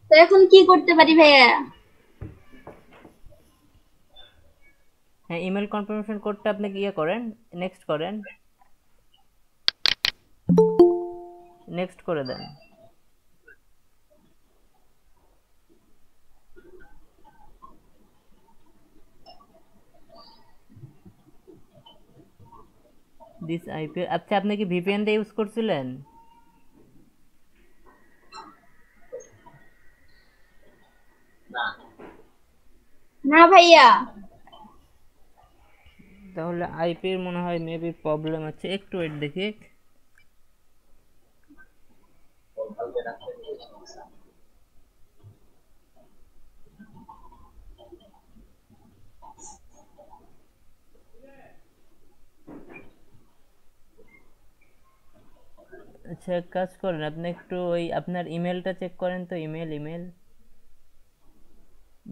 তো এখন কি করতে পারি ভাইয়া? হ্যাঁ, ইমেল কনফার্মেশন কোডটা আপনি ইয়ে করেন, নেক্সট করেন, নেক্সট করে দেন। দিস আইপি, আচ্ছা আপনি কি ভিপিএন দিয়ে ইউজ করছিলেন? না ভাইয়া। তাহলে আইপির মনে হয় মেবি প্রবলেম আছে, একটু ওয়েট দেখি। আচ্ছা এক কাজ করেন, আপনি একটু ওই আপনার ইমেলটা চেক করেন তো, ইমেল ইমেল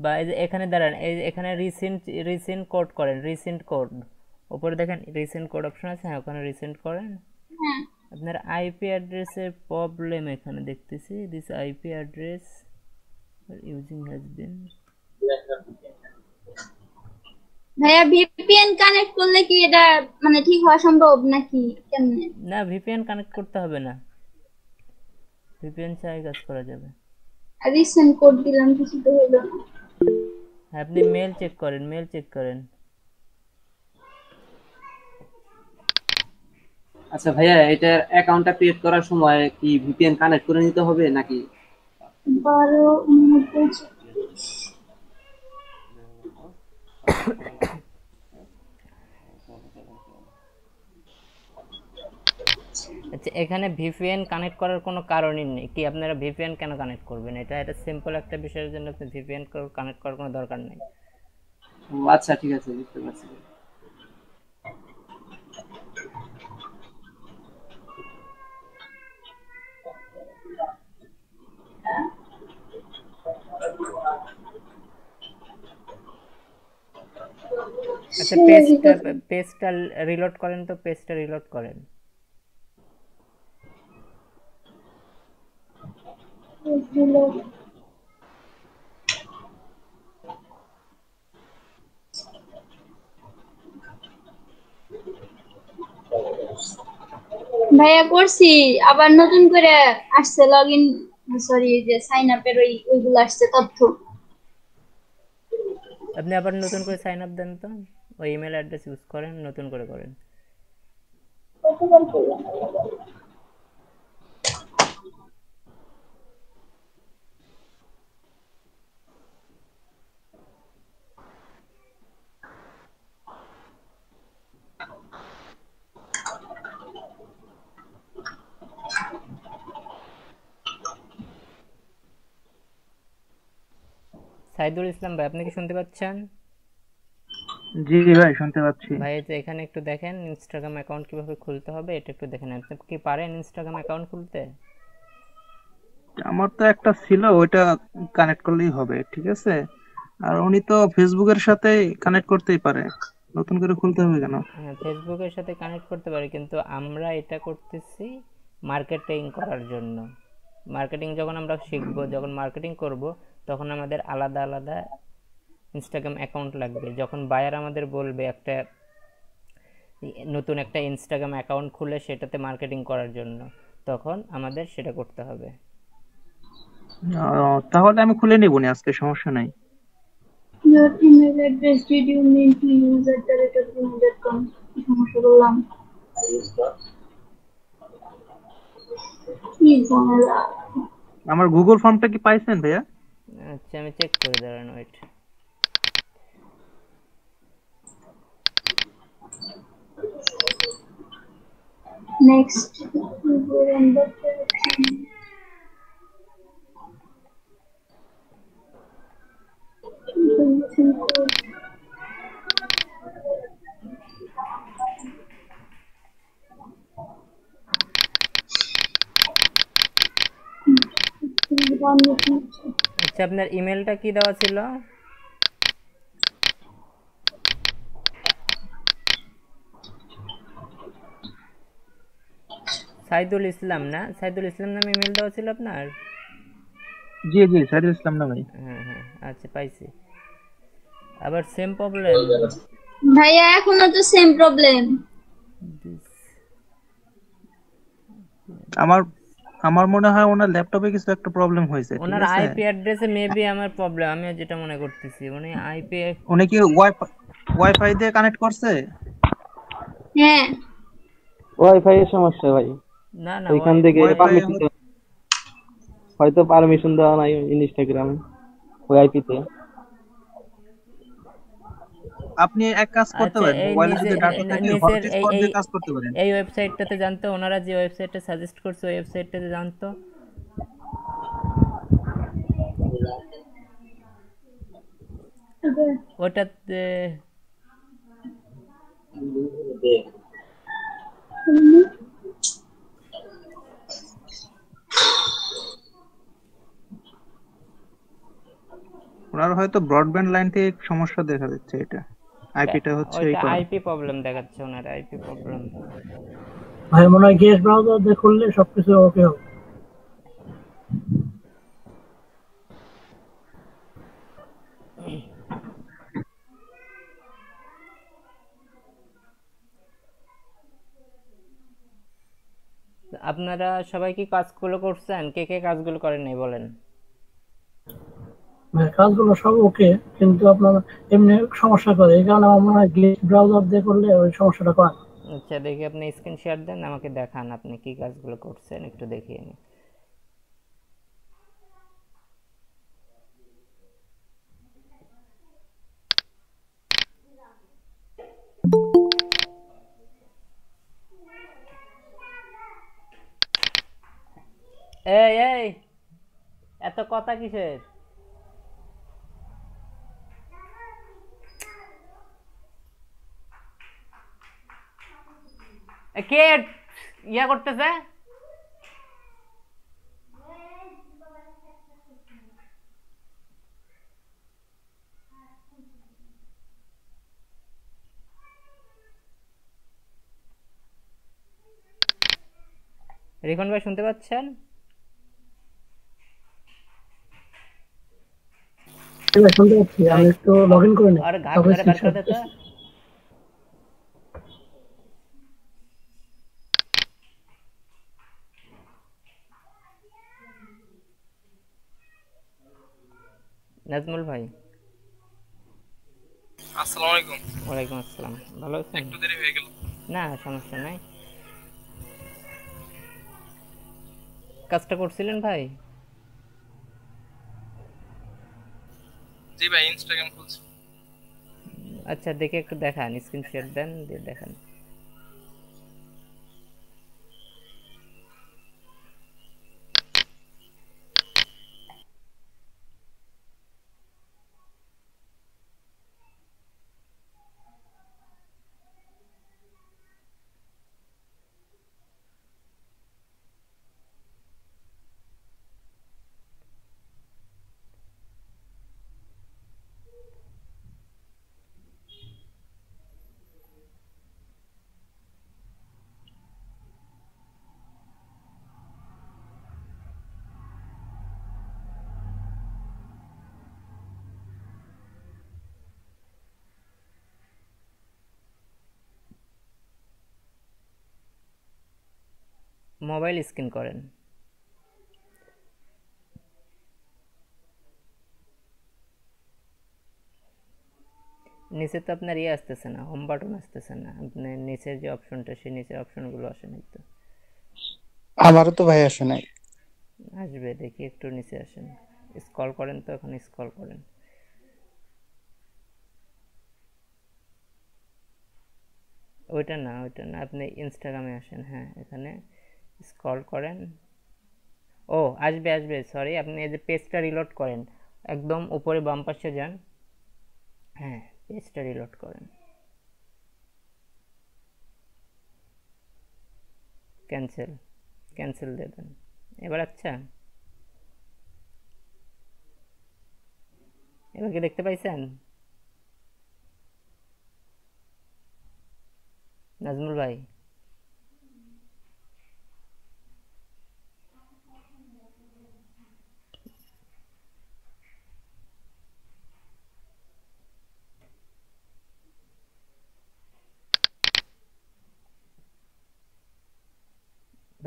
বা এই যে এখানে দাঁড়ান, এই যে এখানে রিসেন্ট রিসেন্ট কোড করেন, রিসেন্ট কোড উপরে দেখেন রিসেন্ট কোড অপশন আছে, হ্যাঁ ওখানে রিসেন্ট করেন। হ্যাঁ আপনার আইপি অ্যাড্রেসের প্রবলেম এখানে দেখতেছি, this IP address using has been. ভাইয়া, ভিপিএন কানেক্ট করলে কি এটা মানে ঠিক হওয়া সম্ভব নাকি কেমনে? না, ভিপিএন কানেক্ট করতে হবে না, ভিপিএন ছাড়াই কাজ করা যাবে। রিসেন্ট কোড দিলাম, কিছু তো হলো না। হ্যাঁ, আপনি মেল চেক করেন, মেল চেক করেন। আচ্ছা ভাইয়া, এটার অ্যাকাউন্টটা ক্রিয়েট করার সময় কি ভিপিএন কানেক্ট করে নিতে হবে নাকি? 12, 49, 46। আচ্ছা এখানে ভিপিএন কানেক্ট করার কোনো কারণই নেই, কি আপনারা ভিপিএন কেন কানেক্ট করবেন? এটা এটা সিম্পল একটা বিষয়ের জন্য আপনি ভিপিএন কানেক্ট করার কোনো দরকার নেই। ও আচ্ছা, ঠিক আছে, বুঝতে পারছি। আচ্ছা পেজটা, পেজটা রিলোড করেন তো, পেজটা রিলোড করেন। ভাইয়া করছি, আবার নতুন করে আসছে লগ ইন, সরি যে সাইন আপের ওইগুলো আসছে তথ্য। আপনি আবার নতুন করে সাইন আপ দেন তো, ওই ইমেল অ্যাড্রেস ইউজ করেন, নতুন করে করেন। কতবার করলাম? সাইদুল ইসলাম ভাই, আপনি কি শুনতে পাচ্ছেন? জি ভাই, শুনতে পাচ্ছি। ভাই তো এখানে একটু দেখেন ইনস্টাগ্রাম অ্যাকাউন্ট কিভাবে খুলতে হবে, এটা একটু দেখেন। আপনি কি পারেন ইনস্টাগ্রাম অ্যাকাউন্ট খুলতে? আমার তো একটা ছিল, ওইটা কানেক্ট করলেই হবে, ঠিক আছে। আর উনি তো ফেসবুকের সাথে কানেক্ট করতেই পারে, নতুন করে খুলতে হবে কেন? হ্যাঁ, ফেসবুকের সাথে কানেক্ট করতে পারি, কিন্তু আমরা এটা করতেছি মার্কেটিং করার জন্য। মার্কেটিং যখন আমরা শিখবো, যখন মার্কেটিং করব, তখন আমাদের আলাদা আলাদা ইনস্টাগ্রাম অ্যাকাউন্ট লাগবে। যখন বায়ার আমাদের বলবে একটা নতুন একটা ইনস্টাগ্রাম অ্যাকাউন্ট খুলে সেটাতে মার্কেটিং করার জন্য, তখন আমাদের সেটা করতে হবে। তাহলে আমি খুলে নিবনি আজকে, সমস্যা নাই। Your email address did you mean to use @gmail.com? সমস্যা বললাম, কি ঝামেলা। আমার গুগল ফর্মটা কি পাইছেন ভাইয়া? আচ্ছা আমি চেক করে, দাঁড়ান ওয়েট। নেক্সট। আচ্ছা আপনার ইমেলটা কি দেওয়া ছিল? সাইদুল ইসলাম না, সাইদুল ইসলাম নামে ইমেল দেওয়া ছিল আপনার? জি জি, সাইদুল ইসলাম না ভাই। হ্যাঁ হ্যাঁ, আচ্ছা পাইছি। আবার সেম প্রবলেম। ভাইয়া এখনো তো সেম প্রবলেম। আমার আমার মনে হয় ওনার ল্যাপটপে কিছু একটা প্রবলেম হয়েছে, ঠিক ওনার আছে। আইপি অ্যাড্রেসে মেবি আমার প্রবলেম, আমি যেটা মনে করতেছি উনি আইপি। উনি কি ওয়াইফাই দিয়ে কানেক্ট করছে? হ্যাঁ, ওয়াইফাই এর সমস্যা ভাই, না না, ওইখান থেকে ওয়াইফাই পারমিশন হয়তো পারমিশন দেওয়া নাই ইনস্টাগ্রামে ওই আইপিতে। আপনি এক কাজ করতে আচ্ছা পারেন, এই মোবাইলে নিচে যদি ডাটা থাকে নিচের এই হটস্পট এই দিয়ে কাজ করতে পারেন। এই ওয়েবসাইটটাতে জানতো, ওনারা যে ওয়েবসাইটটা সাজেস্ট করছে ওই ওয়েবসাইটটাতে জানতো। ওটাতে ওনার হয়তো ব্রডব্যান্ড লাইন থেকে সমস্যা দেখা যাচ্ছে, এটা আইপিটা হচ্ছে এই ওইটা কারণে। আইপি প্রবলেম দেখাচ্ছে, ওনার আইপি প্রবলেম। ভাই মনে হয় গেস্ট ব্রাউজার দিয়ে খুললে সবকিছু ওকে হবে। আপনারা সবাই কি কাজগুলো করছেন? কে কে কাজগুলো করেন নাই বলেন? ভাই কাজগুলো সব ওকে, কিন্তু আপনার এমনি সমস্যা করে, এই কারণে আমার মনে হয় গেস্ট ব্রাউজার দিয়ে করলে ওই সমস্যাটা করে না। আচ্ছা দেখি, আপনি স্ক্রিন শেয়ার দেন, আমাকে দেখান আপনি কি কাজগুলো করছেন, একটু দেখিয়ে নিই। এই এই, এত কথা কিসের? কে ইয়া করতেছে? রিখন ভাই শুনতে পাচ্ছেন? ভাই শুনতে পাচ্ছি, আমি একটু লগ ইন করে নিই, আর ঘাট তারপরে ধরে বের করে দে তো। নাজমুল ভাই, আসসালামু আলাইকুম। ওয়ালাইকুম আসসালাম, ভালো আছেন? একটু দেরি হয়ে গেল। না সমস্যা নাই। কাজটা করছিলেন ভাই? জি ভাই, ইনস্টাগ্রাম খুলছি। আচ্ছা দেখে একটু দেখান, স্ক্রিন শেয়ার দেন, দিয়ে দেখান। মোবাইল স্ক্রিন করেন। নিচে তো আপনার ইয়ে আসতেছে না, হোম বাটন আসতেছে না, আপনার নিচের যে অপশনটা, সেই নিচের অপশনগুলো আসে নাই তো। আমারও তো ভাই আসে নাই। আসবে, দেখি একটু নিচে আসেন, স্ক্রল করেন তো, এখন স্ক্রল করেন। ওইটা না, ওইটা না, আপনি ইনস্টাগ্রামে আসেন। হ্যাঁ এখানে স্ক্রল করেন। ও আসবে আসবে, সরি, আপনি এই যে পেজটা রিলোড করেন, একদম উপরে বাম পাশে যান। হ্যাঁ পেজটা রিলোড করেন, ক্যান্সেল, ক্যান্সেল দিয়ে দেন। এবার আচ্ছা, এবার কি দেখতে পাইছেন নাজমুল ভাই?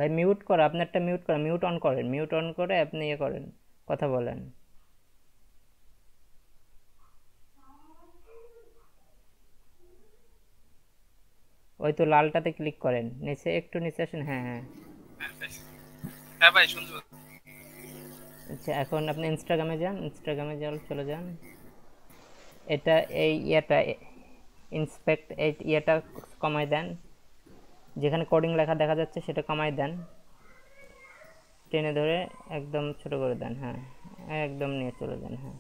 ভাই মিউট করো, আপনারটা মিউট করো, মিউট অন করেন, মিউট অন করে আপনি ইয়ে করেন, কথা বলেন। ওই তো লালটাতে ক্লিক করেন, নিচে একটু নিচে আসেন। হ্যাঁ হ্যাঁ। হ্যাঁ ভাই শুনতে পাচ্ছি। আচ্ছা এখন আপনি ইনস্টাগ্রামে যান, ইনস্টাগ্রামে চলে যান। এটা এই ইয়েটা ইন্সপেক্ট এই ইয়েটা কমাই দেন, যেখানে কোডিং লেখা দেখা যাচ্ছে সেটা কমাই দেন, টেনে ধরে একদম ছোট করে দেন। হ্যাঁ একদম নিয়ে চলে যান। হ্যাঁ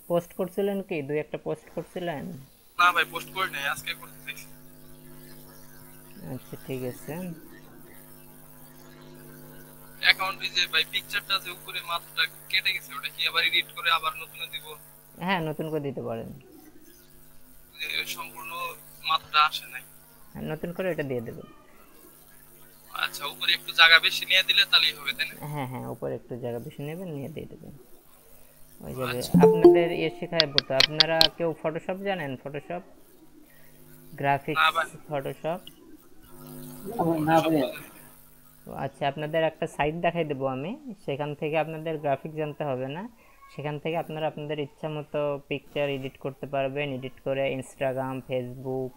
পোস্ট করছিলেন কি, দুই একটা পোস্ট করছিলেন? না ভাই পোস্ট করি নাই, আজকে করতে চাইছি। আচ্ছা ঠিক আছে। অ্যাকাউন্টে যে ভাই পিকচারটা যে উপরে মাথাটা কেটে গেছে, ওটা কি আবার এডিট করে আবার নতুন দিব? হ্যাঁ নতুন করে দিতে পারেন, যে সম্পূর্ণ মাথাটা আসে নাই। হ্যাঁ নতুন করে এটা দিয়ে দেবেন। আচ্ছা উপরে একটু জায়গা বেশি নিয়ে দিলে তাহলেই হবে, তাই না? হ্যাঁ হ্যাঁ উপরে একটু জায়গা বেশি নেবেন, নিয়ে দিয়ে দেবেন, হয়ে যাবে। আচ্ছা। আপনাদের ইয়ে শেখাবো তো, আপনারা কেউ ফটোশপ জানেন? ফটোশপ, গ্রাফিক্স না ভাই, ফটোশপ? না ভাই, আচ্ছা আপনাদের একটা সাইট দেখাই দেবো আমি, সেখান থেকে আপনাদের গ্রাফিক জানতে হবে না, সেখান থেকে আপনারা আপনাদের ইচ্ছা মতো পিকচার এডিট করতে পারবেন, এডিট করে ইনস্টাগ্রাম, ফেসবুক,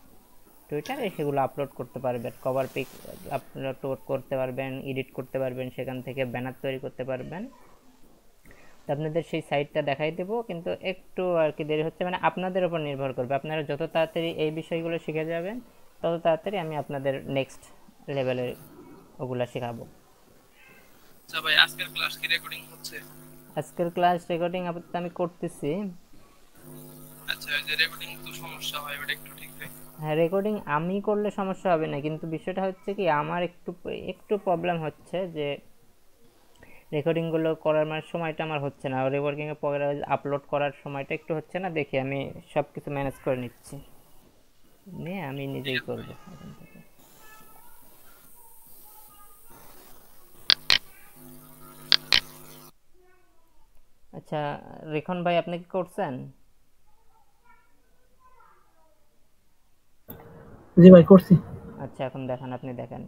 টুইটারে সেগুলো আপলোড করতে পারবেন, কভার পিক আপলোড করতে পারবেন, এডিট করতে পারবেন, সেখান থেকে ব্যানার তৈরি করতে পারবেন। তো আপনাদের সেই সাইটটা দেখাই দেবো, কিন্তু একটু আর কি দেরি হচ্ছে, মানে আপনাদের উপর নির্ভর করবে। আপনারা যত তাড়াতাড়ি এই বিষয়গুলো শিখে যাবেন তত তাড়াতাড়ি আমি আপনাদের নেক্সট লেভেলের ওগুলা শেখাবো। আচ্ছা ভাই আজকের ক্লাস কি রেকর্ডিং হচ্ছে? আজকের ক্লাস রেকর্ডিং আপাতত আমি করতেছি। আচ্ছা ওই যে রেকর্ডিং তো সমস্যা হয়, ওটা একটু ঠিক হয়। হ্যাঁ রেকর্ডিং আমি করলে সমস্যা হবে না, কিন্তু বিষয়টা হচ্ছে কি আমার একটু একটু প্রবলেম হচ্ছে যে রেকর্ডিংগুলো করার মানে সময়টা আমার হচ্ছে না, রেকর্ডিংয়ের পরে আপলোড করার সময়টা একটু হচ্ছে না, দেখি আমি সব কিছু ম্যানেজ করে নিচ্ছি, নিয়ে আমি নিজেই করবো এখন থেকে। আচ্ছা রেখন ভাই আপনি কি করছেন? জি ভাই করছি। আচ্ছা এখন দেখান, আপনি দেখেন।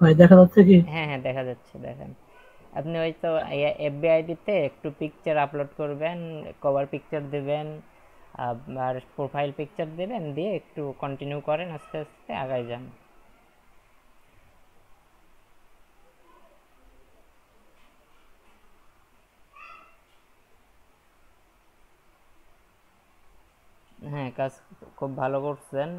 ভাই দেখা যাচ্ছে কি? হ্যাঁ হ্যাঁ দেখা যাচ্ছে, দেখেন। আপনি ওই তো এফবি আইডিতে একটু পিকচার আপলোড করবেন, কভার পিকচার দেবেন, আর প্রোফাইল পিকচার দেবেন, দিয়ে একটু কন্টিনিউ করেন, আস্তে আস্তে আগায় যান। হ্যাঁ কাজ খুব ভালো করছেন।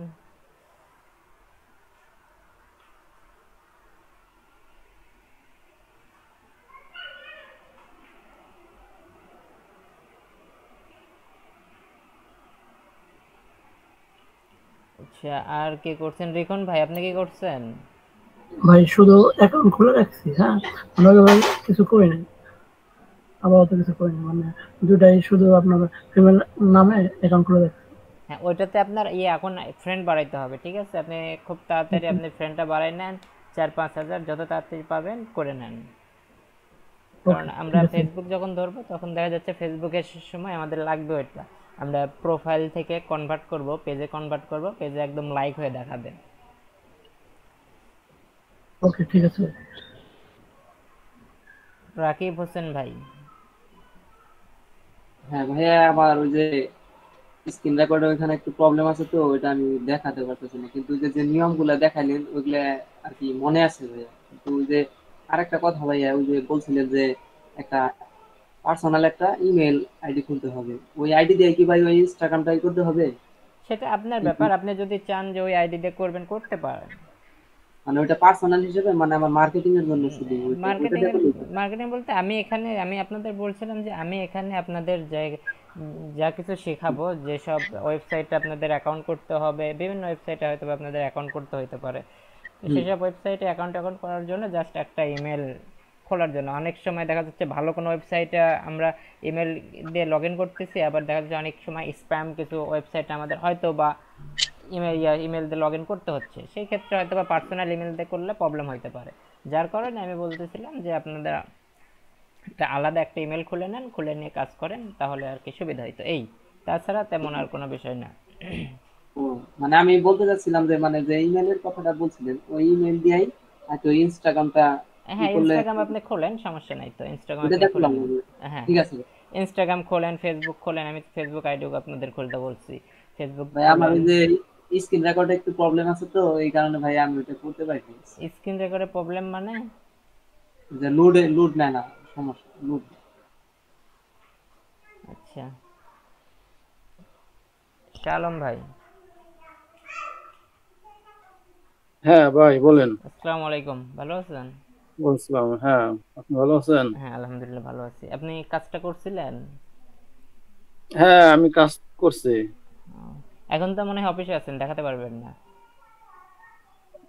আচ্ছা আর কি করছেন রিখন ভাই, আপনি কি করছেন? ভাই শুধু অ্যাকাউন্ট খুলে রাখছি, হ্যাঁ আমরা ভাই কিছু করি নাই, আপাতত কিছু করি নাই, মানে দুটাই শুধু আপনার ফিমেল নামে অ্যাকাউন্ট খুলে রাখছি। হ্যাঁ ওইটাতে আপনার এখন ফ্রেন্ড বাড়াইতে হবে, ঠিক আছে? আপনি খুব তাড়াতাড়ি আপনি ফ্রেন্ডটা বাড়াই নেন, 4-5 হাজার যত তাড়াতাড়ি পাবেন করে নেন। কারণ আমরা ফেসবুক যখন ধরবো তখন দেখা যাচ্ছে ফেসবুকের সময় আমাদের লাগবে ওইটা, আমরা প্রোফাইল থেকে কনভার্ট করব, পেজে কনভার্ট করব, পেজে একদম লাইক হয়ে দেখাবে। ওকে ঠিক আছে। রাকিব হোসেন ভাই, হ্যাঁ ভাইয়া, আমার ওই যে স্ক্রিন রেকর্ডে ওইখানে একটু প্রবলেম আছে, তো ওইটা আমি দেখাতে পারতেছি না, কিন্তু ওই যে যে নিয়মগুলা দেখাইলেন ওইগুলা আর কি মনে আছে ভাইয়া। কিন্তু ওই যে আরেকটা কথা ভাইয়া, ওই যে বলছিলেন যে একটা পার্সোনাল একটা ইমেল আইডি খুলতে হবে, ওই আইডি দিয়ে কি ভাই ওই ইনস্টাগ্রামটাই করতে হবে? সেটা আপনার ব্যাপার, আপনি যদি চান যে ওই আইডি দিয়ে করবেন করতে পারেন। মানে ওইটা পার্সোনাল হিসেবে, মানে আমার মার্কেটিং এর জন্য শুধু ওইটা মার্কেটিং দিয়ে করলে তো? মার্কেটিং বলতে আমি আপনাদের বলছিলাম যে আমি এখানে আপনাদের যা কিছু শেখাবো, যেসব ওয়েবসাইটে আপনাদের অ্যাকাউন্ট করতে হবে, বিভিন্ন ওয়েবসাইটে হয়তো বা আপনাদের অ্যাকাউন্ট করতে হতে পারে, তো সেসব ওয়েবসাইটে অ্যাকাউন্ট করার জন্য জাস্ট একটা ইমেল খোলার জন্য। অনেক সময় দেখা যাচ্ছে ভালো কোনো ওয়েবসাইটে আমরা ইমেল দিয়ে লগ ইন করতেছি, আবার দেখা যাচ্ছে অনেক সময় স্প্যাম কিছু ওয়েবসাইটে আমাদের হয়তো বা ইমেল দিয়ে লগ ইন করতে হচ্ছে, সেই ক্ষেত্রে হয়তো বা পার্সোনাল ইমেল দিয়ে করলে প্রবলেম হতে পারে। যার কারণে আমি বলতেছিলাম যে আপনারা একটা আলাদা একটা ইমেল খুলে নেন, খুলে নিয়ে কাজ করেন, তাহলে আর কি সুবিধা হইতো এই। তাছাড়া তেমন আর কোনো বিষয় না। ও, মানে আমি বলতে চাচ্ছিলাম যে মানে যে ইমেলের কথাটা বলছিলেন ওই ইমেল দিয়েই হয়তো ইনস্টাগ্রামটা ই হ্যাঁ, করলে ইনস্টাগ্রাম আপনি খোলেন, সমস্যা নাই, তো ইনস্টাগ্রাম ওটা আপনি খুলে দেখলাম। নেন। হ্যাঁ ঠিক হ্যাঁ, আছে ইনস্টাগ্রাম খোলেন, ফেসবুক খোলেন, আমি ফেসবুক আইডিও আপনাদের খুলতে বলছি, ফেসবুক ভাই, আমার খোলেন। ওই যে স্ক্রিন রেকর্ডে একটু প্রবলেম আছে, তো এই কারণে ভাই আমি ওটা করতে পারছি না। স্ক্রিন রেকর্ডের প্রবলেম মানে? যে লুড নেয় না, সমস্যা লুড। আচ্ছা, শালম ভাই, হ্যাঁ ভাই বলেন। আসসালামু আলাইকুম, ভালো আছেন? বলছিলাম, হ্যাঁ আপনি ভালো আছেন? হ্যাঁ আলহামদুলিল্লাহ ভালো আছি। আপনি কাজটা করছিলেন? হ্যাঁ আমি কাজ করছি। ও, এখন তো মনে হয় অফিসে আছেন, দেখাতে পারবেন না।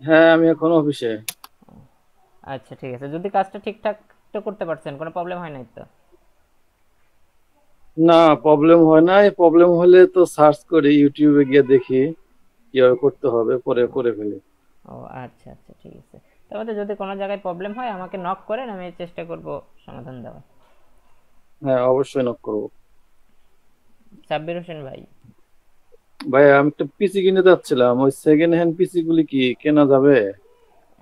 হ্যাঁ আমি এখন অফিসে। আচ্ছা ঠিক আছে, যদি কাজটা ঠিকঠাক তো করতে পারছেন, কোনো প্রবলেম হয় নাই তো? না, প্রবলেম হয় নাই। প্রবলেম হলে তো সার্চ করি, ইউটিউবে গিয়ে দেখি কিভাবে করতে হবে, পরে করে ফেলি। ও আচ্ছা আচ্ছা ঠিক আছে, তাহলে যদি কোনো জায়গায় প্রবলেম হয় আমাকে নক করেন, আমি চেষ্টা করব সমাধান দেওয়ার। হ্যাঁ অবশ্যই নক করবো। সাব্বির হোসেন ভাই, ভাই আমি একটা পিসি কিনতে যাচ্ছিলাম, ওই সেকেন্ড হ্যান্ড পিসি গুলি কি কেনা যাবে?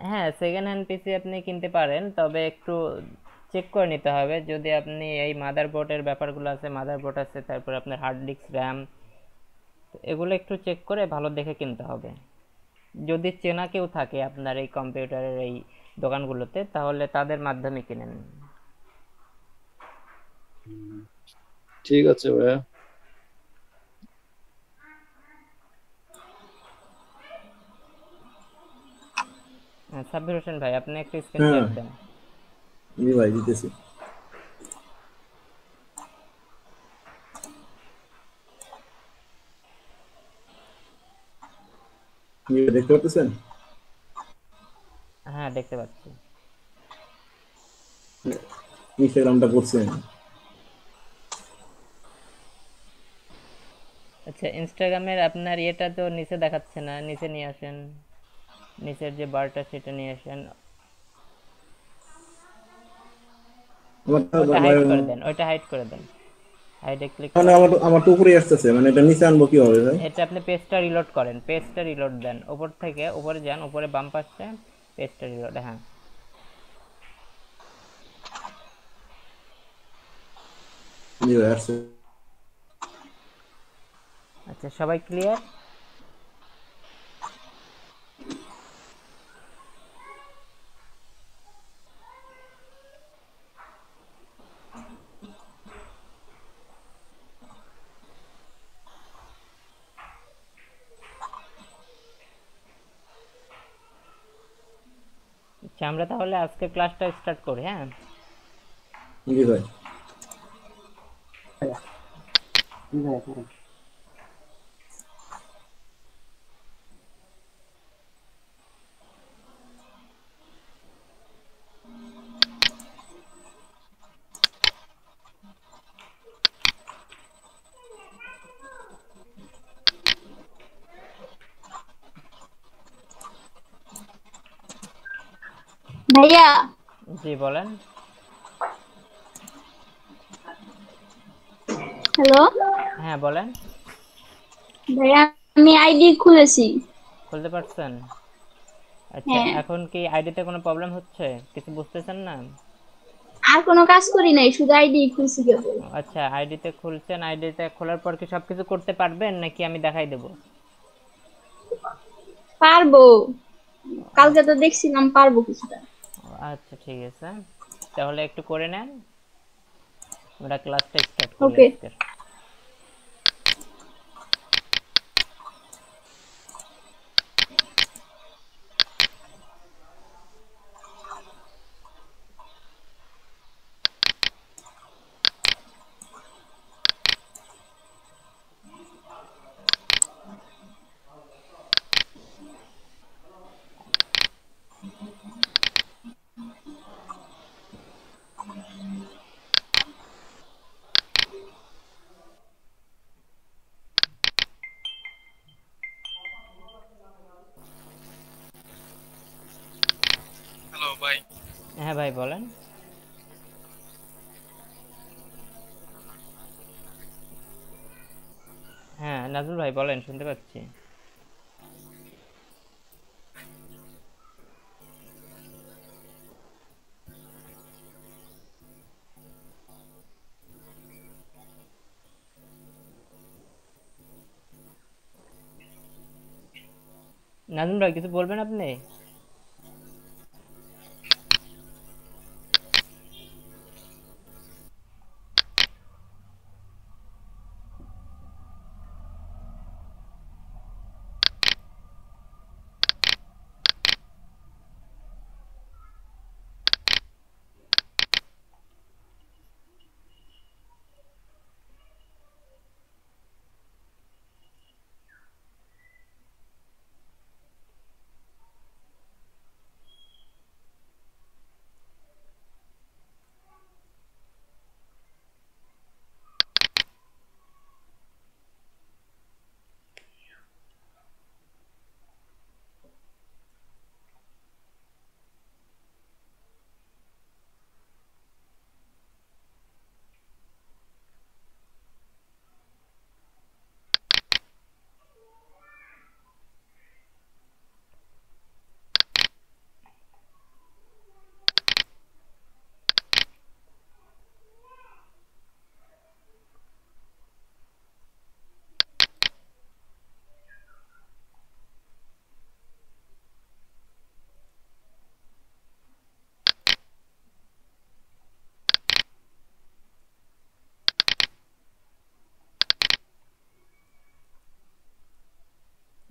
হ্যাঁ সেকেন্ড হ্যান্ড পিসি আপনি কিনতে পারেন, তবে একটু চেক করে নিতে হবে। যদি আপনি এই মাদারবোর্ডের ব্যাপারগুলো আছে, মাদারবোর্ড আছে, তারপর আপনার হার্ড ডিস্ক, র্যাম, এগুলো একটু চেক করে ভালো দেখে কিনতে হবে। যদি চেনা কেউ থাকে আপনার এই কম্পিউটারের এই দোকানগুলোতে, তাহলে তাদের মাধ্যমে কিনেন। ঠিক আছে ভাইয়া। সাব্বির হোসেন ভাই, আপনি একটা স্ক্রিন হ্যাঁ শেয়ার দেন। জি ভাই দিতেছি। দেখতে পাচ্ছেন? হ্যাঁ দেখতে পাচ্ছি। ইনস্টাগ্রামটা করছেন? আচ্ছা, ইনস্টাগ্রামের আপনার ইয়েটা তো নিচে দেখাচ্ছে না, নিচে নিয়ে আসেন, নিচের যে বারটা সেটা নিয়ে আসেন, ওটা হাইড করে দেন, ওইটা হাইড করে দেন, হাইডে ক্লিক মানে করেন। আমার তো উপরে আসতেছে, মানে এটা নিচে আনবো কিভাবে ভাই? এটা আপনি পেজটা রিলোড করেন, পেজটা রিলোড দেন, উপর থেকে উপরে যান, উপরে বাম পাশে পেজটা রিলোড। হ্যাঁ জি ভাই আসছে। আচ্ছা, সবাই ক্লিয়ার? আচ্ছা, আমরা তাহলে আজকে ক্লাসটা স্টার্ট করি। হ্যাঁ জি ভাই। ঠিক আছে। ভাইয়া, জি বলেন। হ্যালো হ্যাঁ বলেন। ভাইয়া, আমি আইডি খুলেছি। খুলতে পারছেন? আচ্ছা, হ্যাঁ, এখন কি আইডিতে কোনো প্রবলেম হচ্ছে, কিছু বুঝতেছেন না? আর কোনো কাজ করি নাই, শুধু আইডি খুলছি কেবল। আচ্ছা, আইডিতে খুলছেন, আইডিতে খোলার পর কি সবকিছু করতে পারবেন নাকি আমি দেখাই দেব? পারবো, কালকে তো দেখছিলাম পারবো কিছুটা। আচ্ছা ঠিক আছে, তাহলে একটু করে নেন, আমরা ক্লাসটা স্টার্ট করি ওকে। আজকের। হ্যাঁ নাজমুল ভাই বলেন, শুনতে পাচ্ছি। নাজমুল ভাই কিছু বলবেন আপনি?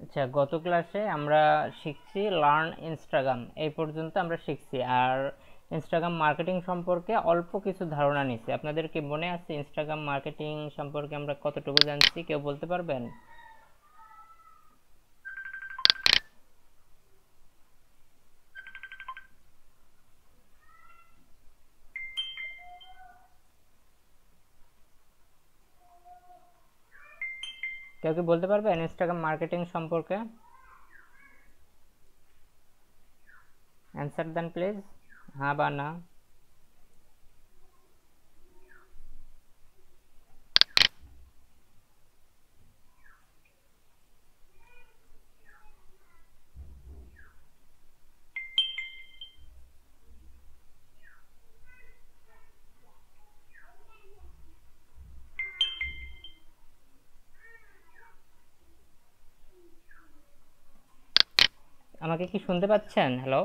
আচ্ছা, গত ক্লাসে আমরা শিখছি লার্ন ইনস্টাগ্রাম, এই পর্যন্ত আমরা শিখছি। আর ইনস্টাগ্রাম মার্কেটিং সম্পর্কে অল্প কিছু ধারণা নিচ্ছি। আপনাদের কি মনে আছে ইনস্টাগ্রাম মার্কেটিং সম্পর্কে আমরা কতটুকু জানছি? কেউ বলতে পারবেন? কেউ কি বলতে পারবেন ইনস্টাগ্রাম মার্কেটিং সম্পর্কে? অ্যান্সার দেন প্লিজ, হ্যাঁ বা না। আমাকে কি শুনতে পাচ্ছেন? হ্যালো,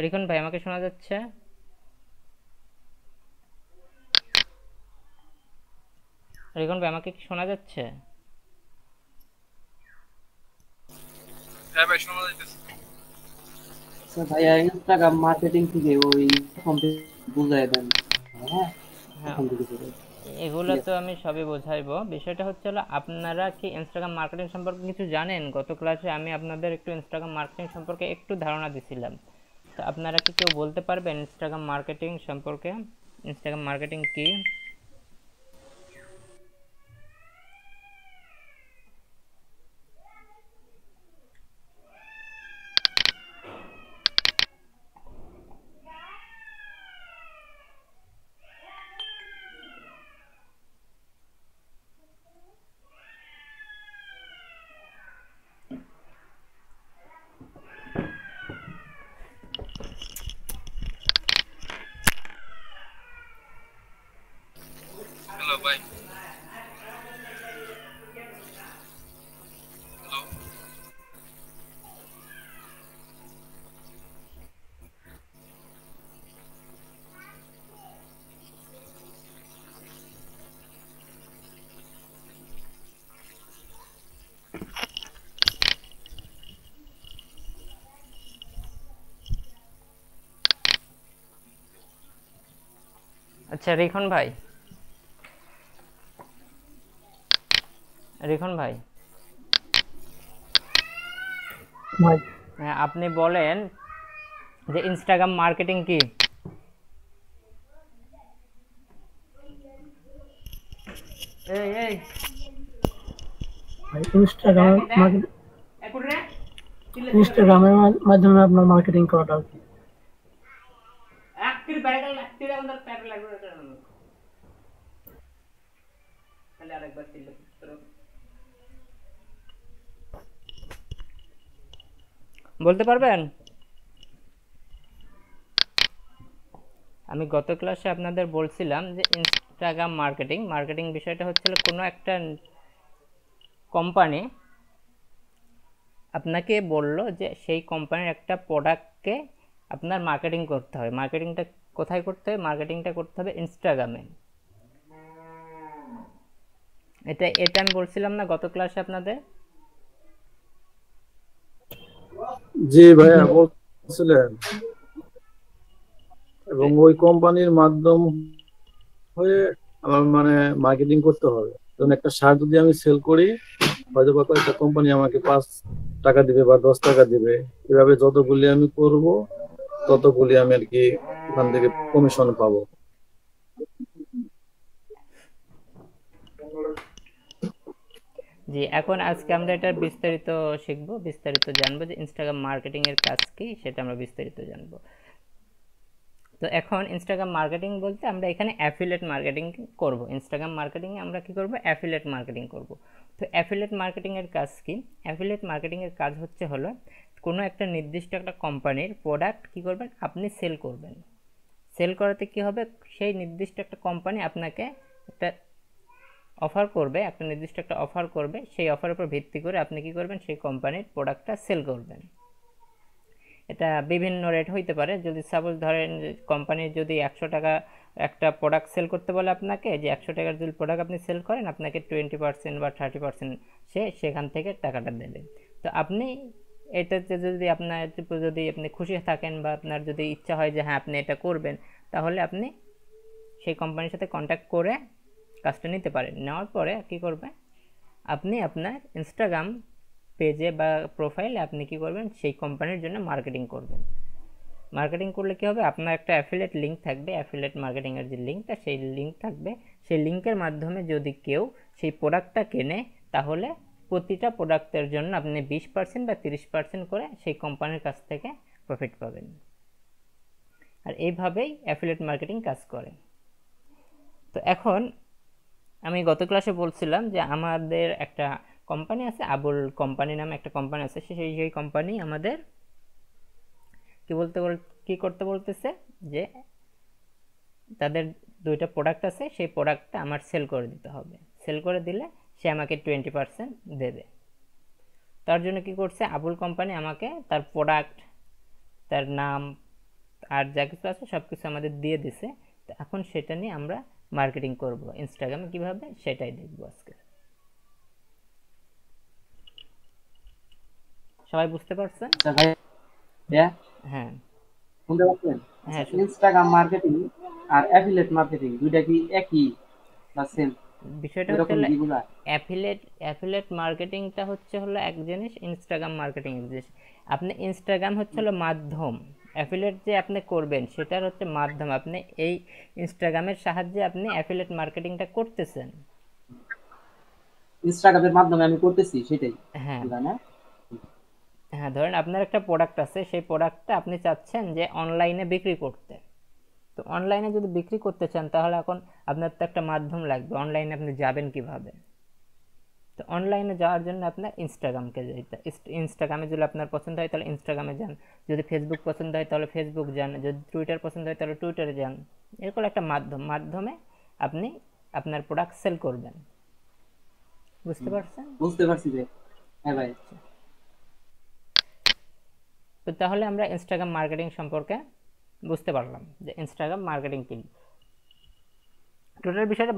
রিখন ভাই আমাকে শোনা যাচ্ছে? রিখন ভাই আমাকে কি শোনা যাচ্ছে? হ্যাঁ ভাই শোনা যাইতেছে। আচ্ছা ভাইয়া, ইনস্টাগ্রাম মার্কেটিং থেকে ওই বুঝাই দেন। হ্যাঁ, হ্যাঁ, ওখান থেকে বুঝাই। এগুলো তো আমি সবই বোঝাইবো। বিষয়টা হচ্ছে হলো, আপনারা কি ইনস্টাগ্রাম মার্কেটিং সম্পর্কে কিছু জানেন? গত ক্লাসে আমি আপনাদের একটু ইনস্টাগ্রাম মার্কেটিং সম্পর্কে একটু ধারণা দিছিলাম। তো আপনারা কি কেউ বলতে পারবেন ইনস্টাগ্রাম মার্কেটিং সম্পর্কে? ইনস্টাগ্রাম মার্কেটিং কি? হ্যালো ভাই, হ্যালো। আচ্ছা রিখন ভাই, রিখন ভাই, ভাই হ্যাঁ আপনি বলেন যে ইনস্টাগ্রাম মার্কেটিং কি? এই এই ভাই ইনস্টাগ্রামের মাধ্যমে আপনার মার্কেটিং করাটা আর কি। একবার তিলচিত্র বলতে পারবেন? আমি গত ক্লাসে আপনাদের বলছিলাম যে ইনস্টাগ্রাম মার্কেটিং বিষয়টা হচ্ছিল কোনো একটা কোম্পানি আপনাকে বলল যে সেই কোম্পানির একটা প্রোডাক্টকে আপনার মার্কেটিং করতে হবে। মার্কেটিংটা কোথায় করতে হবে? মার্কেটিংটা করতে হবে ইনস্টাগ্রামে। এটা আমি বলছিলাম না গত ক্লাসে আপনাদের? জি ভাইয়া বলছিলেন। এবং ওই কোম্পানির মাধ্যম হয়ে আমার মানে মার্কেটিং করতে হবে। যেমন একটা শার্ট যদি আমি সেল করি, হয়তো বা একটা কোম্পানি আমাকে 5 টাকা দিবে বা 10 টাকা দিবে, এভাবে যতগুলি আমি করব ততগুলি আমি আর কি ওখান থেকে কমিশন পাবো। জি, এখন আজকে আমরা এটা বিস্তারিত শিখবো, বিস্তারিত জানবো যে ইনস্টাগ্রাম মার্কেটিং এর কাজ কি, সেটা আমরা বিস্তারিত জানবো। তো এখন ইনস্টাগ্রাম মার্কেটিং বলতে আমরা এখানে অ্যাফিলিয়েট মার্কেটিং করব। ইনস্টাগ্রাম মার্কেটিং এ আমরা কি করব? অ্যাফিলিয়েট মার্কেটিং করব। তো অ্যাফিলিয়েট মার্কেটিং এর কাজ কি? অ্যাফিলিয়েট মার্কেটিং এর কাজ হলো কোনো একটা নির্দিষ্ট একটা কোম্পানির প্রোডাক্ট কি করবেন? আপনি সেল করবেন। সেল করাতে কি হবে? সেই নির্দিষ্ট একটা কোম্পানি আপনাকে একটা অফার করবে, একটা নির্দিষ্ট একটা অফার করবে, সেই অফারের উপর ভিত্তি করে আপনি কি করবেন? সেই কোম্পানির প্রোডাক্টটা সেল করবেন। এটা বিভিন্ন রেট হইতে পারে। যদি সাপোজ ধরেন কোম্পানির যদি 100 টাকা একটা প্রোডাক্ট সেল করতে বলে আপনাকে, যে 100 টাকার যদি প্রোডাক্ট আপনি সেল করেন, আপনাকে 20% বা 30% সে সেখান থেকে টাকাটা দেবে। তো আপনি এটাতে যদি আপনি খুশি থাকেন বা আপনার যদি ইচ্ছা হয় যে হ্যাঁ আপনি এটা করবেন, তাহলে আপনি সেই কোম্পানির সাথে কন্ট্যাক্ট করে কাজটা নিতে পারেন। নেওয়ার পরে কি করবে? আপনি আপনার ইনস্টাগ্রাম পেজে বা প্রোফাইলে আপনি কি করবেন? সেই কোম্পানির জন্য মার্কেটিং করবেন। মার্কেটিং করলে কি হবে? আপনার একটা অ্যাফিলিয়েট লিঙ্ক থাকবে, অ্যাফিলিয়েট মার্কেটিং এর যে লিঙ্কটা, সেই লিঙ্ক থাকবে। সেই লিঙ্কের মাধ্যমে যদি কেউ সেই প্রোডাক্টটা কেনে, তাহলে প্রতিটা প্রোডাক্টের জন্য আপনি 20% বা 30% করে সেই কোম্পানির কাছ থেকে প্রফিট পাবেন। আর এইভাবেই অ্যাফিলিয়েট মার্কেটিং কাজ করে। তো এখন আমি গত ক্লাসে বলছিলাম যে আমাদের একটা কোম্পানি আছে, আবুল কোম্পানি নামে একটা কোম্পানি আছে। সেই কোম্পানি আমাদের কি করতে বলতেছে যে তাদের 2টা প্রোডাক্ট আছে, সেই প্রোডাক্টটা আমার সেল করে দিতে হবে। সেল করে দিলে সে আমাকে 20% দেবে। তার জন্য কি করছে আবুল কোম্পানি? আমাকে তার প্রোডাক্ট, তার নাম আর যা কিছু আছে সব কিছু আমাদের দিয়ে দিছে। তো এখন সেটা নিয়ে আমরা মার্কেটিং করব ইনস্টাগ্রামে কিভাবে, সেটাই দেখব আজকে। সবাই বুঝতে পারছেন? আচ্ছা ভাই, হ্যাঁ শুনতে পাচ্ছেন? হ্যাঁ, ইনস্টাগ্রাম মার্কেটিং আর অ্যাফিলিয়েট মার্কেটিং দুইটা কি একই বা সেম? বিষয়টা হচ্ছে অ্যাফিলিয়েট মার্কেটিংটা হলো এক জিনিস, ইনস্টাগ্রাম মার্কেটিং এক জিনিস। আপনি ইনস্টাগ্রাম হলো মাধ্যম, অ্যাফিলিয়েট যে আপনি করবেন সেটার হচ্ছে মাধ্যম। আপনি এই ইনস্টাগ্রামের সাহায্যে আপনি অ্যাফিলিয়েট মার্কেটিংটা করতেছেন। ইনস্টাগ্রামের মাধ্যমে আমি করতেছি সেটাই। হ্যাঁ না? হ্যাঁ, ধরেন আপনার একটা প্রোডাক্ট আছে, সেই প্রোডাক্টটা আপনি চাচ্ছেন যে অনলাইনে বিক্রি করতে। তো অনলাইনে যদি বিক্রি করতে চান, তাহলে এখন আপনার তো একটা মাধ্যম লাগবে। অনলাইনে আপনি যাবেন কিভাবে? তো অনলাইনে যাওয়ার জন্য আপনার ইনস্টাগ্রামকে যেতে। ইনস্টাগ্রামে যদি আপনার পছন্দ হয় তাহলে ইনস্টাগ্রামে যান, যদি ফেসবুক পছন্দ হয় তাহলে ফেসবুক যান, যদি টুইটার পছন্দ হয় তাহলে টুইটারে যান। এরকম একটা মাধ্যমে আপনি আপনার প্রোডাক্ট সেল করবেন। বুঝতে পারছেন? বুঝতে পারছি যে। হ্যাঁ ভাই। তো তাহলে আমরা ইনস্টাগ্রাম মার্কেটিং সম্পর্কে বুঝতে পারলাম যে ইনস্টাগ্রাম মার্কেটিং কি। টোটাল বিষয়টা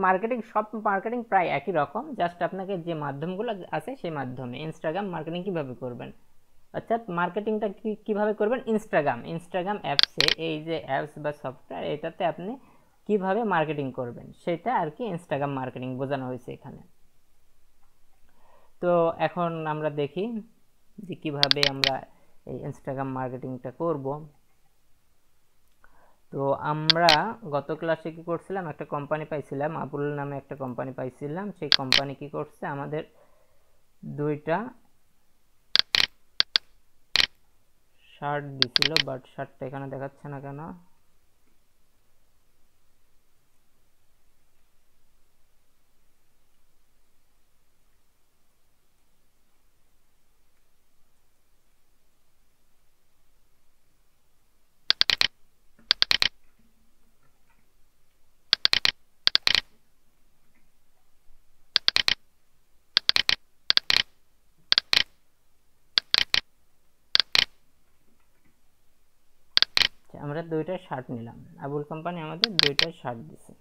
সব মার্কেটিং প্রায় একই রকম, জাস্ট আপনাকে যে মাধ্যমগুলো আছে সেই মাধ্যমে ইনস্টাগ্রাম মার্কেটিং কিভাবে করবেন। অর্থাৎ মার্কেটিংটা কিভাবে করবেন? ইনস্টাগ্রাম অ্যাপসে, এই যে অ্যাপস বা সফটওয়্যার, এটাতে আপনি কিভাবে মার্কেটিং করবেন সেটা আর কি ইনস্টাগ্রাম মার্কেটিং বোঝানো হয়েছে এখানে। তো এখন আমরা দেখি যে কিভাবে আমরা এই ইনস্টাগ্রাম মার্কেটিংটা করব। তো আমরা গত ক্লাসে কি করছিলাম? একটা কোম্পানি পাইছিলাম, আবুল নামে একটা কোম্পানি পাইছিলাম। সেই কোম্পানি কি করছে? আমাদের 2টা শার্ট দিছিল, বাট শার্টটা এখানে দেখাচ্ছে না কেন? আমরা 2টা শার্ট নিলাম, আবুল কোম্পানি আমাদের 2টা শার্ট দিছে।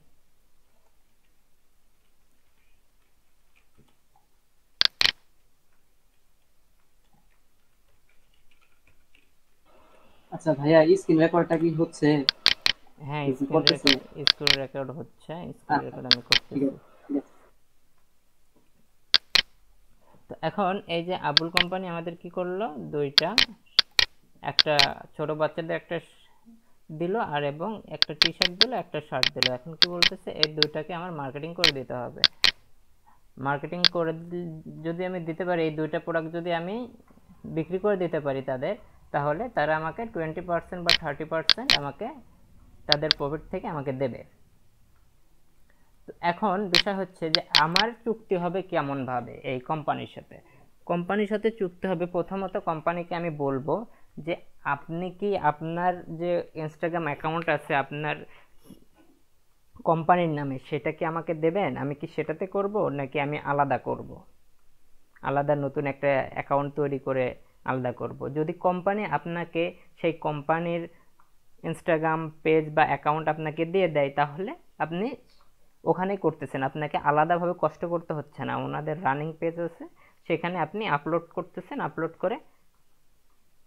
আচ্ছা ভাইয়া, স্ক্রিন রেকর্ডটা কি হচ্ছে? হ্যাঁ, কি করতেছে? স্ক্রিন রেকর্ড হচ্ছে, স্ক্রিন রেকর্ড আমি ঠিক করতেছি। আছে, ঠিক আছে। তো এখন এই যে আবুল কোম্পানি আমাদের কি করলো, 2টা, একটা ছোট বাচ্চাদের একটা দিল আর এবং একটা টি শার্ট দিল, একটা শার্ট দিল। এখন কি বলতেছে, এই 2টাকে আমার মার্কেটিং করে দিতে হবে। মার্কেটিং করে যদি আমি দিতে পারি, এই 2টা প্রোডাক্ট যদি আমি বিক্রি করে দিতে পারি তাদের, তাহলে তারা আমাকে 20% বা 30% আমাকে তাদের প্রফিট থেকে আমাকে দেবে। তো এখন বিষয় হচ্ছে যে আমার চুক্তি হবে কেমন ভাবে এই কোম্পানির সাথে। কোম্পানির সাথে চুক্তি হবে, প্রথমত কোম্পানিকে আমি বলবো যে আপনি কি আপনার যে ইনস্টাগ্রাম অ্যাকাউন্ট আছে আপনার কোম্পানির নামে, সেটা কি আমাকে দেবেন? আমি কি সেটাতে করব নাকি আমি আলাদা করব, আলাদা নতুন একটা অ্যাকাউন্ট তৈরি করে আলাদা করব? যদি কোম্পানি আপনাকে সেই কোম্পানির ইনস্টাগ্রাম পেজ বা অ্যাকাউন্ট আপনাকে দিয়ে দেয়, তাহলে আপনি ওখানেই করতেছেন, আপনাকে আলাদাভাবে কষ্ট করতে হচ্ছে না। ওনাদের রানিং পেজ আছে, সেখানে আপনি আপলোড করতেছেন, আপলোড করে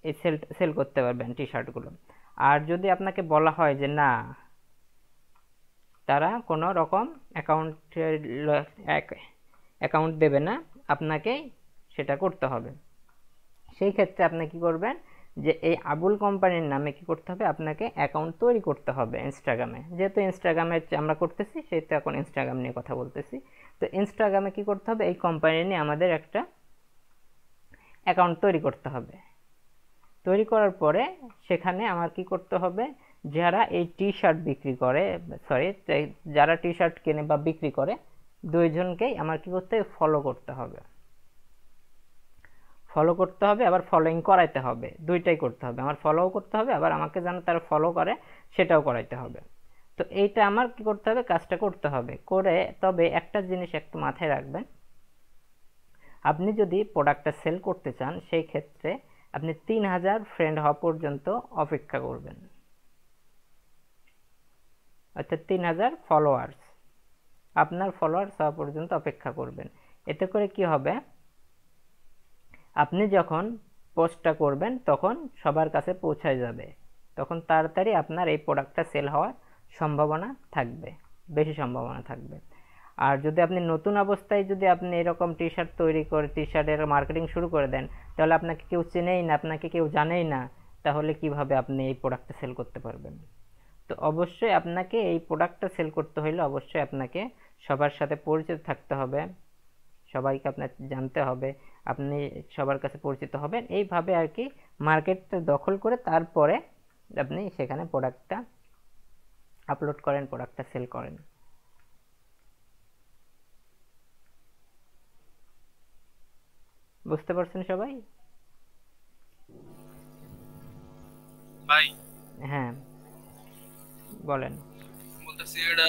এই সেল করতে পারবেন টি শার্টগুলো। আর যদি আপনাকে বলা হয় যে না, তারা কোনো রকম অ্যাকাউন্ট দেবে না, আপনাকেই সেটা করতে হবে, সেই ক্ষেত্রে আপনি কি করবেন, যে এই আবুল কোম্পানির নামে কি করতে হবে, আপনাকে অ্যাকাউন্ট তৈরি করতে হবে ইনস্টাগ্রামে। যেহেতু ইনস্টাগ্রামে আমরা করতেছি, সেহেতু এখন ইনস্টাগ্রাম নিয়ে কথা বলতেছি। তো ইনস্টাগ্রামে কি করতে হবে, এই কোম্পানি নিয়ে আমাদের একটা অ্যাকাউন্ট তৈরি করতে হবে। তৈরি করার পরে সেখানে আমার কি করতে হবে, যারা এই টি শার্ট বিক্রি করে, যারা টি শার্ট কেনে বা বিক্রি করে, 2জনকেই আমার কি করতে হবে, ফলো করতে হবে। ফলো করতে হবে, আবার ফলোইং করাইতে হবে, 2টাই করতে হবে। আমার ফলোও করতে হবে, আবার আমাকে যেন তারা ফলো করে সেটাও করাইতে হবে। তো এইটা আমার কি করতে হবে, কাজটা করতে হবে। করে তবে একটা জিনিস একটু মাথায় রাখবেন, আপনি যদি প্রোডাক্টটা সেল করতে চান, সেই ক্ষেত্রে আপনি 3000 ফ্রেন্ড হওয়া পর্যন্ত অপেক্ষা করবেন, অর্থাৎ 3000 ফলোয়ার্স, আপনার ফলোয়ার্স হওয়া পর্যন্ত অপেক্ষা করবেন। এতে করে কি হবে, আপনি যখন পোস্টটা করবেন তখন সবার কাছে পৌঁছায় যাবে, তখন তাড়াতাড়ি আপনার এই প্রোডাক্টটা সেল হওয়ার সম্ভাবনা থাকবে, বেশি সম্ভাবনা থাকবে। আর যদি আপনি নতুন অবস্থায় যদি আপনি এরকম টি শার্ট তৈরি করে টি শার্টের মার্কেটিং শুরু করে দেন, তাহলে আপনাকে কেউ চেনেই না, আপনাকে কেউ জানেই না, তাহলে কিভাবে আপনি এই প্রোডাক্টটা সেল করতে পারবেন? তো অবশ্যই আপনাকে এই প্রোডাক্টটা সেল করতে হলে অবশ্যই আপনাকে সবার সাথে পরিচিত থাকতে হবে, সবাইকে আপনার জানতে হবে, আপনি সবার কাছে পরিচিত হবেন। এইভাবে আর কি মার্কেটটা দখল করে তারপরে আপনি সেখানে প্রোডাক্টটা আপলোড করেন, প্রোডাক্টটা সেল করেন। বুঝতে পারছেন সবাই? ভাই হ্যাঁ বলেন। বলতেছি, এটা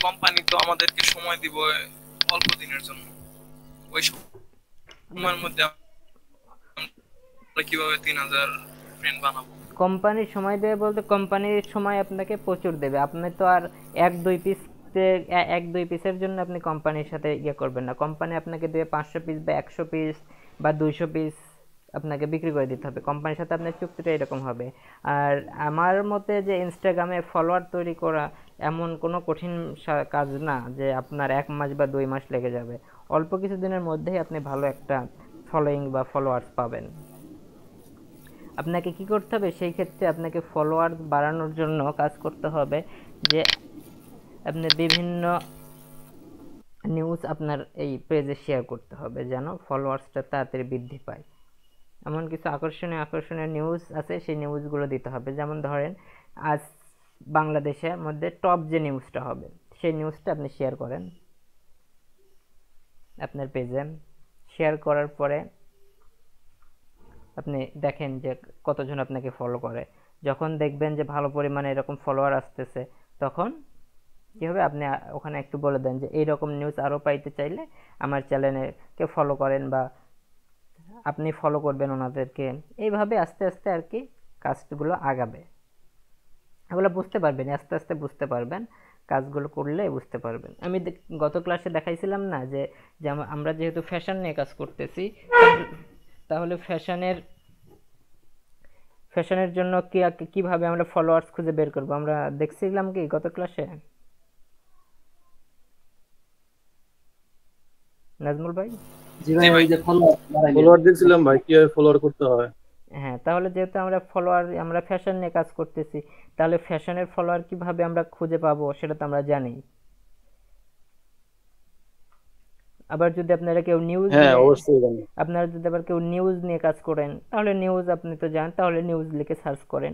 কোম্পানি তো আমাদেরকে সময় দিব অল্প দিনের জন্য, ওই সময়ের মধ্যে আমরা কিভাবে 3000 ফ্রেন্ড বানাবো? কোম্পানির সময় দেবে বলতে, কোম্পানির সময় আপনাকে প্রচুর দেবে। আপনি তো আর 1-2 পিসের জন্য আপনি কোম্পানির সাথে ইয়ে করবেন না। কোম্পানি আপনাকে দেবে 500 পিস বা 100 পিস বা 200 পিস আপনাকে বিক্রি করে দিতে হবে। কোম্পানির সাথে আপনার চুক্তিটা এরকম হবে। আর আমার মতে যে ইনস্টাগ্রামে ফলোয়ার তৈরি করা এমন কোনো কঠিন কাজ না যে আপনার 1 মাস বা 2 মাস লেগে যাবে। অল্প কিছু দিনের মধ্যেই আপনি ভালো একটা ফলোয়িং বা ফলোয়ার্স পাবেন। আপনাকে কি করতে হবে, সেই ক্ষেত্রে আপনাকে ফলোয়ার্স বাড়ানোর জন্য কাজ করতে হবে যে আপনি বিভিন্ন নিউজ আপনার এই পেজে শেয়ার করতে হবে, যেন ফলোয়ার্সটা তাড়াতাড়ি বৃদ্ধি পায়। এমন কিছু আকর্ষণীয় নিউজ আছে, সেই নিউজগুলো দিতে হবে। যেমন ধরেন আজ বাংলাদেশের মধ্যে টপ যে নিউজটা হবে, সেই নিউজটা আপনি শেয়ার করেন আপনার পেজে। শেয়ার করার পরে আপনি দেখেন যে কতজন আপনাকে ফলো করে। যখন দেখবেন যে ভালো পরিমাণে এরকম ফলোয়ার আসতেছে, তখন কি হবে, আপনি ওখানে একটু বলে দেন যে এইরকম নিউজ আরও পাইতে চাইলে আমার চ্যানেলকে ফলো করেন, বা আপনি ফলো করবেন ওনাদেরকে। এইভাবে আস্তে আস্তে আর কি কাজগুলো আগাবে। এগুলো বুঝতে পারবেন, আস্তে আস্তে বুঝতে পারবেন, কাজগুলো করলে বুঝতে পারবেন। আমি গত ক্লাসে দেখাইছিলাম না যে আমরা যেহেতু ফ্যাশন নিয়ে কাজ করতেছি, তাহলে ফ্যাশনের জন্য কিভাবে আমরা ফলোয়ার্স খুঁজে বের করব আমরা দেখছিলাম কি গত ক্লাসে, নাজমুল ভাই? জি ভাই, ওই যে ফলোয়ার দেখছিলাম ভাই, কিভাবে ফলোয়ার করতে হয়। হ্যাঁ, তাহলে যেহেতু আমরা ফ্যাশন নিয়ে কাজ করতেছি, তাহলে ফ্যাশনের ফলোয়ার কিভাবে আমরা খুঁজে পাবো সেটা তো আমরা জানি। আবার যদি আপনারা কেউ নিউজ নিয়ে কাজ করেন, তাহলে নিউজ আপনি তো জানেন, তাহলে নিউজ লিখে সার্চ করেন।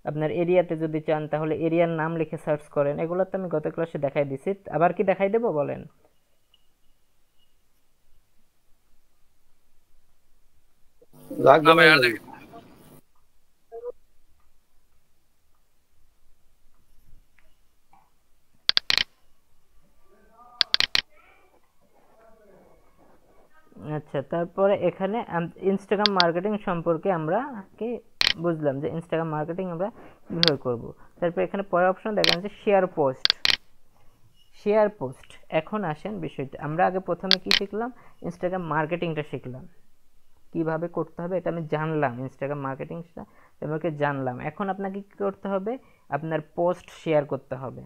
আপনার এরিয়াতে যদি চান তাহলে এরিয়ার নাম লিখে সার্চ করেন। এগুলো তো আমি গত ক্লাসে দেখাই দিছি, আবার কি দেখাই দেবো বলেন? আচ্ছা, তারপরে এখানে ইনস্টাগ্রাম মার্কেটিং সম্পর্কে আমরা বুঝলাম যে ইনস্টাগ্রাম মার্কেটিং আমরা কিভাবে করব। তারপর এখানে পরের অপশন দেখা যাচ্ছে শেয়ার পোস্ট। এখন আসেন বিষয়টা, আমরা আগে প্রথমে কি শিখলাম? ইনস্টাগ্রাম মার্কেটিংটা শিখলাম, কিভাবে করতে হবে এটা আমি জানলাম, ইনস্টাগ্রাম মার্কেটিংটা আমাকে জানলাম। এখন আপনাকে কি করতে হবে? আপনার পোস্ট শেয়ার করতে হবে।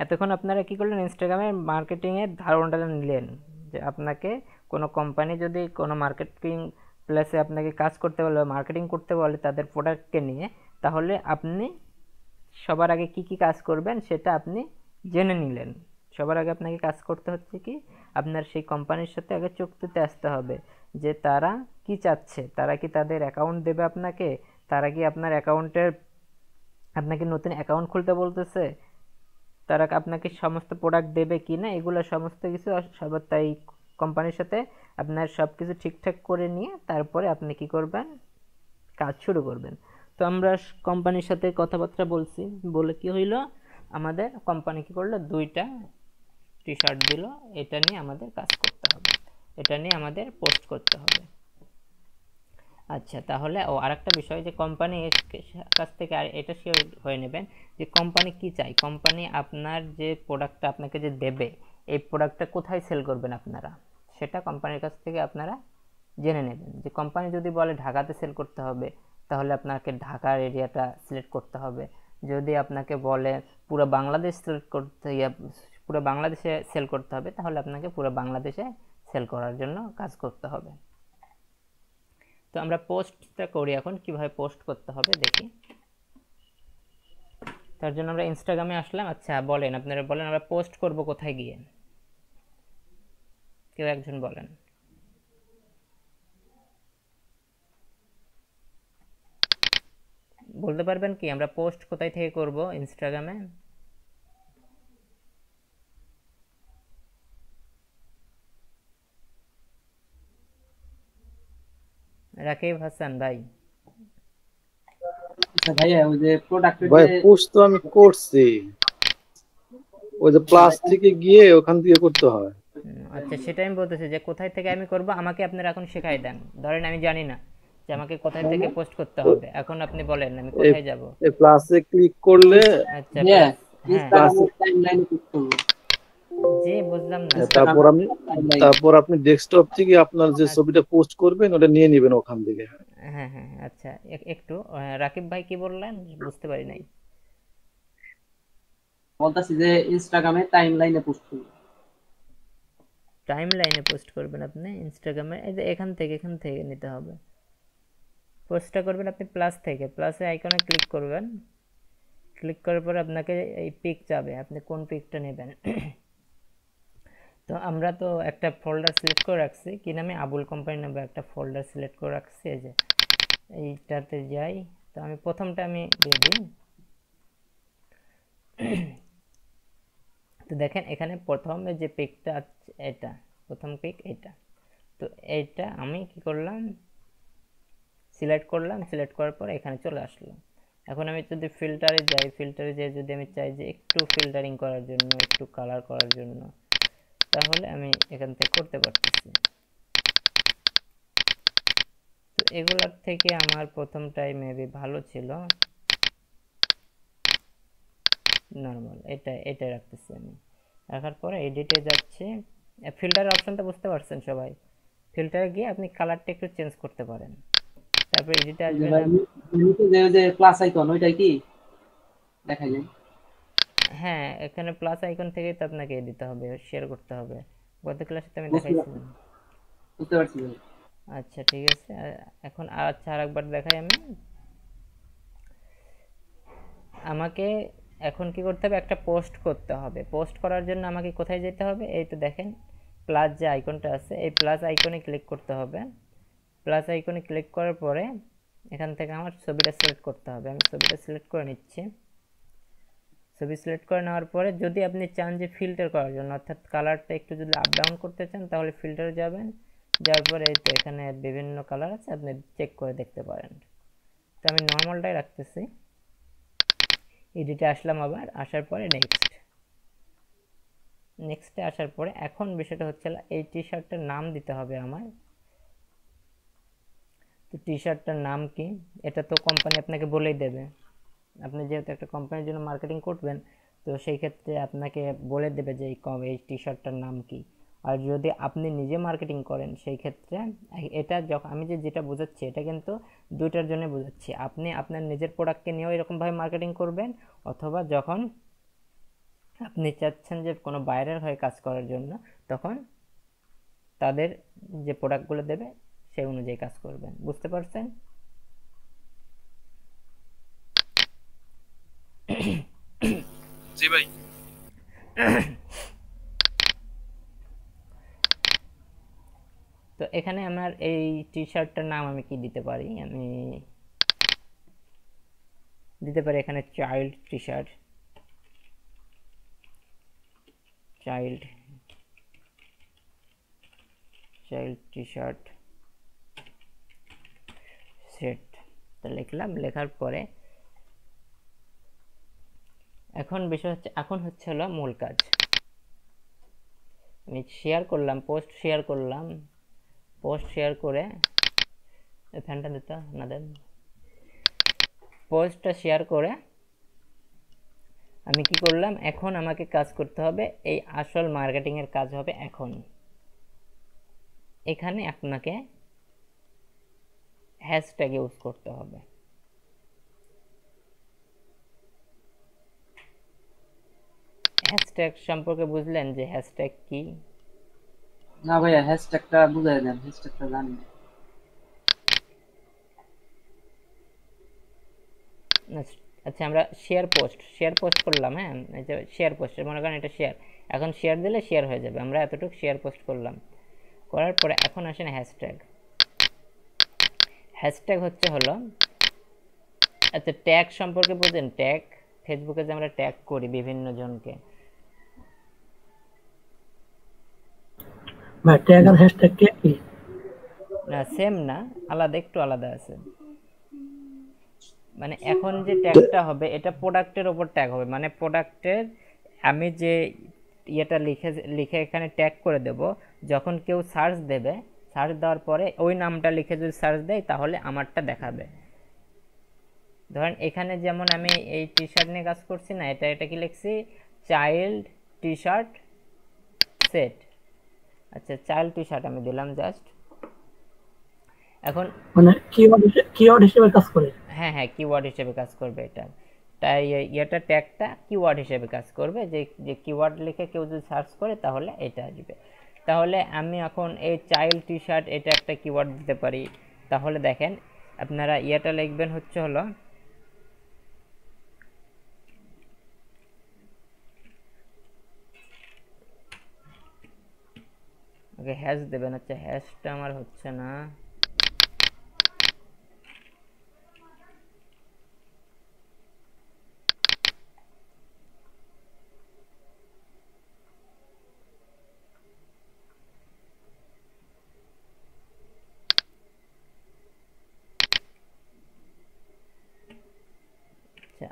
এতক্ষণ আপনারা কি করলেন? ইনস্টাগ্রামের মার্কেটিংয়ের ধারণাটা নিলেন যে আপনাকে কোনো কোম্পানি যদি কোনো মার্কেটিং প্লেসে আপনাকে কাজ করতে বলে, মার্কেটিং করতে বলে তাদের প্রোডাক্টকে নিয়ে, তাহলে আপনি সবার আগে কি কি কাজ করবেন সেটা আপনি জেনে নিলেন। সবার আগে আপনাকে কাজ করতে হচ্ছে কি, আপনার সেই কোম্পানির সাথে আগে চুক্তিতে আসতে হবে যে তারা কি চাচ্ছে, তারা কি তাদের অ্যাকাউন্ট দেবে আপনাকে, তারা কি আপনার অ্যাকাউন্টের আপনাকে নতুন অ্যাকাউন্ট খুলতে বলতেছে, তারা আপনাকে সমস্ত প্রোডাক্ট দেবে কি না, এগুলো সমস্ত কিছু সবার, তাই কোম্পানির সাথে আপনার সব কিছু ঠিকঠাক করে নিয়ে তারপরে আপনি কি করবেন? কাজ শুরু করবেন। তো আমরা কোম্পানির সাথে কথাবার্তা বলছি, বলে কি হইলো, আমাদের কোম্পানি কি করলো, 2টা টি শার্ট দিল, এটা নিয়ে আমাদের কাজ করতে হবে, এটা নিয়ে আমাদের পোস্ট করতে হবে। আচ্ছা, তাহলে আরেকটা বিষয় যে কোম্পানি কাছ থেকে আর এটা শিওর হয়ে নেবেন যে কোম্পানি কি চাই, কোম্পানি আপনার যে প্রোডাক্টটা আপনাকে যে দেবে, এই প্রোডাক্টটা কোথায় সেল করবেন আপনারা, সেটা কোম্পানির কাছ থেকে আপনারা জেনে নেবেন। যে কোম্পানি যদি বলে ঢাকাতে সেল করতে হবে, তাহলে আপনাকে ঢাকার এরিয়াটা সিলেক্ট করতে হবে। যদি আপনাকে বলে পুরো বাংলাদেশ পুরো বাংলাদেশে সেল করতে হবে, তাহলে আপনাকে পুরো বাংলাদেশে সেল করার জন্য কাজ করতে হবে। তো আমরা পোস্টটা করি, এখন কিভাবে পোস্ট করতে হবে দেখি। তার জন্য আমরা ইনস্টাগ্রামে আসলাম। আচ্ছা বলেন, আপনারা বলেন আমরা পোস্ট করব কোথায় গিয়ে, কেউ একজন বলেন। বলতে পারবেন কি আমরা পোস্ট কোথায় থেকে করব ইনস্টাগ্রামে? রাকিব হাসান ভাই। আচ্ছা ভাইয়া, ওই যে প্রোডাক্টের ভাই পোস্ট তো আমি করছি, ওই যে প্লাস থেকে গিয়ে ওখান থেকে করতে হয়। আচ্ছা, সেটা আমি বলতেছি যে কোথায় থেকে আমি করব, আমাকে আপনারা এখন শেখাই দেন। ধরেন আমি জানি না যে আমাকে কোথায় থেকে পোস্ট করতে হবে, এখন আপনি বলেন আমি কোথায় যাব। এই প্লাসে ক্লিক করলে, আচ্ছা ইনস্টাগ্রামের টাইমলাইনে ক্লিক করব। জি, বুঝলাম না। তারপর আপনি ডেস্কটপ থেকে আপনার যে ছবিটা পোস্ট করবেন ওটা নিয়ে নেবেন ওখান থেকে। হ্যাঁ হ্যাঁ, আচ্ছা একটু রাকিব ভাই কি বললেন বুঝতে পারি নাই। বলতাছি যে ইনস্টাগ্রামে টাইমলাইনে পোস্ট করব। টাইমলাইনে পোস্ট করবেন আপনি ইনস্টাগ্রামে, এই যে এখান থেকে নিতে হবে। পোস্টটা করবেন আপনি প্লাস থেকে, প্লাসে আইকনে ক্লিক করবেন। ক্লিক করার পর আপনাকে এই পিক যাবে, আপনি কোন পিকটা নেবেন। তো আমরা তো একটা ফোল্ডার সিলেক্ট করে রাখছি, কি নামে, আবুল কোম্পানি নামে একটা ফোল্ডার সিলেক্ট করে রাখছি। এই যে এইটাতে যাই, তো আমি প্রথমটা আমি দিয়ে দিই। তো দেখেন এখানে প্রথমে যে পিকটা আছে এটা, প্রথম পিক এটা। তো এইটা আমি কি করলাম, সিলেক্ট করলাম, সিলেক্ট করার পর এখানে চলে আসলাম। এখন আমি যদি ফিল্টারে যাই, ফিল্টারে যেয়ে যদি আমি চাই যে একটু ফিল্টারিং করার জন্য, একটু কালার করার জন্য, তাহলে আমি এখান থেকে করতে পারতেছি। তো এগুলোর থেকে আমার প্রথমটাই মেবি ভালো ছিল, নরমাল, এটা রাখতেছি আমি। রাখার পরে এডিটে যাচ্ছে, ফিল্টারের অপশনটা বুঝতে পারছেন সবাই? ফিল্টারে গিয়ে আপনি কালারটা একটু চেঞ্জ করতে পারেন। তারপর এডিটে যে আসবেন। ভাই নিচে যে প্লাস আইকন ওইটাই কি দেখাইলেন? হ্যাঁ, এখানে প্লাস আইকন থেকেই তো আপনাকে দিতে হবে, শেয়ার করতে হবে। গত ক্লাসে তো আমি বুঝতে দেখাইছিলাম। বুঝতে পারছি ভাই। আচ্ছা ঠিক আছে, এখন আচ্ছা আরেকবার দেখাই আমি। আমাকে এখন কি করতে হবে, একটা পোস্ট করতে হবে। পোস্ট করার জন্য আমাকে কোথায় যেতে হবে, এই তো দেখেন প্লাস যে আইকনটা আছে, এই প্লাস আইকনে ক্লিক করতে হবে। প্লাস আইকনে ক্লিক করার পরে এখান থেকে আমার ছবিটা সিলেক্ট করতে হবে। আমি ছবিটা সিলেক্ট করে নিচ্ছি। ছবি সিলেক্ট করে নেওয়ার পরে যদি আপনি চান যে ফিল্টার করার জন্য, অর্থাৎ কালারটা একটু যদি আপ ডাউন করতে চান, তাহলে ফিল্টারে যাবেন। যাওয়ার পরে এই তো এখানে বিভিন্ন কালার আছে, আপনি চেক করে দেখতে পারেন। তো আমি নর্মালটাই রাখতেছি। এডিটে আসলাম, আবার আসার পরে নেক্সটে আসার পরে এখন বিষয়টা হচ্ছে এই টি শার্টটার নাম দিতে হবে আমার। তো টি শার্টটার নাম কি, এটা তো কোম্পানি আপনাকে বলেই দেবে। আপনি যেহেতু একটা কোম্পানির জন্য মার্কেটিং করবেন, তো সেই ক্ষেত্রে আপনাকে বলে দেবে যে এই টি শার্টটার নাম কি। আর যদি আপনি নিজে মার্কেটিং করেন, সেই ক্ষেত্রে এটা যখন আমি যেটা বোঝাচ্ছি, এটা কিন্তু দুইটার জন্য বোঝাচ্ছি। আপনি আপনার নিজের প্রোডাক্টকে নিয়েও এরকমভাবে মার্কেটিং করবেন, অথবা যখন আপনি চাচ্ছেন যে কোনো বাইরের হয়ে কাজ করার জন্য, তখন তাদের যে প্রোডাক্টগুলো দেবে সেই অনুযায়ী কাজ করবেন। বুঝতে পারছেন? জি ভাই। তো এখানে আমার এই টি শার্টটার নাম আমি কি দিতে পারি, আমি দিতে পারি এখানে child T shirt, child T shirt set. তো লিখলাম, লেখার পরে এখন বিষয় হচ্ছে, এখন হচ্ছে হলো মূল কাজ। আমি শেয়ার করলাম, পোস্ট শেয়ার করলাম। পোস্ট শেয়ার করে ফ্যানটা দিতে না দেন, পোস্টটা শেয়ার করে আমি কি করলাম, এখন আমাকে কাজ করতে হবে, এই আসল মার্কেটিং এর কাজ হবে এখন। এখানে আপনাকে হ্যাশট্যাগ ইউজ করতে হবে। হ্যাশট্যাগ সম্পর্কে বুঝলেন যে হ্যাশট্যাগ কি? না ভাইয়া, হ্যাশট্যাগটা বুঝাই দেন, হ্যাশট্যাগটা জানি না। আচ্ছা, আমরা শেয়ার পোস্ট করলাম। হ্যাঁ, এই যে শেয়ার পোস্ট, মনে করেন এটা শেয়ার, এখন শেয়ার দিলে শেয়ার হয়ে যাবে। আমরা এতটুকু শেয়ার পোস্ট করলাম, করার পরে এখন আসেন হ্যাশট্যাগ। হ্যাশট্যাগ হচ্ছে হলো, আচ্ছা ট্যাগ সম্পর্কে বুঝেন? ট্যাগ, ফেসবুকে যে আমরা ট্যাগ করি বিভিন্ন জনকে, ভাই ট্যাগ আর হ্যাশট্যাগ কি? না সেম না, আলাদা, একটু আলাদা আছে। মানে এখন যে ট্যাগটা হবে, এটা প্রোডাক্টের উপর ট্যাগ হবে। মানে প্রোডাক্টের আমি যে ইয়েটা লিখে এখানে ট্যাগ করে দেব, যখন কেউ সার্চ দেবে, সার্চ দেওয়ার পরে ওই নামটা লিখে যদি সার্চ দেয়, তাহলে আমারটা দেখাবে। ধরেন এখানে যেমন আমি এই টি শার্ট নিয়ে কাজ করছি না, এটা কি লিখছি, চাইল্ড টি শার্ট সেট। আচ্ছা, চাইল্ড টি শার্ট আমি দিলাম জাস্ট। এখন মানে কিওয়ার্ড হিসেবে কাজ করে। হ্যাঁ, কিওয়ার্ড হিসেবে কাজ করবে এটা। তাই এটা ট্যাগটা কিওয়ার্ড হিসেবে কাজ করবে, যে কিওয়ার্ড লিখে কেউ যদি সার্চ করে তাহলে এটা আসবে। তাহলে আমি এখন এই চাইল্ড টি শার্ট, এটা একটা কিওয়ার্ড দিতে পারি। তাহলে দেখেন আপনারা এটা লিখবেন হচ্ছে হলো, ওকে হ্যাশ দেবেন। আচ্ছা, হ্যাশটা আমার হচ্ছে না,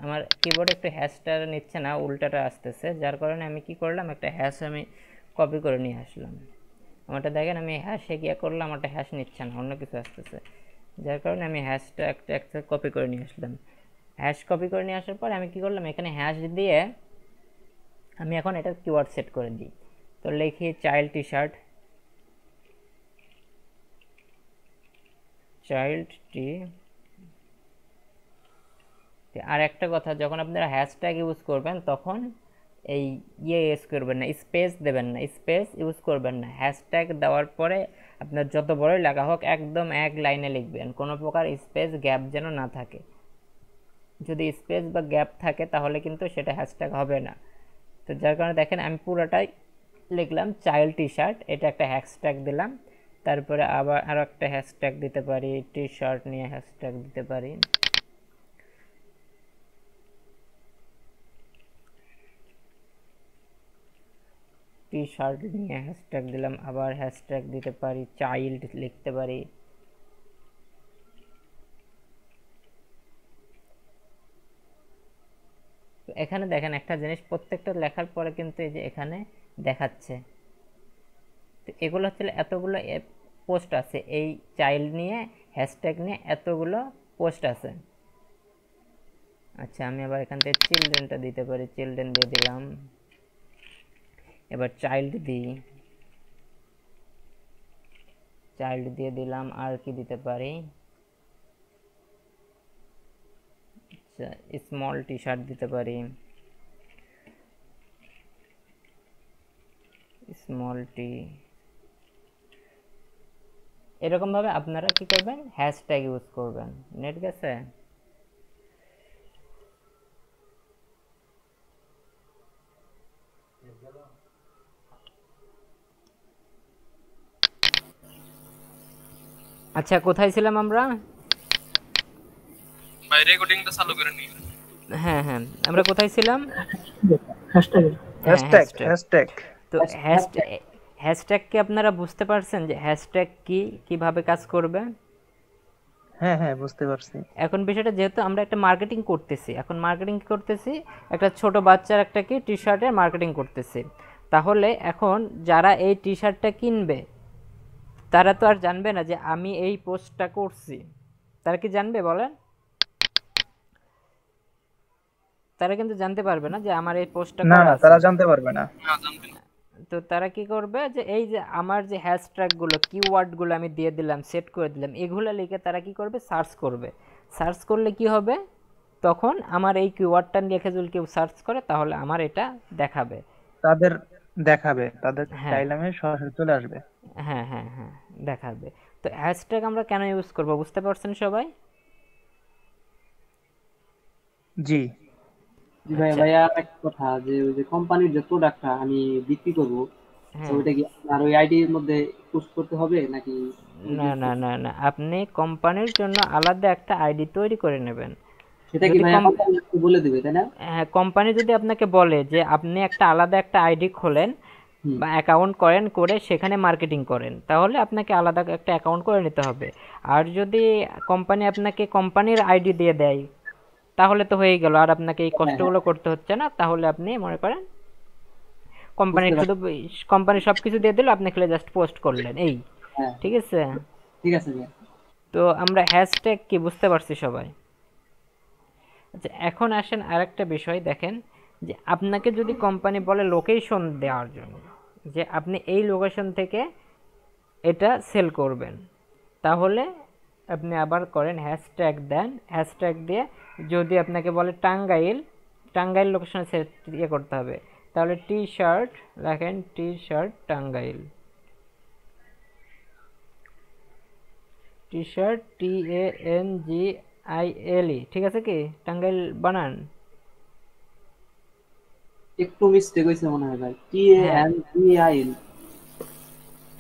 আমার কিবোর্ডে একটু হ্যাশটা নিচ্ছে না, উল্টাটা আসতেছে, যার কারণে আমি কি করলাম, একটা হ্যাশ আমি কপি করে নিয়ে আসলাম। আমারটা দেখেন, আমি হ্যাশে গিয়ে করলাম, আমারটা হ্যাশ নিচ্ছে না, অন্য কিছু আসতেছে, যার কারণে আমি হ্যাশটা একটা কপি করে নিয়ে আসলাম। হ্যাশ কপি করে নিয়ে আসার পর আমি কি করলাম, এখানে হ্যাশ দিয়ে আমি এখন এটা কিওয়ার্ড সেট করে দিই। তো লিখি চাইল্ড টি শার্ট, চাইল্ড টি। আর একটা কথা, যখন আপনারা হ্যাশট্যাগ ইউজ করবেন তখন এই ইউজ করবেন না, স্পেস দেবেন না, স্পেস ইউজ করবেন না। হ্যাশট্যাগ দেওয়ার পরে আপনার যত বড়ই লেখা হোক একদম এক লাইনে লিখবেন, কোনো প্রকার স্পেস গ্যাপ যেন না থাকে। যদি স্পেস বা গ্যাপ থাকে তাহলে কিন্তু সেটা হ্যাশট্যাগ হবে না। তো যার কারণে দেখেন আমি পুরোটাই লিখলাম চাইল্ড টি শার্ট, এটা একটা হ্যাশট্যাগ দিলাম। তারপরে আবার আরও একটা হ্যাশট্যাগ দিতে পারি, টি শার্ট নিয়ে হ্যাশট্যাগ দিতে পারি। টি শার্ট নিয়ে হ্যাশট্যাগ দিলাম, আবার হ্যাশট্যাগ দিতে পারি, চাইল্ড লিখতে পারি। এখানে দেখেন একটা জিনিস, প্রত্যেকটা লেখার পরে কিন্তু এই যে এখানে দেখাচ্ছে। তো এগুলো হচ্ছে এতগুলো পোস্ট আছে, এই চাইল্ড নিয়ে হ্যাশট্যাগ নিয়ে এতগুলো পোস্ট আছে। আচ্ছা আমি আবার এখান থেকে চিলড্রেনটা দিতে পারি, চিলড্রেন দিয়ে দিলাম। এবার চাইল্ড দিই, চাইল্ড দিয়ে দিলাম। আর কি দিতে পারি, আচ্ছা স্মল টি শার্ট দিতে পারি, স্মল টি। এরকম ভাবে আপনারা কি করবেন, হ্যাশট্যাগ ইউজ করবেন। নেট গেছে? আচ্ছা কোথায় ছিলাম আমরা? ভাই রেকর্ডিংটা চালু করে নিন। হ্যাঁ হ্যাঁ, আমরা কোথায় ছিলাম? হ্যাশট্যাগ। Hashtag, hashtag. তো হ্যাশট্যাগ কি আপনারা বুঝতে পারছেন যে হ্যাশট্যাগ কি, কিভাবে কাজ করবে? হ্যাঁ হ্যাঁ, বুঝতে পারছি। এখন বিষয়টা যেহেতু আমরা একটা মার্কেটিং করতেছি, এখন মার্কেটিং করতেছি একটা ছোট বাচ্চার একটা কি টি শার্টের মার্কেটিং করতেছি, তাহলে এখন যারা এই টি শার্টটা কিনবে তারা তো আর জানবে না যে আমি এই পোস্টটা করছি। তারা কি জানবে বলেন? তারা কিন্তু জানতে পারবে না যে আমার এই পোস্টটা না করা না, আছে। তারা জানতে পারবে না। না জানবে না। তো তারা কি করবে, যে এই যে আমার যে হ্যাশট্যাগুলো কিওয়ার্ডগুলো আমি দিয়ে দিলাম, সেট করে দিলাম, এগুলো লিখে তারা কি করবে, সার্চ করবে। সার্চ করলে কি হবে, তখন আমার এই কিওয়ার্ডটা লিখে যদি কেউ সার্চ করে তাহলে আমার এটা দেখাবে, তাদের দেখাবে, তাদের হ্যাঁ টাইলামে সরাসরি চলে আসবে। হ্যাঁ হ্যাঁ হ্যাঁ দেখাবে। তো হ্যাশট্যাগ আমরা কেন ইউজ করব বুঝতে পারছেন সবাই? জি জি। ভাই, আচ্ছা ভাইয়া একটা কথা, যে ওই যে কোম্পানির যে প্রোডাক্টটা আমি বিক্রি করব, তো হ্যাঁ, ওইটা কি আর ওই আইডির মধ্যে পুশ করতে হবে নাকি? না না না না, আপনি কোম্পানির জন্য আলাদা একটা আইডি তৈরি করে নেবেন। সেটা কি যদি ভাইয়া কোম্পানি বলে দিবে, তাই না? হ্যাঁ, কোম্পানি যদি আপনাকে বলে যে আপনি একটা আলাদা একটা আইডি খোলেন হুম। বা অ্যাকাউন্ট করেন, করে সেখানে মার্কেটিং করেন, তাহলে আপনাকে আলাদা একটা অ্যাকাউন্ট করে নিতে হবে। আর যদি কোম্পানি আপনাকে কোম্পানির আইডি দিয়ে দেয় তাহলে তো হয়ে গেল, আর আপনাকে এই হ্যাঁ কষ্টগুলো করতে হচ্ছে না। তাহলে আপনি মনে করেন কোম্পানির বুঝতে শুধু পারছি। কোম্পানি সব কিছু দিয়ে দিল, আপনি খালি জাস্ট পোস্ট করলেন, এই হ্যাঁ ঠিক আছে। ঠিক আছে ভাইয়া। তো আমরা হ্যাশট্যাগ কি বুঝতে পারছি সবাই? আচ্ছা এখন আসেন আরেকটা বিষয় দেখেন, যে আপনাকে যদি কোম্পানি বলে লোকেশন দেওয়ার জন্য, যে আপনি এই লোকেশন থেকে এটা সেল করবেন, তাহলে আপনি আবার করেন হ্যাশট্যাগ দেন, হ্যাশট্যাগ দিয়ে যদি আপনাকে বলে টাঙ্গাইল, টাঙ্গাইল লোকেশনে সেট ইয়ে করতে হবে, তাহলে টি শার্ট লেখেন, T shirt Tangail, T shirt TANGILE, ঠিক আছে কি টাঙ্গাইল বানান? একটু মিস্টেক হয়েছে মনে হয় ভাই। হ্যাঁ TANGIL,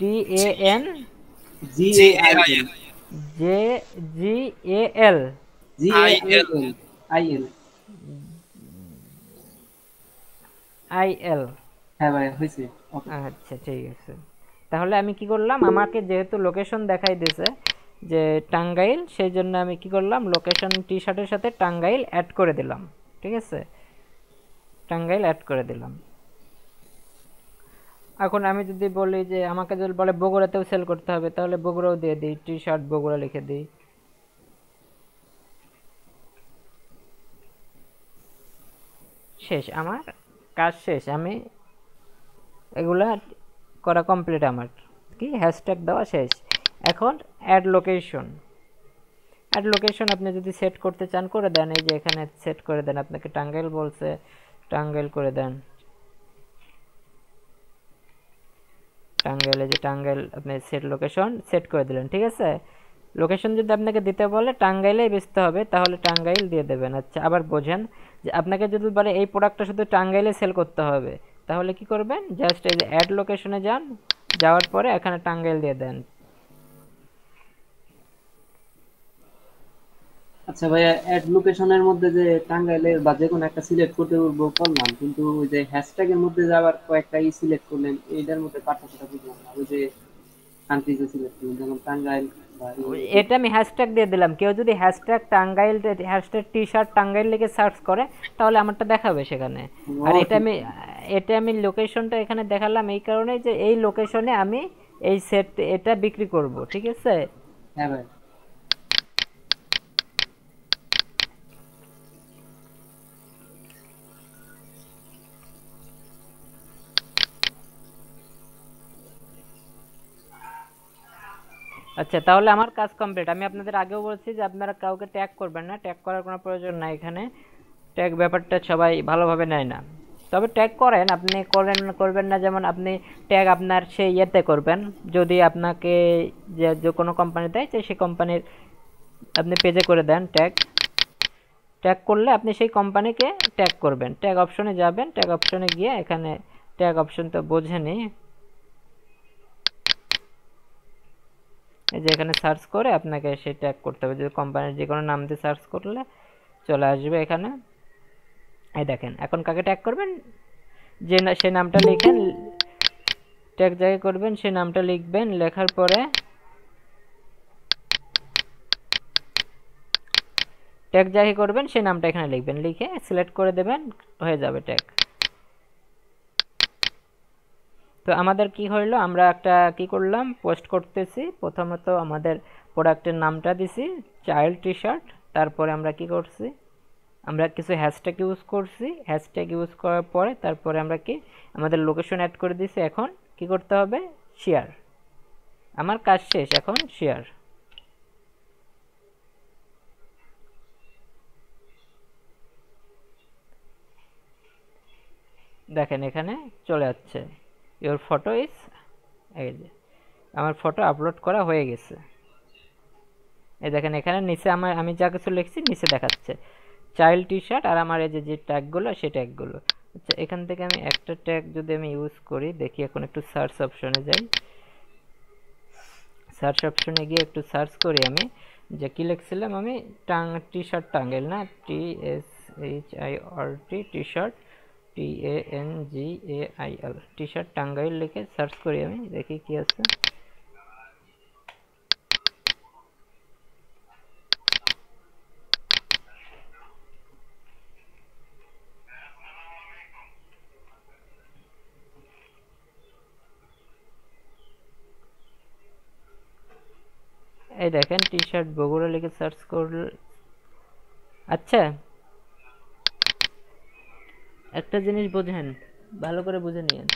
TANGIL, GAIL, GAIL, হ্যাঁ ভাই হয়েছে। ওকে। আচ্ছা ঠিক আছে। তাহলে আমি কি করলাম, আমাকে যেহেতু লোকেশন দেখাই দিয়েছে যে টাঙ্গাইল, সেই জন্য আমি কি করলাম, লোকেশন টি শার্টের সাথে টাঙ্গাইল অ্যাড করে দিলাম, ঠিক আছে, টাঙ্গাইল অ্যাড করে দিলাম। এখন আমি যদি বলি যে আমাকে যদি বলে বগুড়াতেও সেল করতে হবে, তাহলে বগুড়াও দিয়ে দিই, টি শার্ট বগুড়া লিখে দিই। শেষ আমার কাজ শেষ, আমি এগুলা করা কমপ্লিট, আমার কি হ্যাশট্যাগ দেওয়া শেষ। এখন অ্যাড লোকেশন, অ্যাড লোকেশন আপনি যদি সেট করতে চান করে দেন, এই যে এখানে সেট করে দেন, আপনাকে টাঙ্গাইল বলছে, টাঙ্গাইল করে দেন, টাঙ্গাইলে যে টাঙ্গাইল আপনি সেট লোকেশন সেট করে দিলেন, ঠিক আছে। লোকেশন যদি আপনাকে দিতে বলে টাঙ্গাইলেই বেচতে হবে, তাহলে টাঙ্গাইল দিয়ে দেবেন। আচ্ছা, আবার বোঝেন যে আপনাকে যদি বলে এই প্রোডাক্টটা শুধু টাঙ্গাইলে সেল করতে হবে, তাহলে কি করবেন, জাস্ট এই যে অ্যাড লোকেশনে যান, যাওয়ার পরে এখানে টাঙ্গাইল দিয়ে দেন। আচ্ছা ভাইয়া, অ্যাড লোকেশনের মধ্যে যে টাঙ্গাইলের বা যে কোনো একটা সিলেক্ট করতে বলবো করলাম, কিন্তু ওই যে হ্যাশট্যাগের মধ্যে যে আবার কয়েকটা সিলেক্ট করলেন, এইটার মধ্যে পার্থক্যটা বুঝলাম না। ওই যে কান্ট্রি যে সিলেক্ট করলেন, যেমন টাঙ্গাইল বা এটা আমি হ্যাশট্যাগ দিয়ে দিলাম, কেউ যদি hashtag Tangail, hashtag T shirt Tangail লিখে সার্চ করে, তাহলে আমারটা দেখাবে সেখানে। আর এটা আমি লোকেশনটা এখানে দেখালাম এই কারণে যে এই লোকেশনে আমি এই সেট এটা বিক্রি করব, ঠিক আছে। হ্যাঁ ভাই। আচ্ছা, তাহলে আমার কাজ কমপ্লিট। আমি আপনাদের আগেও বলছি যে আপনারা কাউকে ট্যাগ করবেন না, ট্যাগ করার কোনো প্রয়োজন নাই এখানে, ট্যাগ ব্যাপারটা সবাই ভালোভাবে নেয় না। তবে ট্যাগ করেন, আপনি করবেন না, যেমন আপনি ট্যাগ আপনার সেই ইয়েতে করবেন, যদি আপনাকে যে কোনো কোম্পানি দেয় সেই কোম্পানির আপনি পেজে করে দেন ট্যাগ। ট্যাগ করলে আপনি সেই কোম্পানিকে ট্যাগ করবেন, ট্যাগ অপশনে যাবেন, ট্যাগ অপশনে গিয়ে এখানে ট্যাগ অপশন তো বোঝেনি, এই যে এখানে সার্চ করে আপনাকে সেই ট্যাগ করতে হবে, যদি কোম্পানির যে কোনো নাম দিয়ে সার্চ করলে চলে আসবে এখানে। এই দেখেন, এখন কাকে ট্যাগ করবেন, যে সে নামটা লিখেন, ট্যাগ জায়গায় করবেন, সে নামটা লিখবেন, লেখার পরে ট্যাগ জায়গায় করবেন, সেই নামটা এখানে লিখবেন, লিখে সিলেক্ট করে দেবেন, হয়ে যাবে ট্যাগ। তো আমাদের কি হইলো, আমরা একটা কি করলাম, পোস্ট করতেছি। প্রথমত আমাদের প্রোডাক্টের নামটা দিছি চাইল্ড টি শার্ট, তারপরে আমরা কি করছি, আমরা কিছু হ্যাশট্যাগ ইউজ করছি, হ্যাশট্যাগ ইউজ করার পরে তারপরে আমরা কি আমাদের লোকেশন অ্যাড করে দিছি। এখন কি করতে হবে, শেয়ার, আমার কাজ শেষ, এখন শেয়ার। দেখেন এখানে চলে যাচ্ছে, ইওর ফটো ইজ, এই যে আমার ফটো আপলোড করা হয়ে গেছে। এই দেখেন এখানে নিচে আমি যা কিছু লিখছি নিচে দেখাচ্ছে চাইল্ড টি শার্ট, আর আমার এই যে ট্যাগগুলো সেই ট্যাগগুলো। আচ্ছা, এখান থেকে আমি একটা ট্যাগ যদি আমি ইউজ করি, দেখি এখন একটু সার্চ অপশনে যাই, সার্চ অপশনে গিয়ে একটু সার্চ করি, আমি যে কি লিখছিলাম, আমি টি শার্ট টাঙ্গাইল না, TSHIRT T shirt, TANGAIL T shirt Tangail লিখে সার্চ করি, আমি দেখি কি আছে। এই দেখেন টি শার্ট বগুড়া লিখে সার্চ করলে, আচ্ছা একটা জিনিস বোঝেন, ভালো করে বুঝে নিয়েন,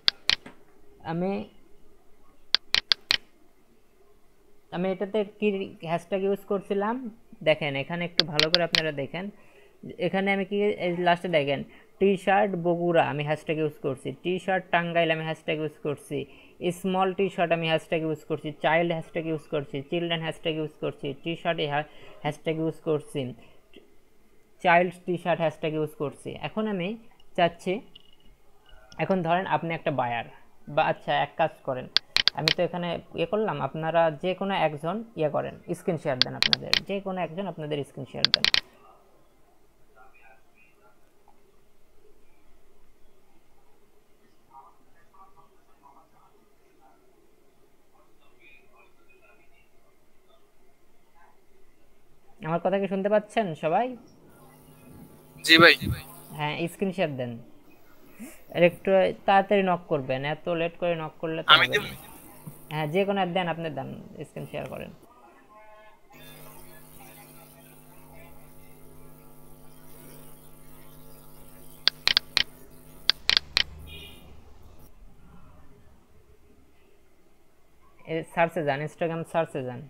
আমি এটাতে কি হ্যাশট্যাগ ইউজ করছিলাম, দেখেন এখানে একটু ভালো করে আপনারা দেখেন, এখানে আমি কি লাস্টে দেখেন টি শার্ট বগুড়া আমি হ্যাশট্যাগ ইউজ করছি, টি শার্ট টাঙ্গাইল আমি হ্যাশট্যাগ ইউজ করছি, স্মল টি শার্ট আমি হ্যাশট্যাগ ইউজ করছি, চাইল্ড হ্যাশট্যাগ ইউজ করছি, চিলড্রেন হ্যাশট্যাগ ইউজ করছি, টি শার্ট হ্যাশট্যাগ ইউজ করছি, child T shirt hashtag use করছি। এখন আমি চাচ্ছি, এখন ধরেন আপনি একটা বায়ার, বা আচ্ছা এক কাজ করেন, আমি তো এখানে করলাম, আপনারা যে কোনো একজন করেন, স্ক্রিন শেয়ার দেন, আপনাদের যে কোনো একজন আপনাদের স্ক্রিন শেয়ার দেন। আমার কথা কি শুনতে পাচ্ছেন সবাই? জি ভাই। হ্যাঁ, স্ক্রিন শেয়ার দেন, একটু তাড়াতাড়ি নক করবেন, এত লেট করে নক করলে তো হবে না। হ্যাঁ, যে কোনো দেন, আপনি দেন, স্ক্রিন শেয়ার করেন। সার্চে যান, ইনস্টাগ্রাম সার্চে যান,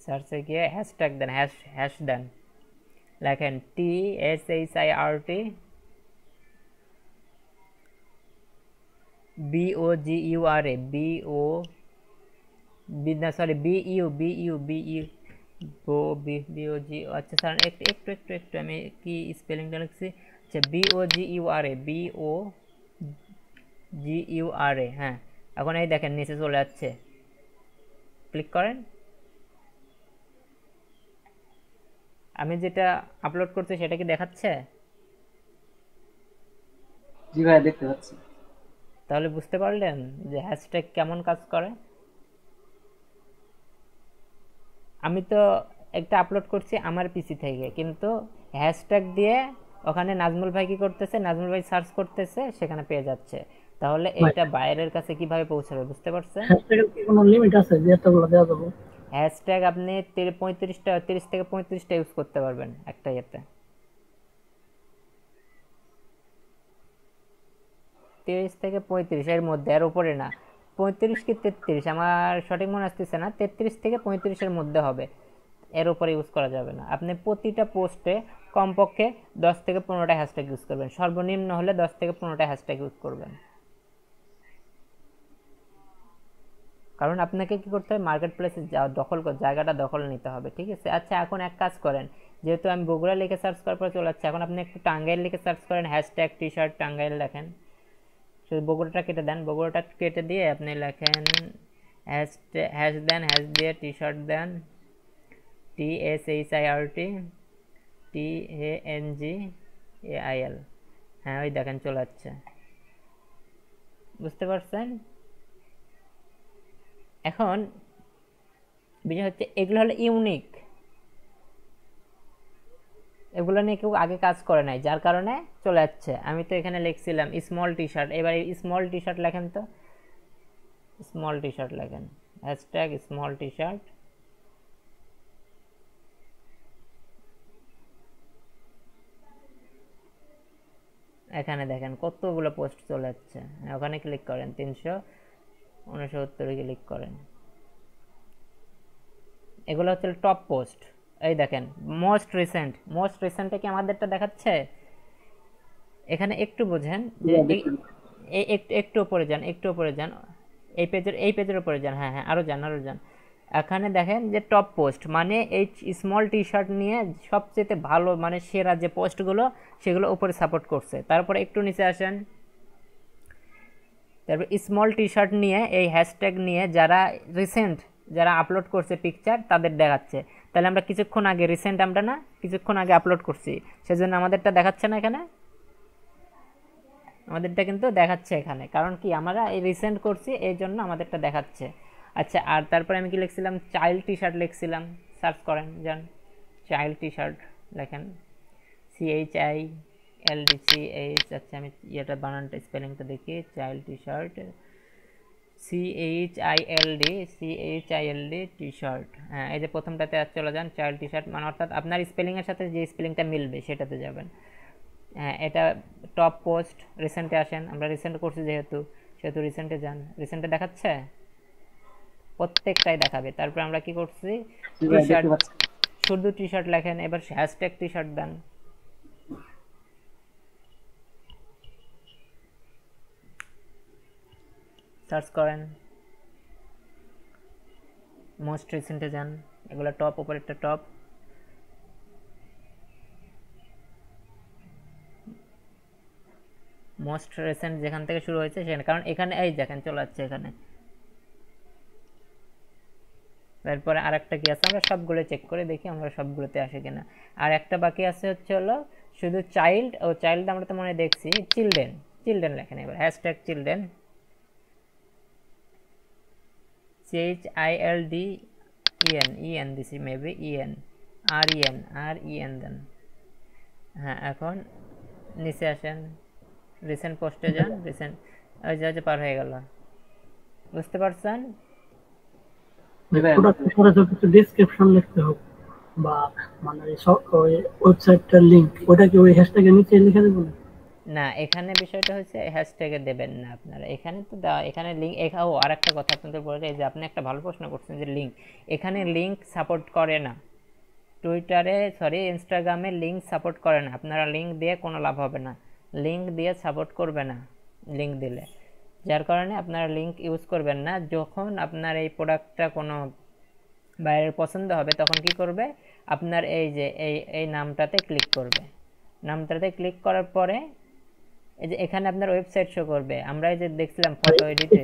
সার্চে গিয়ে হ্যাশট্যাগ দেন, হ্যাশ দেন, লেখেন TSHIRT BOGURA BOG। আচ্ছা স্যার একটু আমি কি স্পেলিংটা লিখছি, আচ্ছা BOGURA BOGURA। হ্যাঁ, এখন এই দেখেন নিচে চলে যাচ্ছে, ক্লিক করেন। আমি যেটা আপলোড করছি সেটা কি দেখাচ্ছে? জি ভাই দেখতে পাচ্ছি। তাহলে বুঝতে পারলেন যে হ্যাশট্যাগ কেমন কাজ করে। আমি তো একটা আপলোড করছি আমার পিসি থেকে, কিন্তু হ্যাশট্যাগ দিয়ে ওখানে নাজমুল ভাই কি করতেছে, নাজমুল ভাই সার্চ করতেছে, সেখানে পেয়ে যাচ্ছে। তাহলে এটা বাইরের কাছে কিভাবে পৌঁছাবে বুঝতে পারছেন? হ্যাশট্যাগের কি কোনো লিমিট আছে যে এতগুলো দেওয়া যাবে? হ্যাশট্যাগ আপনি 30 থেকে 35টা ইউজ করতে পারবেন একটা ইয়েতে। 30 থেকে 35 এর মধ্যে, এর উপরে না। 35 কি 33 আমার সঠিক মনে আসতেছে না, 33 থেকে 35 এর মধ্যে হবে, এর উপরে ইউজ করা যাবে না। আপনি প্রতিটা পোস্টে কমপক্ষে 10 থেকে 15টা হ্যাশট্যাগ ইউজ করবেন, সর্বনিম্ন হলে 10 থেকে 15টা হ্যাশট্যাগ ইউজ করবেন। কারণ আপনাকে কি করতে হবে, মার্কেট প্লেসে জায়গাটা দখল নিতে হবে, ঠিক আছে? আচ্ছা এখন এক কাজ করেন, যেহেতু আমি বগুড়া লিখে সার্চ করার পর চলে যাচ্ছে, এখন আপনি একটু টাঙ্গাইল লিখে সার্চ করেন, হ্যাশট্যাগ টি-শার্ট টাঙ্গাইল লেখেন, শুধু বগুড়াটা কেটে দেন, বগুড়াটা কেটে দিয়ে আপনি লেখেন হ্যাশ দেন, হ্যাশ দিয়ে টি-শার্ট দেন, TSHIRT TANGAIL। হ্যাঁ ওই দেখেন চলে যাচ্ছে, বুঝতে পারছেন? এখন বিষয় হচ্ছে এগুলো হলো ইউনিক, এগুলো নিয়ে কেউ আগে কাজ করে নাই, যার কারণে চলে যাচ্ছে। আমি তো এখানে লিখছিলাম স্মল টি-শার্ট, এবার স্মল টি-শার্ট লেখেন, তো স্মল টি-শার্ট লেখেন, হ্যাশট্যাগ স্মল টি-শার্ট। এখানে দেখেন কতগুলো পোস্ট চলে যাচ্ছে, ওখানে ক্লিক করেন, 369 ক্লিক করেন, এগুলো হচ্ছে টপ পোস্ট। এই দেখেন মোস্ট রিসেন্টে কি আমাদেরটা দেখাচ্ছে? এখানে একটু বোঝেন যে একটু উপরে যান, এই পেজের উপরে যান, হ্যাঁ আরো যান। এখানে দেখেন যে টপ পোস্ট, মানে এই স্মল টি-শার্ট নিয়ে সবচেয়ে ভালো, মানে সেরা যে পোস্টগুলো সেগুলো উপরে সাপোর্ট করছে। তারপরে একটু নিচে আসেন, তারপর স্মল টি-শার্ট নিয়ে এই হ্যাশট্যাগ নিয়ে যারা আপলোড করছে পিকচার তাদের দেখাচ্ছে। তাহলে আমরা কিছুক্ষণ আগে কিছুক্ষণ আগে আপলোড করছি, সেজন্য আমাদেরটা দেখাচ্ছে না এখানে, আমাদেরটা কিন্তু দেখাচ্ছে এখানে, কারণ কি আমরা এই রিসেন্ট করছি এই জন্য আমাদেরটা দেখাচ্ছে। আচ্ছা আর তারপরে আমি কি লিখছিলাম, চাইল্ড টি-শার্ট লিখছিলাম, সার্চ করেন যান, চাইল্ড টি-শার্ট লেখেন, CHILD CH। আচ্ছা আমি এটা বানানটা স্পেলিংটা দেখি, চাইল্ড টি-শার্ট CHILD টি-শার্ট। হ্যাঁ এই যে প্রথমটাতে চলে যান, চাইল্ড টি-শার্ট, মানে অর্থাৎ আপনার স্পেলিংয়ের সাথে যে স্পেলিংটা মিলবে সেটাতে যাবেন। হ্যাঁ এটা টপ পোস্ট, রিসেন্টে আসেন, আমরা রিসেন্ট করছি যেহেতু রিসেন্টে যান, রিসেন্টে দেখাচ্ছে, প্রত্যেকটাই দেখাবে। তারপর আমরা কি করছি, টি-শার্ট, শুধু টি-শার্ট লেখেন, এবার হ্যাশট্যাগ টি-শার্ট দেন, সার্চ করেন, মোস্ট রিসেন্টে যান, এগুলো টপ, উপরেরটা টপ, মোস্ট রিসেন্ট যেখান থেকে শুরু হয়েছে সেখানে, কারণ এখানে এই দেখেন চলে যাচ্ছে এখানে। তারপরে আরেকটা কি আছে, আমরা সবগুলো চেক করে দেখি আমরা সবগুলোতে আসে কিনা। আর একটা বাকি আছে হচ্ছে হলো শুধু চাইল্ড, আমরা তো মনে দেখছি, চিলড্রেন লেখেন, এবার হ্যাশট্যাগ চিলড্রেন, CHILDEN দিছি, মেবি REN দেন। হ্যাঁ এখন নিচে আসেন, রিসেন্ট পোস্টে যান, রিসেন্ট ওই যে পার হয়ে গেল, বুঝতে পারছেন? কিছু ডেসক্রিপশন লিখতে হবে, বা মানে ওই ওয়েবসাইটটার লিংক, ওটা কি ওই হ্যাশট্যাগের নিচে লিখে দেব? না, এখানে বিষয়টা হচ্ছে হ্যাশট্যাগে দেবেন না আপনারা। এখানে তো এখানে লিঙ্ক ও আরেকটা কথা আপনাদের বলে এই যে আপনি একটা ভালো প্রশ্ন করছেন যে লিঙ্ক, এখানে লিঙ্ক সাপোর্ট করে না। ইনস্টাগ্রামে লিঙ্ক সাপোর্ট করে না। আপনারা লিঙ্ক দিয়ে কোনো লাভ হবে না, লিঙ্ক দিয়ে সাপোর্ট করবে না লিঙ্ক দিলে, যার কারণে আপনারা লিঙ্ক ইউজ করবেন না। যখন আপনার এই প্রোডাক্টটা কোনো বাইরের পছন্দ হবে তখন কি করবে, আপনার এই যে এই নামটাতে ক্লিক করবে। নামটাতে ক্লিক করার পরে এই যে এখানে আপনার ওয়েবসাইট শো করবে। আমরা এই যে দেখছিলাম ফটো এডিটে।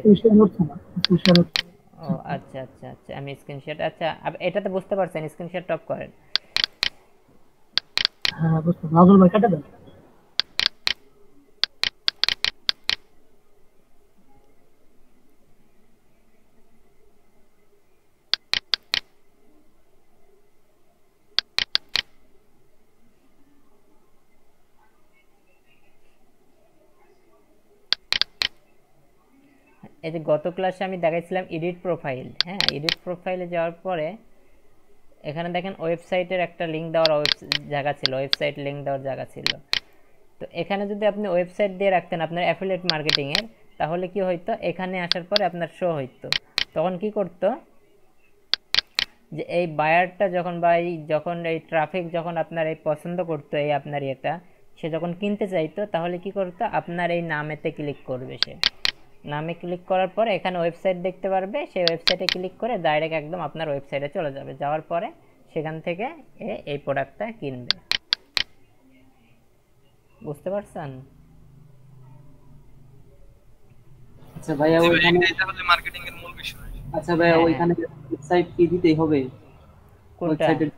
ও আচ্ছা আচ্ছা আচ্ছা, আমি স্ক্রিনশট, আচ্ছা এটাতে বুঝতে পারছেন, স্ক্রিনশট টপ করেন। হ্যাঁ বুঝতে নাজুল ভাই কাটা দেন। এই যে গত ক্লাসে আমি দেখাইছিলাম এডিট প্রোফাইল। হ্যাঁ, এডিট প্রোফাইলে যাওয়ার পরে এখানে দেখেন ওয়েবসাইটের একটা লিঙ্ক দেওয়ার জায়গা ছিল, ওয়েবসাইট লিঙ্ক দেওয়ার জায়গা ছিল। তো এখানে যদি আপনি ওয়েবসাইট দিয়ে রাখতেন আপনার অ্যাফিলিয়েট মার্কেটিংয়ের, তাহলে কি হইতো, এখানে আসার পরে আপনার শো হইতো। তখন কি করতো যে এই বায়ারটা যখন এই ট্রাফিক যখন আপনার এই পছন্দ করতো এই আপনার এটা, সে যখন কিনতে চাইতো তাহলে কি করতো, আপনার এই নামেতে ক্লিক করবে। সে নামে ক্লিক করার পরে এখানে ওয়েবসাইট দেখতে পারবে, সেই ওয়েবসাইটে ক্লিক করে ডাইরেক্ট একদম আপনার ওয়েবসাইটে চলে যাবে। যাওয়ার পরে সেখান থেকে এই প্রোডাক্টটা কিনবে। বুঝতে পারছেন? আচ্ছা ভাইয়া জি ভাই, ওইখানে, এটাই তাহলে মার্কেটিং এর মূল বিষয়। আচ্ছা ভাইয়া হ্যাঁ, ওইখানে ওয়েবসাইট কি দিতেই হবে? কোনটা? ওয়েবসাইটের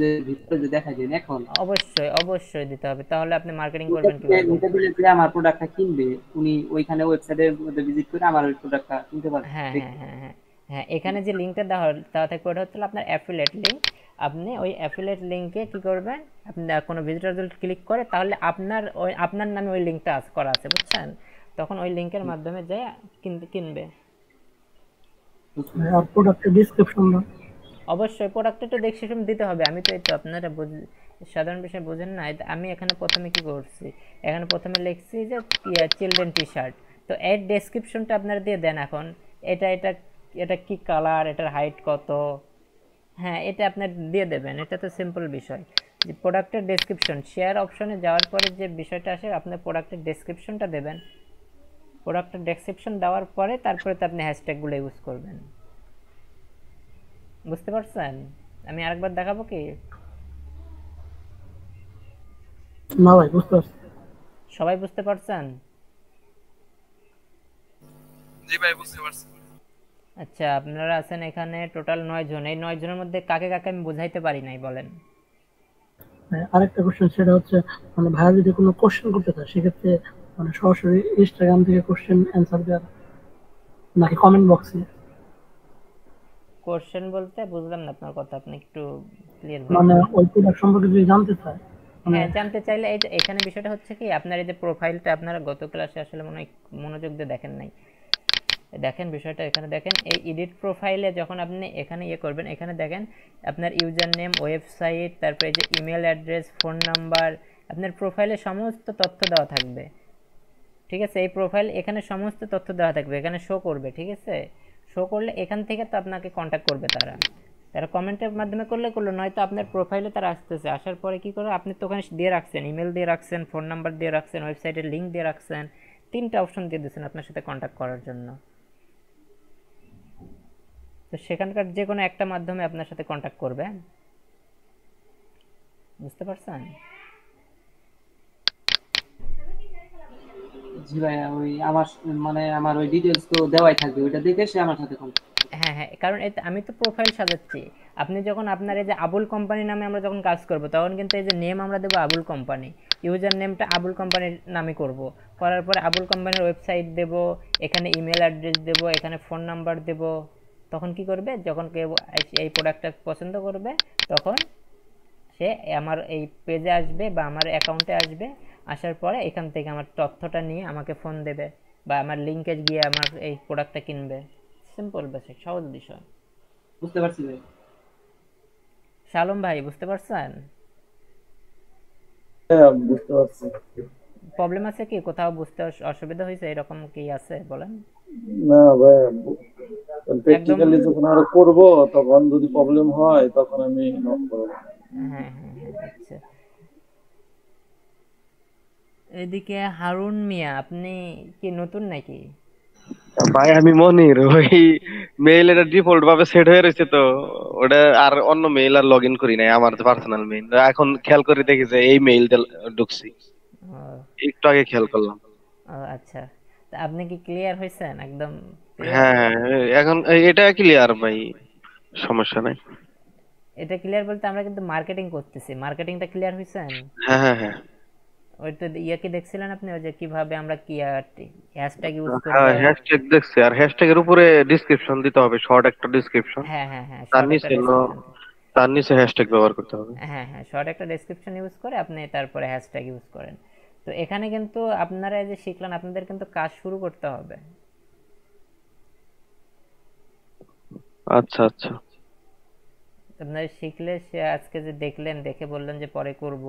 যে ভিতরে যে দেখা যায় এখন, অবশ্যই অবশ্যই দিতে হবে, তাহলে আপনি মার্কেটিং করবেন ওইটা কিভাবে? ওইটা দিলে যে আমার প্রোডাক্টটা কিনবে উনি ওইখানে ওয়েবসাইটের মধ্যে ভিজিট করে আমার ওই প্রোডাক্টটা কিনতে পারবে। হ্যাঁ হ্যাঁ হ্যাঁ হ্যাঁ হ্যাঁ, এখানে যে লিঙ্কটা দেওয়া থাকবে ওটা হচ্ছে আপনার অ্যাফিলিয়েট লিঙ্ক। আপনি ওই অ্যাফিলিয়েট লিঙ্কে কি করবেন, আপনি কোনো ভিজিটর যদি ক্লিক করে তাহলে আপনার নামে ওই লিঙ্কটা করা আছে, বুঝছেন? তখন ওই লিঙ্কের মাধ্যমে যায় কিনবে। আর প্রোডাক্টের ডেসক্রিপশন দাও। অবশ্যই প্রোডাক্টটা একটু ডেসক্রিপশন দিতে হবে। আমি তো এই তো আপনারা সাধারণ বিষয় বোঝেন না। আমি এখানে প্রথমে কি করছি, এখানে প্রথমে লিখছি যে চিলড্রেন টি শার্ট। তো এর ডেসক্রিপশনটা আপনারা দিয়ে দেন। এখন এটা এটা এটা কি কালার, এটার হাইট কত, হ্যাঁ এটা আপনার দিয়ে দেবেন। এটা তো সিম্পল বিষয়। যে প্রোডাক্টের ডেসক্রিপশন, শেয়ার অপশনে যাওয়ার পরে যে বিষয়টা আসে, আপনার প্রোডাক্টের ডেসক্রিপশনটা দেবেন। প্রোডাক্টের ডেসক্রিপশন দেওয়ার পরে তারপরে তো আপনি হ্যাশট্যাগুলো ইউজ করবেন। বুঝতে পারছেন? আমি আরেকবার দেখাবো কি? না ভাই বুঝতে পারছি। সবাই বুঝতে পারছেন? জি ভাই, বুঝতে পারছি। আচ্ছা, আপনারা আছেন এখানে টোটাল 9 জন। এই 9 জনের মধ্যে কাকে কাকে আমি বুঝাইতে পারি নাই বলেন? আরেকটা কোশ্চেন, সেটা হচ্ছে মানে ভাইয়া যদি কোনো কোশ্চেন করতে চায় সেক্ষেত্রে মানে সরাসরি ইনস্টাগ্রাম থেকে কোশ্চেন অ্যান্সার দেওয়ার নাকি কমেন্ট বক্সে? কোশ্চেন বলতে বুঝলাম না আপনার কথা, আপনি একটু ক্লিয়ার মানে ওই প্রোডাক্ট সম্পর্কে যদি জানতে চায়, হ্যাঁ জানতে চাইলে এই যে এখানে বিষয়টা হচ্ছে কি, আপনার এই যে প্রোফাইলটা আপনারা গত ক্লাসে আসলে মনে হয় মনোযোগ দিয়ে দেখেন নাই। দেখেন বিষয়টা, এখানে দেখেন এই এডিট প্রোফাইলে যখন আপনি এখানে করবেন, এখানে দেখেন আপনার ইউজার নেম, ওয়েবসাইট, তারপরে এই যে ইমেল অ্যাড্রেস, ফোন নাম্বার, আপনার প্রোফাইলে সমস্ত তথ্য দেওয়া থাকবে। ঠিক আছে, এই প্রোফাইল এখানে সমস্ত তথ্য দেওয়া থাকবে, এখানে শো করবে। ঠিক আছে, শো করলে এখান থেকে তো আপনাকে কন্ট্যাক্ট করবে তারা কমেন্টের মাধ্যমে করলে নয়তো আপনার প্রোফাইলে তারা আসতেছে। আসার পরে কি করবে, আপনি তো ওখানে দিয়ে রাখছেন, ইমেল দিয়ে রাখছেন, ফোন নাম্বার দিয়ে রাখছেন, ওয়েবসাইটের লিঙ্ক দিয়ে রাখছেন, 3টা অপশন দিয়ে দিয়েছেন আপনার সাথে কন্ট্যাক্ট করার জন্য। তো সেখানকার যে কোনো একটা মাধ্যমে আপনার সাথে কন্ট্যাক্ট করবে। বুঝতে পারছেন? জি ভাইয়া, ওই আমার ওই ডিটেলস তো দেওয়াই থাকবে, ওইটা দেখে সে আমার সাথে কন্ট্যাক্ট। হ্যাঁ হ্যাঁ, কারণ আমি তো প্রোফাইল সাজাচ্ছি। আপনি যখন আপনার এই যে আবুল কোম্পানি নামে আমরা যখন কাজ করব, তখন কিন্তু এই যে নেম আমরা দেবো আবুল কোম্পানি, ইউজার নেমটা আবুল কোম্পানির নামে করব। করার পরে আবুল কোম্পানির ওয়েবসাইট দেব, এখানে ইমেল অ্যাড্রেস দেব, এখানে ফোন নাম্বার দেব। তখন কি করবে, যখন কেউ এই প্রোডাক্টটা পছন্দ করবে তখন সে আমার এই পেজে আসবে বা আমার অ্যাকাউন্টে আসবে। আসার পরে এখান থেকে আমার তথ্যটা নিয়ে আমাকে ফোন দেবে বা আমার লিঙ্কে গিয়ে আমার এই প্রোডাক্টটা কিনবে। সিম্পল বেসিক সহজ বিষয়। বুঝতে পারছি ভাই। শালম ভাই বুঝতে পারছেন? হ্যাঁ বুঝতে পারছি। প্রবলেম আছে কি, কোথাও বুঝতে অসুবিধা হয়েছে এরকম কি আছে বলেন? না ভাই, একদম প্র্যাকটিক্যালি যখন আরো করব তখন যদি প্রবলেম হয় তখন আমি নক করব। হ্যাঁ হ্যাঁ হ্যাঁ, আচ্ছা। এদিকে হারুন মিয়া, আপনি কি নতুন নাকি? ভাই আমি মনির, ওই মেইল এটা ডিফল্ট ভাবে সেট হয়ে রয়েছে তো, ওটা আর অন্য মেইল আর লগ ইন করি নাই, আমার পার্সোনাল মেইল। এখন খেয়াল করে দেখি যে এই মেইল ঢুকছি, ও, একটু আগে খেয়াল করলাম। ও আচ্ছা, তা আপনি কি ক্লিয়ার হয়েছেন একদম ক্লিয়ার? হ্যাঁ এখন এটা ক্লিয়ার ভাই, সমস্যা নাই। এটা ক্লিয়ার বলতে আমরা কিন্তু মার্কেটিং করতেছি, মার্কেটিংটা ক্লিয়ার হয়েছেন? হ্যাঁ হ্যাঁ হ্যাঁ ওই তো ইয়ে কি দেখছিলেন আপনি, ওই যে কিভাবে আমরা কি হ্যাশট্যাগ ইউজ হ্যাঁ, করব? হ্যাশট্যাগ দেখছি, আর হ্যাশট্যাগের উপরে ডেসক্রিপশন দিতে হবে, শর্ট একটা ডেসক্রিপশন। হ্যাঁ হ্যাঁ হ্যাঁ, তার শর্ট একটা নিচে ডেসক্রিপশন। তার নিচে হ্যাশট্যাগ ব্যবহার করতে হবে। হ্যাঁ হ্যাঁ, শর্ট একটা ডেসক্রিপশন ইউজ করে আপনি তারপরে হ্যাশট্যাগ ইউজ করেন। তো এখানে কিন্তু আপনারা যে শিখলেন, আপনাদের কিন্তু কাজ শুরু করতে হবে। আচ্ছা আচ্ছা, আপনারা শিখলে, সে আজকে যে দেখলেন, দেখে বললেন যে পরে করব,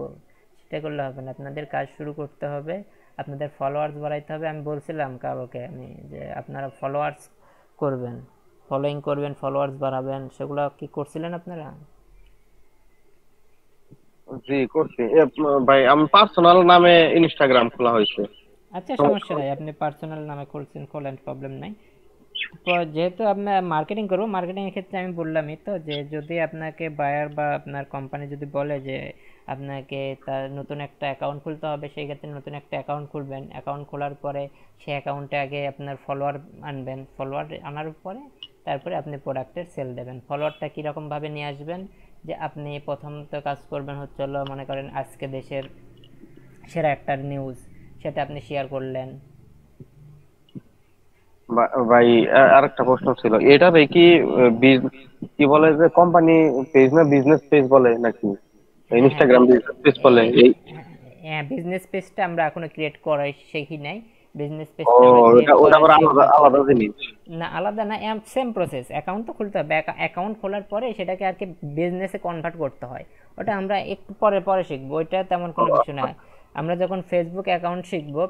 সেটা করলে হবে না, আপনাদের কাজ শুরু করতে হবে। আপনাদের ফলোয়ার্স বাড়াইতে হবে। আমি বলছিলাম কালকে আমি যে আপনারা ফলোয়ার্স করবেন, ফলোইং করবেন, ফলোয়ার্স বাড়াবেন, সেগুলো কি করছিলেন আপনারা? জি করছি। ভাই আমি পার্সোনাল নামে ইনস্টাগ্রাম খোলা হয়েছে। আচ্ছা, সমস্যা নাই, আপনি পার্সোনাল নামে করছেন, খোলেন, প্রবলেম নাই। তো যেহেতু আপনার মার্কেটিং করবো, মার্কেটিং এর ক্ষেত্রে আমি বললামই তো যে যদি আপনাকে বায়ার বা আপনার কোম্পানি যদি বলে যে আপনাকে তার নতুন একটা অ্যাকাউন্ট খুলতে হবে, সেই ক্ষেত্রে নতুন একটা অ্যাকাউন্ট খুলবেন। অ্যাকাউন্ট খোলার পরে সেই অ্যাকাউন্টে আগে আপনার ফলোয়ার আনবেন, ফলোয়ার আনার পরে তারপরে আপনি প্রোডাক্টের সেল দেবেন। ফলোয়ারটা কীরকমভাবে নিয়ে আসবেন, যে আপনি প্রথমত কাজ করবেন হচ্ছে হলো, মনে করেন আজকে দেশের সেরা একটা নিউজ, সেটা আপনি শেয়ার করলেন। ভাই আরেকটা প্রশ্ন ছিল, এটাতে কি কি বলে যে কোম্পানি পেজ না বিজনেস পেজ বলে নাকি হ্যাঁ হ্যাঁ, ইনস্টাগ্রাম বিজনেস পেজ বলে? এই হ্যাঁ, বিজনেস পেজটা আমরা এখনো ক্রিয়েট করাই শিখি নাই। বিজনেস ও, পেজটা আমরা ক্রিয়েট ওটা করা আবার শিখবো আলাদা আলাদা পরে। জিনিস। না, আলাদা না, সেম প্রসেস। অ্যাকাউন্ট তো খুলতে হবে, অ্যাকাউন্ট খোলার পরে সেটাকে আর কি বিজনেসে কনভার্ট করতে হয়, ওটা আমরা একটু পরে পরে শিখবো, ওইটা তেমন কোনো কিছু না। আমরা যখন ফেসবুক অ্যাকাউন্ট শিখবো,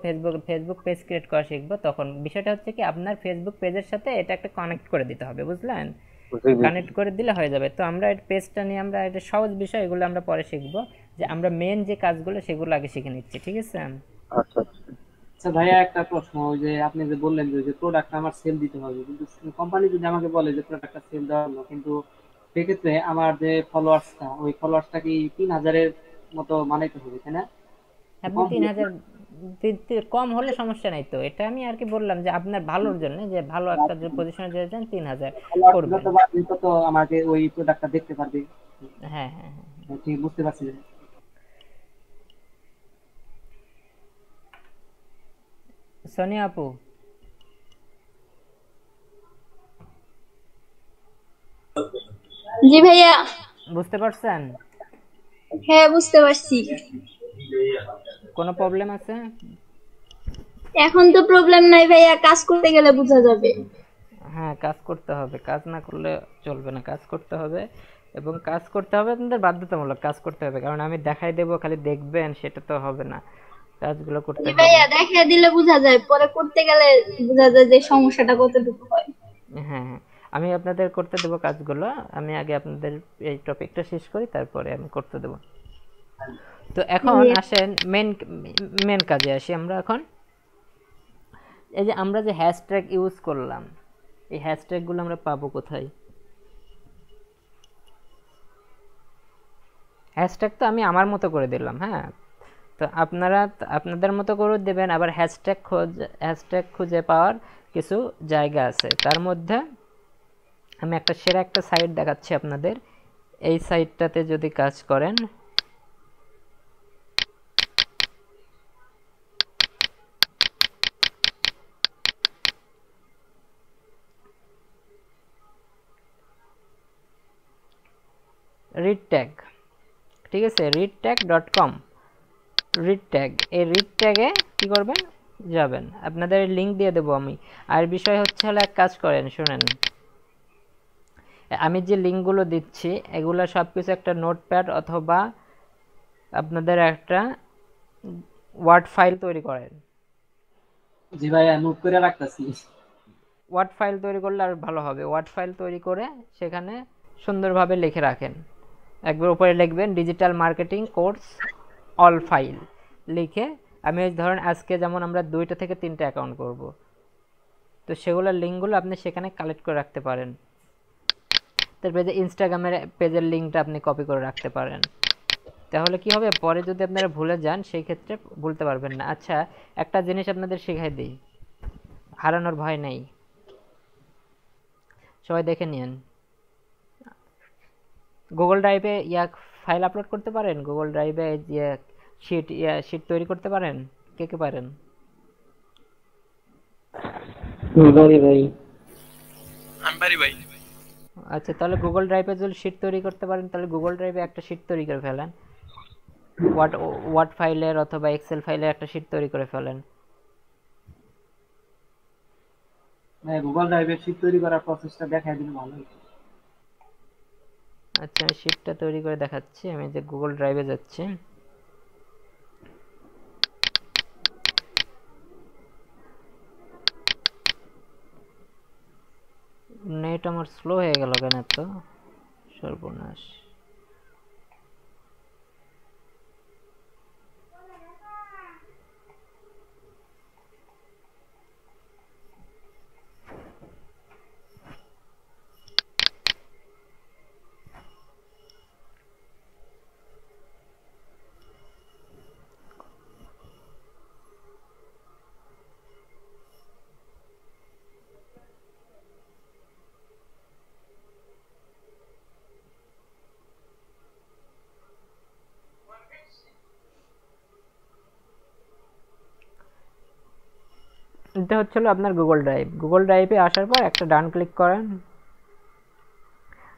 ফেসবুক পেজ ক্রিয়েট করা শিখবো, তখন বিষয়টা হচ্ছে কি আপনার ফেসবুক পেজের সাথে এটা একটা কানেক্ট করে দিতে হবে, বুঝলেন? জি, জি। কানেক্ট করে দিলে হয়ে যাবে। তো আমরা এই পেজটা নিয়ে, আমরা এটা সহজ বিষয়, এগুলো আমরা পরে শিখবো। যে আমরা মেন যে কাজগুলো সেগুলো আগে শিখে নিচ্ছি, ঠিক আছে? আচ্ছা আচ্ছা ভাইয়া, একটা প্রশ্ন, ওই যে আপনি যে বললেন যে প্রোডাক্ট আমার সেল দিতে হবে, কিন্তু কোম্পানি যদি আমাকে বলে যে প্রোডাক্টটা সেল দেওয়া হলো, কিন্তু সেক্ষেত্রে আমার যে ফলোয়ার্সটা, ওই ফলোয়ার্সটা কি 3000-এর মতো বানাইতে হবে, তাই না? আপনি কম হলে 3000 কম হলে সমস্যা নাই, তো এটা আমি আর কি বললাম যে আপনার ভালোর জন্য, যে ভালো একটা পজিশনে যেতে চান 3000 ফলোয়ার্স করবেন। যত বাড়বে তত আমাকে ওই প্রোডাক্টটা দেখতে পারবে। হ্যাঁ হ্যাঁ হ্যাঁ, ঠিক বুঝতে পারছি। সোনিয়া আপু, জি ভাইয়া। বুঝতে পারছেন? হ্যাঁ, বুঝতে পারছি। কোনো প্রবলেম আছে? এখন তো প্রবলেম নাই ভাইয়া, কাজ করতে গেলে বোঝা যাবে। হ্যাঁ, কাজ করতে হবে, কাজ না করলে চলবে না, কাজ করতে হবে। এবং কাজ করতে হবে আপনাদের বাধ্যতামূলক, কাজ করতে হবে, কারণ আমি দেখাই দেবো খালি দেখবেন সেটা তো হবে না, কাজগুলো করতে জি হবে। ভাইয়া, দেখিয়ে দিলে বোঝা যায়, পরে করতে গেলে বোঝা যায় যে সমস্যাটা কতটুকু হয়। হ্যাঁ হ্যাঁ, আমি আপনাদের করতে দেবো কাজগুলো। আমি আগে আপনাদের এই টপিকটা শেষ করি, তারপরে আমি করতে দেবো। তো এখন আসেন মেন কাজে আসি আমরা এখন। এই যে আমরা যে হ্যাশট্যাগ ইউজ করলাম, এই হ্যাশট্যাগুলো আমরা পাবো কোথায়? হ্যাশট্যাগ তো আমি আমার মতো করে দিলাম, হ্যাঁ, তো আপনারা আপনাদের মতো করে দেবেন। আবার হ্যাশট্যাগ খুঁজে পাওয়ার কিছু জায়গা আছে, তার মধ্যে আমি একটা সেরা একটা সাইট দেখাচ্ছি আপনাদের। এই সাইটটাতে যদি কাজ করেন, রিডট্যাগ, ঠিক আছে, readtag.com, রিডট্যাগ, এই রিডট্যাগে কি করবেন, যাবেন, আপনাদের লিংক দিয়ে দেবো আমি। আর বিষয় হচ্ছে হলো, এক কাজ করেন, শুনেন, আমি যে লিঙ্কগুলো দিচ্ছি এগুলো সব কিছু একটা নোটপ্যাড অথবা আপনাদের একটা ওয়ার্ড ফাইল তৈরি করেন। জি ভাইয়া নোট করে রাখতেছি। ওয়ার্ড ফাইল তৈরি করলে আর ভালো হবে। ওয়ার্ড ফাইল তৈরি করে সেখানে সুন্দরভাবে লিখে রাখেন। একবার উপরে লিখবেন digital marketing course all file লিখে, আমি ধরেন আজকে যেমন আমরা 2টা থেকে 3টা অ্যাকাউন্ট করব, তো সেগুলোর লিঙ্কগুলো আপনি সেখানে কালেক্ট করে রাখতে পারেন। তারপরে যে ইনস্টাগ্রামের পেজের লিঙ্কটা আপনি কপি করে রাখতে পারেন। তাহলে কি হবে, পরে যদি আপনারা ভুলে যান সেই ক্ষেত্রে ভুলতে পারবেন না। আচ্ছা, একটা জিনিস আপনাদের শেখাই দিই, হারানোর ভয় নেই, সবাই দেখে নিন। গুগল ড্রাইভে ফাইল আপলোড করতে পারেন? গুগল ড্রাইভে শিট তৈরি করতে পারেন? কে কে পারেন? আমি পারি ভাই। আচ্ছা, তাহলে গুগল ড্রাইভে যদি শিট তৈরি করতে পারেন তাহলে গুগল ড্রাইভে একটা শিট তৈরি করে ফেলেন। ওয়ার্ড ফাইলের অথবা এক্সেল ফাইলের একটা শিট তৈরি করে ফেলেন। গুগল ড্রাইভে শিট তৈরি করার প্রসেসটা দেখাই দিলে ভালো হতো। আচ্ছা, আমি শিটটা তৈরি করে দেখাচ্ছি। আমি যে গুগল ড্রাইভে যাচ্ছি, নেট আমার স্লো হয়ে গেল কেন এত, সর্বনাশ। এটা হচ্ছিল আপনার গুগল ড্রাইভ। গুগল ড্রাইভে আসার পর একটা ডান ক্লিক করেন।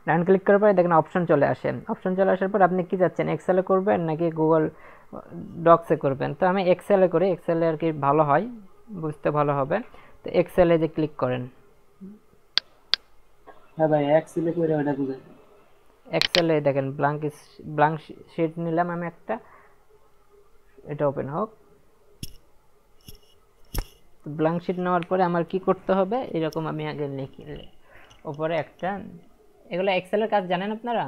ডান ক্লিক করার পরে দেখেন অপশন চলে আসে। অপশন চলে আসার পর আপনি কি যাচ্ছেন, এক্সেলে করবেন নাকি গুগল ডক্সে করবেন? তো আমি এক্সেলে করি, এক্সেলে আর কি ভালো হয়, বুঝতে ভালো হবে। তো এক্সেলে যে ক্লিক করেন। হ্যাঁ ভাই, এক্সেলে করে ওটা বুঝাই। এক্সেলে দেখেন ব্ল্যাঙ্ক শিট নিলাম আমি একটা, এটা ওপেন হোক। ব্ল্যাঙ্ক শিট নেওয়ার পরে আমার কি করতে হবে, এরকম আমি আগে লিখি উপরে একটা। এগুলো এক্সেলের কাজ জানেন আপনারা?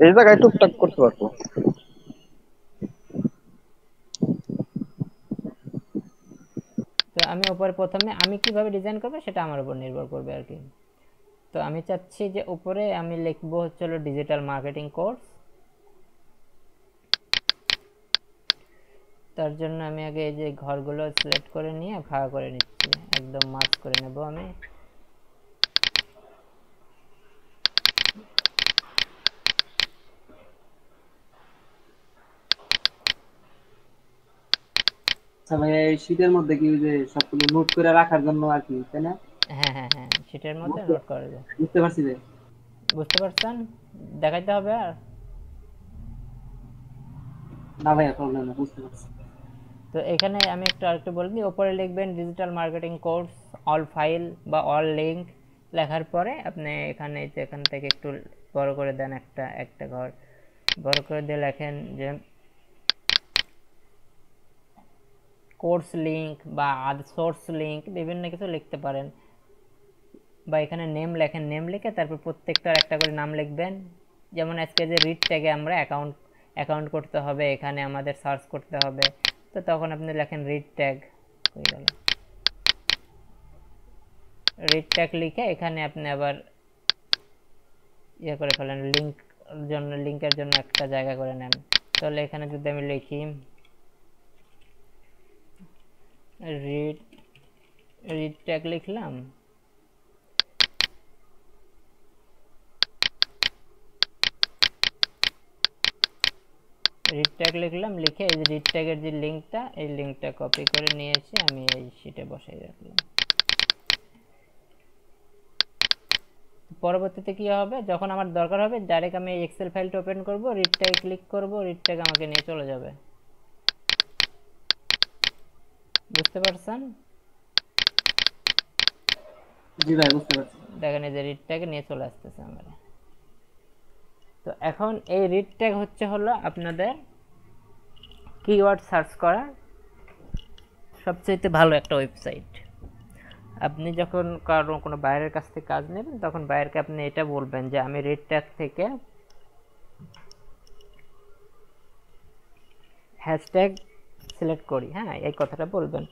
এই জায়গায় টুকটাক করতে পারবো। তো আমি উপরে প্রথমে আমি কিভাবে ডিজাইন করব সেটা আমার উপর নির্ভর করবে আর কি। তো আমি চাচ্ছি যে উপরে আমি লিখবো হচ্ছে ডিজিটাল মার্কেটিং কোর্স। তার জন্য আমি আগে এই যে ঘরগুলো সিলেক্ট করে নিয়ে ভাগ করে নিচ্ছি, একদম মার্ক করে নেব আমি। আচ্ছা ভাই, এই শীটের মধ্যে কি যে সবগুলো নোট করে রাখার জন্য আর কি, তাই না? হ্যাঁ হ্যাঁ হ্যাঁ, শীটের মধ্যে নোট করা যায়। বুঝতে পারছি ভাই। বুঝতে পারছেন? দেখাইতে হবে আর? না ভাইয়া, প্রবলেম না, বুঝতে পারছি। তো এখানে আমি আরেকটু বলে দিই, উপরে লিখবেন digital marketing course all file বা অল লিঙ্ক। লেখার পরে আপনি এখানে এখান থেকে একটু বড় করে দেন, একটা ঘর বড় করে দিয়ে লেখেন যে কোর্স লিঙ্ক বা সোর্স লিঙ্ক, বিভিন্ন কিছু লিখতে পারেন। বা এখানে নেম লেখেন, নেম লিখে তারপর প্রত্যেকটার একটা করে নাম লিখবেন। যেমন আজকে যে রিড ট্যাগে আমরা অ্যাকাউন্ট করতে হবে, এখানে আমাদের সার্চ করতে হবে, তো তখন আপনি লেখেন রিড ট্যাগ। হয়ে গেল রিড ট্যাগ লিখে এখানে আপনি আবার করে ফেলেন, লিঙ্কের জন্য একটা জায়গা করে নেন। তাহলে এখানে যদি আমি লিখি রিড ট্যাগ লিখলাম, রিড ট্যাগ লিখলাম, লিখে এই যে রিড ট্যাগের যে লিঙ্কটা, এই লিঙ্কটা কপি করে নিয়ে এসে আমি এই শিটে বসাই রাখলাম। পরবর্তীতে কি হবে, যখন আমার দরকার হবে ডাইরেক্ট আমি এই এক্সেল ফাইলটা ওপেন করব, রিড ট্যাগ ক্লিক করব, রিড ট্যাগ আমাকে নিয়ে চলে যাবে। বুঝতে পারছেন? জি ভাই, বুঝতে পারছি। দেখেন এই যে রিড ট্যাগ নিয়ে চলে আসতেছে আমার। তো এখন এই রিড ট্যাগ হলো আপনাদের কিওয়ার্ড সার্চ করা সবচেয়ে ভালো একটা ওয়েবসাইট। আপনি যখন কারো কোনো বাইরের কাছ থেকে কাজ নেবেন তখন বাইরকে আপনি এটা বলবেন যে আমি রেড ট্যাগ থেকে হ্যাশট্যাগ সিলেক্ট করি, হ্যাঁ এই কথাটা বলবেন,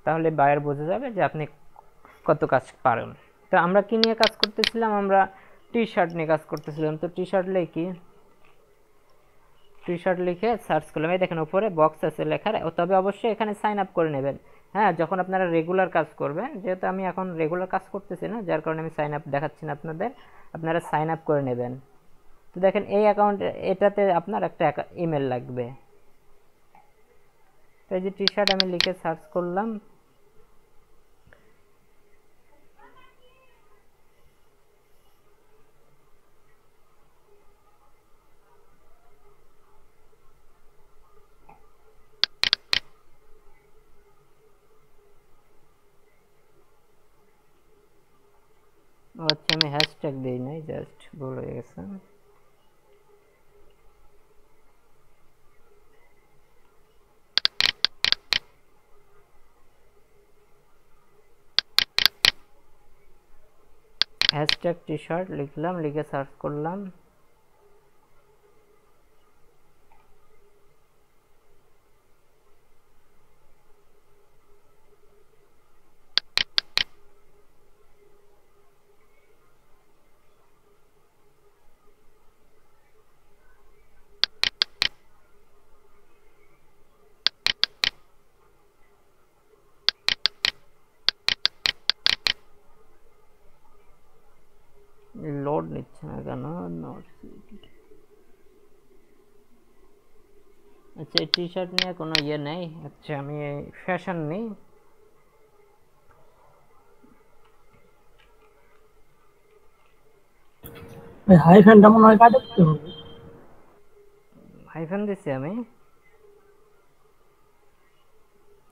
তাহলে বায়ার বুঝে যাবে যে আপনি কত কাজ পারেন। তো আমরা কি নিয়ে কাজ করতেছিলাম, আমরা টি শার্ট নিয়ে কাজ করতেছিলাম। তো টি শার্ট লিখে সার্চ করলাম, এই দেখেন উপরে বক্স আছে লেখার, তবে অবশ্যই এখানে সাইন আপ করে নেবেন। হ্যাঁ, যখন আপনারা রেগুলার কাজ করবেন, যেহেতু আমি এখন রেগুলার কাজ করতেছি না যার কারণে আমি সাইন আপ দেখাচ্ছি না আপনাদের, আপনারা সাইন আপ করে নেবেন। তো দেখেন এই অ্যাকাউন্ট, এটাতে আপনার একটা ইমেল লাগবে। তো এই যে টি শার্ট আমি লিখে সার্চ করলাম, আচ্ছা আমি হ্যাশট্যাগ দেই নাই, জাস্ট ভুল হয়ে গেছে। হ্যাশট্যাগ টি শার্ট লিখলাম, লিখে সার্চ করলাম, লোড নিচ্ছে না কেন? আচ্ছা এই টি শার্ট নিয়ে কোনো ইয়ে নেই। আচ্ছা আমি ফ্যাশন নেই, হাইফেনটা মনে হয় কাটাতে হবে। হাইফেন দিছি আমি।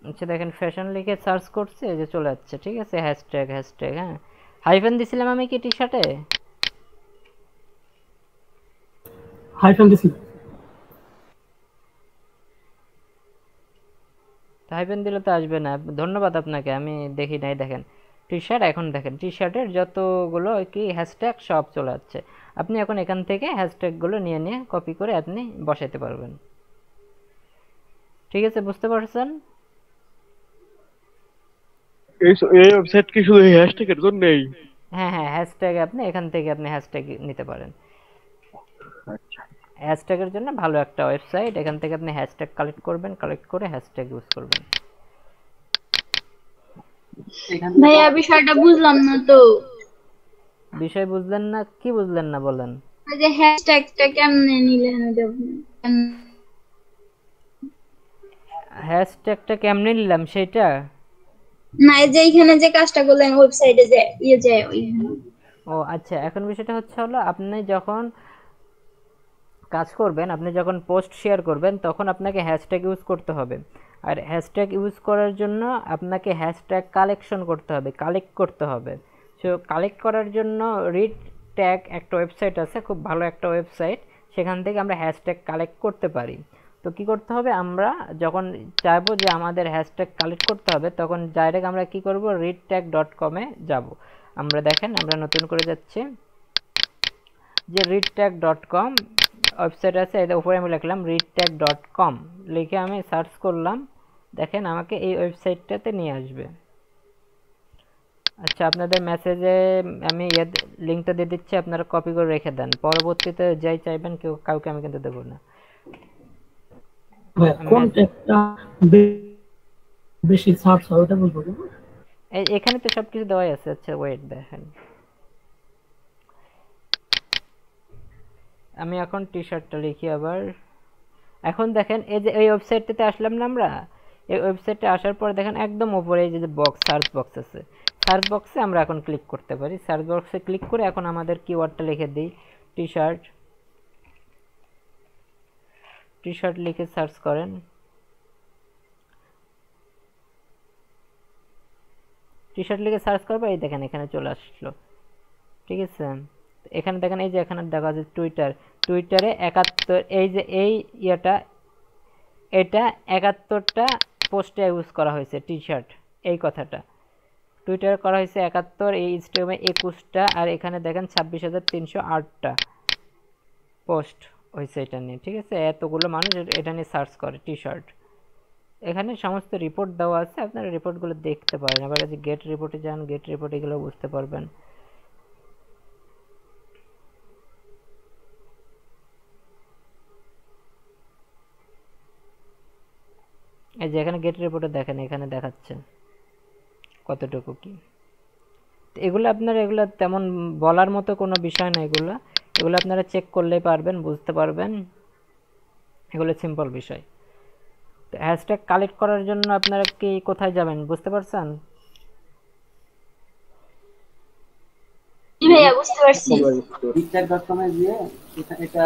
আচ্ছা দেখেন ফ্যাশন লিখে সার্চ করছে, এই যে চলে যাচ্ছে, ঠিক আছে, হ্যাশট্যাগ। হ্যাঁ হাইফেন দিছিলাম আমি কি টি শার্টে? হাইফেন দিছি। হাইফেন দিলে তো আসবে না, ধন্যবাদ আপনাকে, আমি দেখি নাই। দেখেন টি শার্ট, এখন দেখেন টি শার্টের যতগুলো কি হ্যাশট্যাগ সব চলে যাচ্ছে। আপনি এখন এখান থেকে হ্যাশট্যাগুলো নিয়ে কপি করে আপনি বসাতে পারবেন। ঠিক আছে, বুঝতে পারছেন? এই ওয়েবসাইট কি শুধু হ্যাশট্যাগের জন্যই? হ্যাঁ হ্যাঁ, হ্যাশট্যাগ আপনি এখান থেকে আপনি হ্যাশট্যাগ নিতে পারেন। আচ্ছা, হ্যাশট্যাগের জন্য ভালো একটা ওয়েবসাইট, এখান থেকে আপনি হ্যাশট্যাগ কালেক্ট করবেন, কালেক্ট করে হ্যাশট্যাগ ইউজ করবেন। ভাইয়া বিষয়টা বুঝলাম না তো। বিষয় বুঝলেন না? কি বুঝলেন না বলেন? ওই যে হ্যাশট্যাগটা কেমনে নিলেন ওটা? হ্যাশট্যাগটা কেমনে নিলাম সেটা? না, এই যে এখানে যে কাজটা করলেন ওয়েবসাইটে যে যায় ওইখানে। ও আচ্ছা, এখন বিষয়টা হলো আপনি যখন কাজ করবেন, আপনি যখন পোস্ট শেয়ার করবেন তখন আপনাকে হ্যাশট্যাগ ইউজ করতে হবে। আর হ্যাশট্যাগ ইউজ করার জন্য আপনাকে হ্যাশট্যাগ কালেকশন করতে হবে, কালেক্ট করতে হবে। সো কালেক্ট করার জন্য রিড ট্যাগ একটা ওয়েবসাইট আছে, খুব ভালো একটা ওয়েবসাইট, সেখান থেকে আমরা হ্যাশট্যাগ কালেক্ট করতে পারি। তো কি করতে হবে, আমরা যখন চাইবো যে আমাদের হ্যাশট্যাগ কালেক্ট করতে হবে তখন ডাইরেক্ট আমরা কি করব, readtag.com-এ যাব। আমরা দেখেন আমরা নতুন করে যাচ্ছি, যে readtag.com ওয়েবসাইট আছে, এটা উপরে আমি লিখলাম readtag.com, লিখে আমি সার্চ করলাম, দেখেন আমাকে এই ওয়েবসাইটটাতে নিয়ে আসবে। আচ্ছা আপনাদের মেসেজে আমি লিংকটা দিয়ে দিচ্ছি, আপনারা কপি করে রেখে দেন, পরবর্তীতে যাই চাইবেন কাউকে আমি কিন্তু দেবো না। কোন ট্যাগটা বেশি সার্চ হয় ওটা বলবো? এখানে তো সবকিছু দেওয়াই আছে। আচ্ছা ওয়েট, দেখেন আমি এখন টি শার্টটা লিখি আবার। এখন দেখেন এই যে এই ওয়েবসাইটটাতে আসলাম না আমরা, এই ওয়েবসাইটে আসার পর দেখেন একদম উপরে এই যে বক্স, সার্চ বক্স আছে, সার্চ বক্সে আমরা এখন ক্লিক করতে পারি। সার্চ বক্সে ক্লিক করে এখন আমাদের কিওয়ার্ডটা লিখে দিই টি শার্ট। টি শার্ট লিখে সার্চ করেন, টি শার্ট লিখে সার্চ করবো, এই দেখেন এখানে চলে আসলো। ঠিক আছে, এখানে দেখেন এই যে এখানে দেখা যাচ্ছে টুইটারে 71, এই যে এই ইয়েটা এটা 71টা পোস্টে ইউজ করা হয়েছে টি শার্ট, এই কথাটা টুইটারে করা হয়েছে 71, এই ইনস্টাগ্রামে 21টা, আর এখানে দেখেন 26,308টা পোস্ট হয়েছে এটা নিয়ে। ঠিক আছে, এতগুলো মানুষ এটা নিয়ে সার্চ করে টি শার্ট। এখানে সমস্ত রিপোর্ট দেওয়া আছে, আপনারা রিপোর্টগুলো দেখতে পারেন। আবার যদি গেট রিপোর্টে যান, গেট রিপোর্টে এগুলো বুঝতে পারবেন। এই যে এখানে গেট রিপোর্টে দেখেন, এখানে দেখাচ্ছে কতটুকু কি। এগুলো আপনারা, এগুলো তেমন বলার মতো কোনো বিষয় না, এগুলো আপনারা চেক করলেই পারবেন, বুঝতে পারবেন, এগুলো সিম্পল বিষয়। তো হ্যাশট্যাগ কালেক্ট করার জন্য আপনারা কি কোথায় যাবেন বুঝতে পারছেন? জি ভাইয়া বুঝতে পারছি। টিকটক.com এ গিয়ে এটা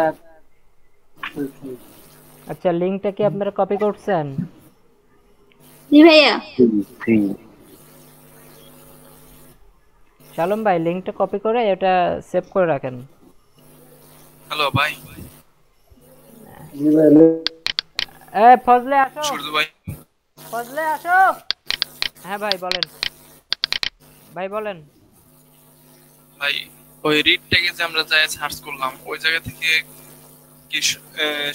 আচ্ছা, লিংকটা কি আপনারা কপি করছেন? জি ভাইয়া। শালম ভাই, লিংকটা কপি করে এটা সেভ করে রাখেন। হ্যালো ভাই। জি ভাই। ফজলে আসো। সূর্য ভাই। ফজলে আসো। হ্যাঁ ভাই বলেন। ভাই বলেন। ভাই ওই রিড ট্যাগে যে আমরা যাই সার্চ করলাম, ওই জায়গা থেকে কি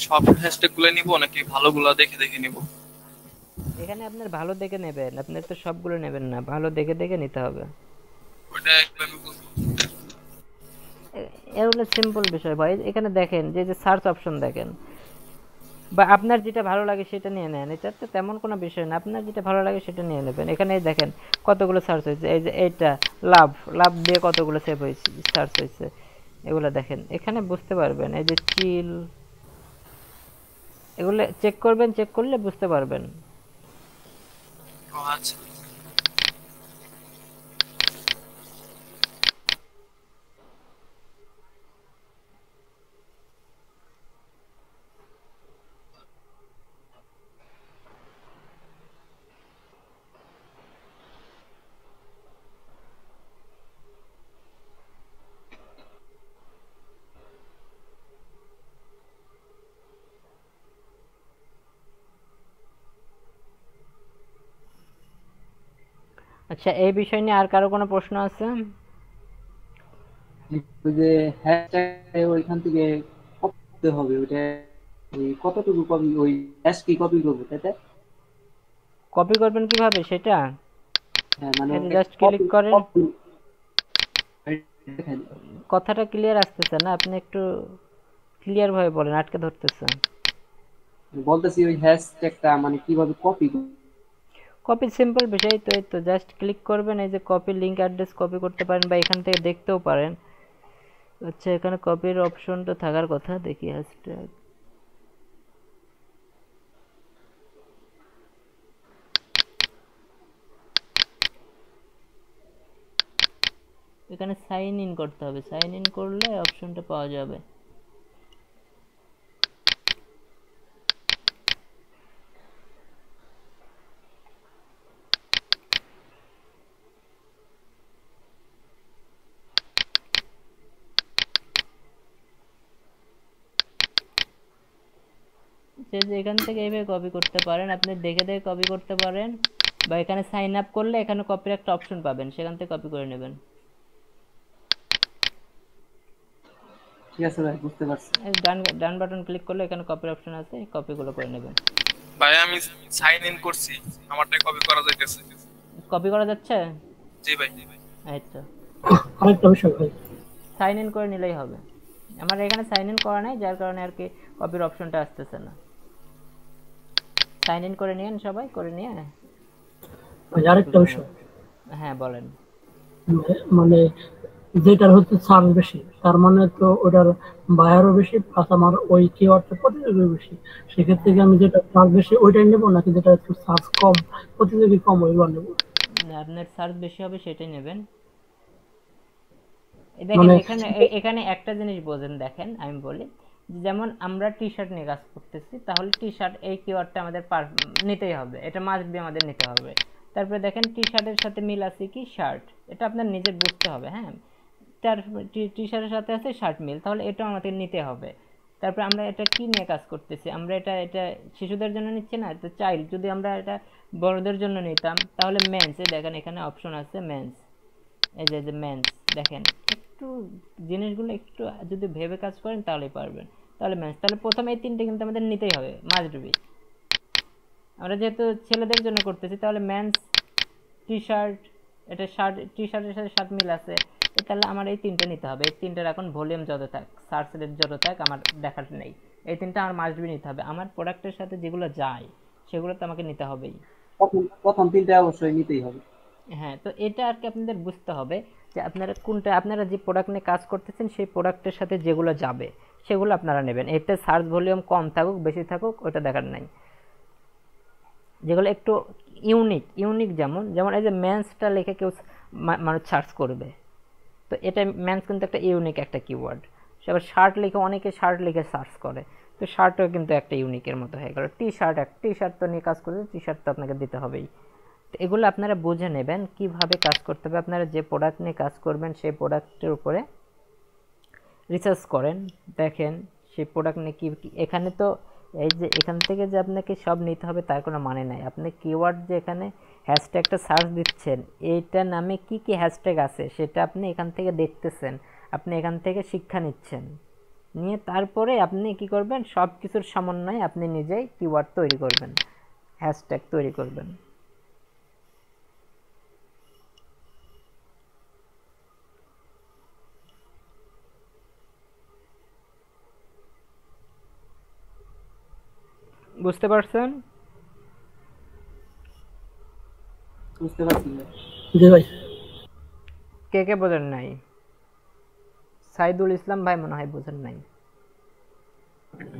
সব হ্যাশট্যাগ গুলো নিব নাকি ভালোগুলো দেখে দেখে নিব? এখানে আপনার ভালো দেখে নেবেন, আপনি তো সবগুলো নেবেন না, ভালো দেখে দেখে নিতে হবে। ওটা একভাবে বুঝবো। এগুলো সিম্পল বিষয় ভাই। এখানে দেখেন যে সার্চ অপশন দেখেন, বা আপনার যেটা ভালো লাগে সেটা নিয়ে নেন। এটা তো তেমন কোনো বিষয় না, আপনার যেটা ভালো লাগে সেটা নিয়ে নেবেন। এখানে দেখেন কতগুলো সার্চ হয়েছে, এই যে এইটা লাভ দিয়ে কতগুলো সেভ হয়েছে, সার্চ হয়েছে, এগুলো দেখেন, এখানে বুঝতে পারবেন। এই যে চিল, এগুলো চেক করবেন, চেক করলে বুঝতে পারবেন। আচ্ছা আচ্ছা, এই বিষয় নিয়ে আর কারো কোনো প্রশ্ন আছে? ওই যে হ্যাশট্যাগ ওইখান থেকে কপি করতে হবে, ওইটা কতটুকু কপি, ওই হ্যাশ কি কপি করবে তাতে? কপি করবেন কিভাবে সেটা? হ্যাঁ মানে জাস্ট ক্লিক করেন। কথাটা ক্লিয়ার আসতেছে না, আপনি একটু ক্লিয়ার ভাবে বলেন, আটকে ধরতেছে। বলতেছি ওই হ্যাশট্যাগটা মানে কিভাবে কপি? কপি সিম্পল বিষয় তো, এই তো জাস্ট ক্লিক করবেন, এই যে কপি লিংক অ্যাড্রেস কপি করতে পারেন, বা এখান থেকে দেখতেও পারেন। আচ্ছা, এখানে কপির অপশনটা থাকার কথা, দেখি হ্যাশট্যাগ। এখানে সাইন ইন করতে হবে, সাইন ইন করলে অপশনটা পাওয়া যাবে। যে এখান থেকে এইভাবে কপি করতে পারেন, আপনি দেখে দেখে কপি করতে পারেন, বা এখানে সাইন আপ করলে এখানে কপির একটা অপশন পাবেন, সেখান থেকে কপি করে নেবেন। ঠিক আছে ভাই, বুঝতে পারছি। ডান বাটন ক্লিক করলে এখানে কপির অপশন আছে, কপিগুলো করে নেবেন। ভাই আমি সাইন ইন করছি, আমারটা কপি করা যাইতেছে। কপি করা যাচ্ছে? জি ভাই। আচ্ছা, আরেকটা বিষয় ভাই, সাইন ইন করে নিলেই হবে। আমার এখানে সাইন ইন করা নাই, যার কারণে আর কি কপির অপশনটা আসতেছে না। সাইন ইন করে নিয়েন সবাই, করে নিয়ে। আরেকটা বিষয়, হ্যাঁ বলেন। মানে যেটার হচ্ছে সার্চ বেশি, তার মানে তো ওটার বায়ারও বেশি, প্লাস আমার ওই কিওয়ার্ডটা প্রতিযোগী বেশি। সেক্ষেত্রে কি আমি যেটা সার্চ বেশি ওইটাই নেবো, নাকি যেটা একটু সার্চ কম, প্রতিযোগী কম, ওইবার নেবো? আপনার সার্চ বেশি হবে সেটাই নেবেন। দেখেন এখানে একটা জিনিস বোঝেন, দেখেন আমি বলি, যেমন আমরা টি শার্ট নিয়ে কাজ করতেছি, তাহলে টি শার্ট এই কিওয়ার্ডটা আমাদের নিতেই হবে, এটা মাস্ট বি আমাদের নিতে হবে। তারপরে দেখেন টি শার্টের সাথে মিল আছে কি শার্ট, এটা আপনার নিজে বুঝতে হবে। হ্যাঁ, তার টি শার্টের সাথে আছে শার্ট মিল, তাহলে এটা আমাদের নিতে হবে। তারপর আমরা এটা কি নিয়ে কাজ করতেছি, আমরা এটা এটা শিশুদের জন্য নিচ্ছি না, তো চাইল্ড। যদি আমরা এটা বড়দের জন্য নিতাম তাহলে মেন্স, এই দেখেন এখানে অপশন আছে মেন্স, এই যে মেন্স দেখেন। একটু জিনিসগুলো একটু যদি ভেবে কাজ করেন তাহলেই পারবেন। তাহলে মেন্স, তাহলে প্রথমে এই তিনটে কিন্তু আমাদের নিতেই হবে, মাস্ট বি। আমরা যেহেতু ছেলেদের জন্য করতেছি তাহলে মেন্স টি শার্ট, এটা শার্ট, টি শার্টের সাথে শার্ট মিল আছে, তাহলে আমার এই তিনটে নিতে হবে। এই তিনটের এখন ভলিউম যত থাক, সার্চ রেট যত থাক, আমার দেখার নেই। এই তিনটা আমার মাস্ট বি নিতে হবে। আমার প্রোডাক্টের সাথে যেগুলো যায় সেগুলো তো আমাকে নিতে হবেই। প্রথম তিনটা অবশ্যই নিতেই হবে। হ্যাঁ, তো এটা আর কি আপনাদের বুঝতে হবে যে আপনারা কোনটা, আপনারা যে প্রোডাক্ট নিয়ে কাজ করতেছেন সেই প্রোডাক্টের সাথে যেগুলো যাবে সেগুলো আপনারা নেবেন। এতে সার্চ ভলিউম কম থাকুক বেশি থাকুক ওটা দেখার নাই। যেগুলো একটু ইউনিক ইউনিক, যেমন যেমন এই যে মেন্সটা লিখে কেউ মানুষ সার্চ করবে, তো এটা মেন্স কিন্তু একটা ইউনিক একটা কিওয়ার্ড। আবার শার্ট লিখে অনেকে শার্ট লিখে সার্চ করে, তো শার্টও কিন্তু একটা ইউনিকের মতো হয়ে গেল। টি শার্ট, টি শার্ট তো নিয়ে কাজ করলে টি শার্ট তো আপনাকে দিতে হবেই। তো এগুলো আপনারা বুঝে নেবেন কিভাবে কাজ করতে হবে। আপনারা যে প্রোডাক্ট নিয়ে কাজ করবেন সেই প্রোডাক্টের উপরে রিসার্চ করেন, দেখেন সেই প্রোডাক্ট নিয়ে কি। এখানে তো এই যে এখান থেকে যে আপনাকে সব নিতে হবে তার কোনো মানে নাই। আপনি কিওয়ার্ড যে এখানে হ্যাশট্যাগটা সার্চ দিচ্ছেন, এইটা নামে কি কি হ্যাশট্যাগ আছে সেটা আপনি এখান থেকে দেখতেছেন, আপনি এখান থেকে শিক্ষা নিচ্ছেন, নিয়ে তারপরে আপনি কি করবেন, সব কিছুর সমন্বয়ে আপনি নিজেই কিওয়ার্ড তৈরি করবেন, হ্যাশট্যাগ তৈরি করবেন। বুঝতে পারছেন? বুঝতে পারছি জি ভাই। কে কে বোঝেন নাই? সাইদুল ইসলাম ভাই মনে হয় বোঝেন নাই।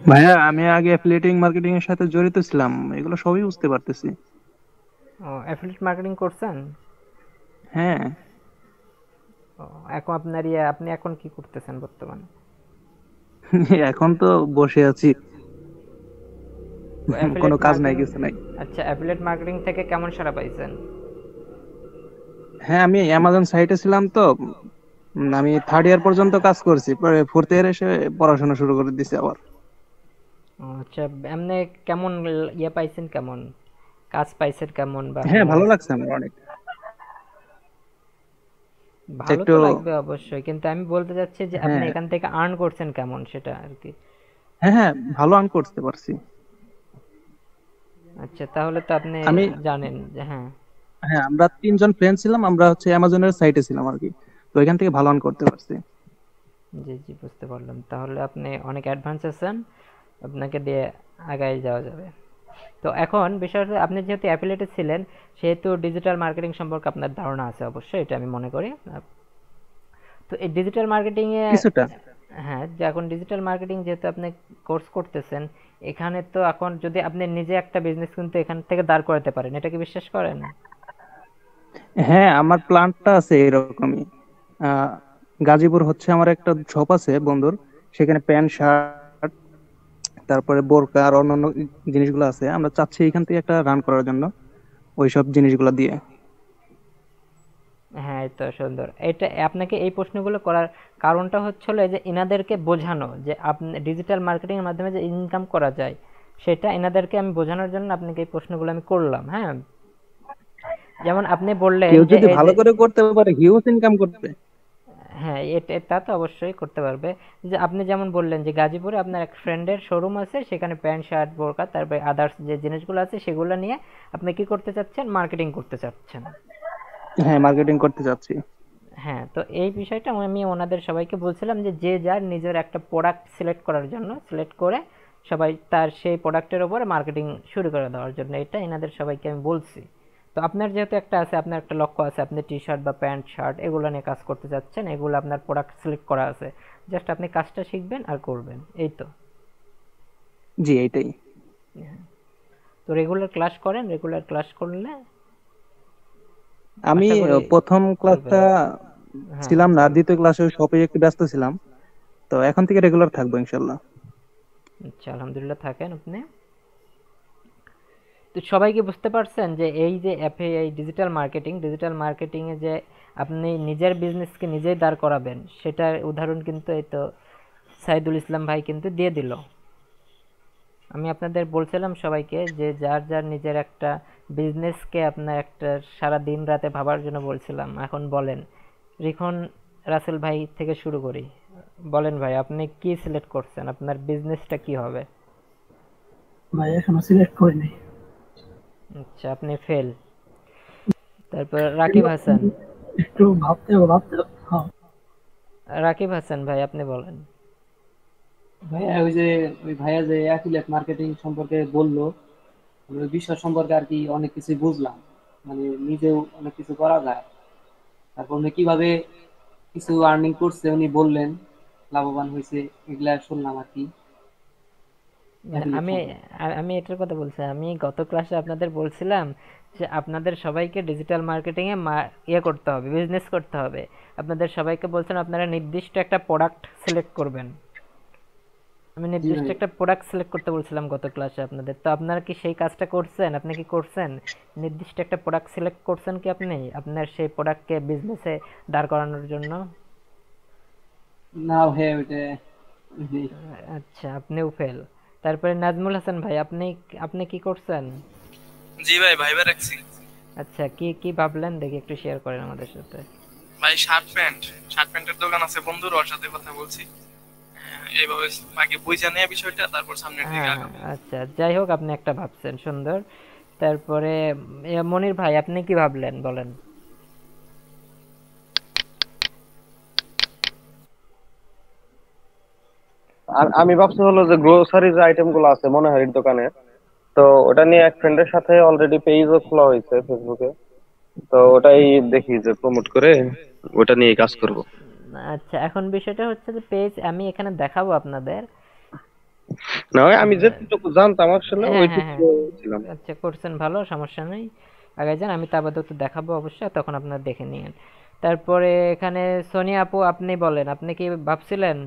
ভাইয়া আমি আগে অ্যাফিলিয়েটিং মার্কেটিং এর সাথে জড়িত ছিলাম, এগুলো সবই বুঝতে পারতেছি। ও, অ্যাফিলিয়েট মার্কেটিং করছেন? হ্যাঁ। ও, এখন আপনার আপনি এখন কি করতেছেন বর্তমানে? এখন তো বসে আছি, কোনো অ্যাফিলিয়েট কাজ নাই, মার্কেটিং, কিছু নাই। আচ্ছা অ্যাফিলিয়েট মার্কেটিং থেকে কেমন সাড়া পাইছেন? হ্যাঁ, আমি অ্যামাজন সাইটে ছিলাম তো, আমি 3rd ইয়ার পর্যন্ত কাজ করছি, পরে 4th ইয়ার এসে পড়াশোনা শুরু করে দিছি আবার। ও, আচ্ছা এমনি কেমন পাইছেন, কেমন কাজ পাইছেন কেমন? বা হ্যাঁ, ভালো লাগছে আমার অনেক। ভালো একটু তো লাগবে অবশ্যই, কিন্তু আমি বলতে চাচ্ছি যে আপনি হ্যাঁ এখান থেকে আর্ন করছেন কেমন সেটা আর কি। হ্যাঁ হ্যাঁ, ভালো আর্ন করতে পারছি। আচ্ছা, তাহলে তো আপনি আমি জানেন যে হ্যাঁ হ্যাঁ, আমরা 3জন ফ্রেন্ড ছিলাম, আমরা হচ্ছে অ্যামাজনের সাইটে ছিলাম আর কি, তো এখান থেকে ভালো আর্ন করতে পারছি। জি জি, বুঝতে পারলাম। তাহলে আপনি অনেক অ্যাডভান্স আছেন, আপনাকে দিয়ে আগায় যাওয়া যাবে। তো এখন বিষয় হচ্ছে আপনি যেহেতু অ্যাফিলিয়েটেড ছিলেন সেহেতু ডিজিটাল মার্কেটিং সম্পর্কে আপনার ধারণা আছে অবশ্যই, এটা আমি মনে করি। তো এই ডিজিটাল মার্কেটিং এ, কিছুটা। হ্যাঁ, যে এখন ডিজিটাল মার্কেটিং যেহেতু আপনি কোর্স করতেছেন, এখানে তো এখন যদি আপনি নিজে একটা বিজনেস কিন্তু এখান থেকে দাঁড় করাতে পারেন, এটা কি বিশ্বাস করেন? হ্যাঁ, আমার প্ল্যানটা আছে এরকমই। আহ, গাজীপুর হচ্ছে আমার একটা শপ আছে বন্ধুর, সেখানে প্যান্ট শার্ট তারপরে বোরকা আর অন্যান্য জিনিসগুলো আছে, আমরা চাচ্ছি এখান থেকে একটা রান করার জন্য ওইসব জিনিসগুলো দিয়ে। হ্যাঁ, এই তো সুন্দর। এটা আপনাকে এই প্রশ্নগুলো করার কারণটা হচ্ছিল এই যে এনাদেরকে বোঝানো যে আপনি ডিজিটাল মার্কেটিং এর মাধ্যমে যে ইনকাম করা যায় সেটা এনাদেরকে আমি বোঝানোর জন্য আপনাকে এই প্রশ্নগুলো আমি করলাম। হ্যাঁ, যেমন আপনি বললেন কেউ যে যদি এই ভালো যে করে করতে পারে হিউজ ইনকাম করবে। হ্যাঁ, এটা তো অবশ্যই করতে পারবে। যে আপনি যেমন বললেন যে গাজীপুরে আপনার এক ফ্রেন্ডের শোরুম আছে, সেখানে প্যান্ট শার্ট বোরকা তারপরে আদার্স যে জিনিসগুলো আছে সেগুলো নিয়ে আপনি কি করতে চাচ্ছেন, মার্কেটিং করতে চাচ্ছেন। হ্যাঁ, মার্কেটিং করতে চাচ্ছি। হ্যাঁ, তো এই বিষয়টা আমি ওনাদের সবাইকে বলছিলাম যে যে যার নিজের একটা প্রোডাক্ট সিলেক্ট করার জন্য, সিলেক্ট করে সবাই তার সেই প্রোডাক্টের উপরে মার্কেটিং শুরু করে দেওয়ার জন্য, এটা এনাদের সবাইকে আমি বলছি। তো আপনার যেহেতু একটা আছে, আপনার একটা লক্ষ্য আছে, আপনি টি শার্ট বা প্যান্ট শার্ট এগুলো নিয়ে কাজ করতে চাচ্ছেন, এগুলো আপনার প্রোডাক্ট সিলেক্ট করা আছে, জাস্ট আপনি কাজটা শিখবেন আর করবেন, এই তো। জি, এইটাই। তো রেগুলার ক্লাস করেন, রেগুলার ক্লাস করলে আমি আশা করি প্রথম করবেন। ক্লাসটা হ্যাঁ, ছিলাম না, দ্বিতীয় ক্লাসে শপে একটু ব্যস্ত ছিলাম, তো এখন থেকে রেগুলার থাকবো ইনশাল্লাহ। আচ্ছা, আলহামদুলিল্লাহ, থাকেন আপনি। তো সবাইকে বুঝতে পারছেন যে এই যে অ্যাপে এই ডিজিটাল মার্কেটিংয়ে যে আপনি নিজের বিজনেসকে নিজেই দাঁড় করাবেন সেটার উদাহরণ কিন্তু এই তো সাইদুল ইসলাম ভাই কিন্তু দিয়ে দিল। আমি আপনাদের বলছিলাম সবাইকে যে যার যার নিজের একটা বিজনেসকে আপনার একটা সারা দিন রাতে ভাবার জন্য বলছিলাম। এখন বলেন, রিখন রাসেল ভাই থেকে শুরু করি। বলেন ভাই, আপনি কি সিলেক্ট করছেন? আপনার বিজনেসটা কি হবে? ভাই এখনো সিলেক্ট করিনি। আচ্ছা, আপনি ফেল। তারপর রাকিব হাসান। একটু ভাবতে হবে। হ্যাঁ রাকিব হাসান ভাই, আপনি বলেন। ভাইয়া ওই ভাইয়া যে অ্যাফিলিয়েট মার্কেটিং সম্পর্কে বললো, আমি ওই বিষয় সম্পর্কে আর কি অনেক কিছু বুঝলাম, মানে নিজেও অনেক কিছু করা যায়। তারপর উনি কিভাবে কিছু আর্নিং করছে উনি বললেন, লাভবান হয়েছে, এগুলা শুনলাম আর কি মানে affiliate আমি সম্পর্কে। আমি এটার কথা বলছি, আমি গত ক্লাসে আপনাদের বলছিলাম যে আপনাদের সবাইকে ডিজিটাল মার্কেটিং এ ইয়ে করতে হবে, বিজনেস করতে হবে। আপনাদের সবাইকে বলছেন আপনারা নির্দিষ্ট একটা প্রোডাক্ট সিলেক্ট করবেন। আমি জি নির্দিষ্ট ভাই, একটা প্রোডাক্ট সিলেক্ট করতে বলছিলাম গত ক্লাসে আপনাদের। তো আপনারা কি সেই কাজটা করছেন? আপনি কি করছেন? নির্দিষ্ট একটা প্রোডাক্ট সিলেক্ট করছেন কি আপনি আপনার সেই প্রোডাক্টকে বিজনেসে দাঁড় করানোর জন্য? না ভাইয়া ওইটা নেই। আচ্ছা, আপনিও ফেল। তারপরে নাজমুল হাসান ভাই, আপনি আপনি কি করছেন? জি ভাই, ভাইবা রাখছি। আচ্ছা, কি কি ভাবলেন দেখি একটু শেয়ার করেন আমাদের সাথে। ভাই শার্ট প্যান্টের দোকান আছে বন্ধুর, ওর সাথে কথা বলছি। এইভাবে আগে বুঝা নেয় বিষয়টা, তারপর সামনের দিকে হ্যাঁ, আগাবো। আচ্ছা, যাই হোক, আপনি একটা ভাবছেন, সুন্দর। তারপরে মনির ভাই, আপনি কি ভাবলেন বলেন। আর আমি ভাবছি হলো যে গ্রোসারি যে আইটেম গুলো আছে মনোহারির দোকানে, তো ওটা নিয়ে এক ফ্রেন্ডের সাথে অলরেডি পেজও খোলা হয়েছে ফেসবুকে। তো ওটাই দেখি যে প্রমোট করে ওটা নিয়ে কাজ করব। আচ্ছা, এখন বিষয়টা হচ্ছে যে পেজ আমি এখানে দেখাবো আপনাদের। না হয় আমি যেটুকু জানতাম আসলে হ্যাঁ, হ্যাঁ, ওইটুকু হ্যাঁ, ছিলাম। আচ্ছা, করছেন ভালো, সমস্যা নেই। আগে যান, আমি তা আপাতত দেখাবো অবশ্যই, তখন আপনারা দেখে নিন। তারপরে এখানে সোনিয়া আপু, আপনি বলেন, আপনি কি ভাবছিলেন?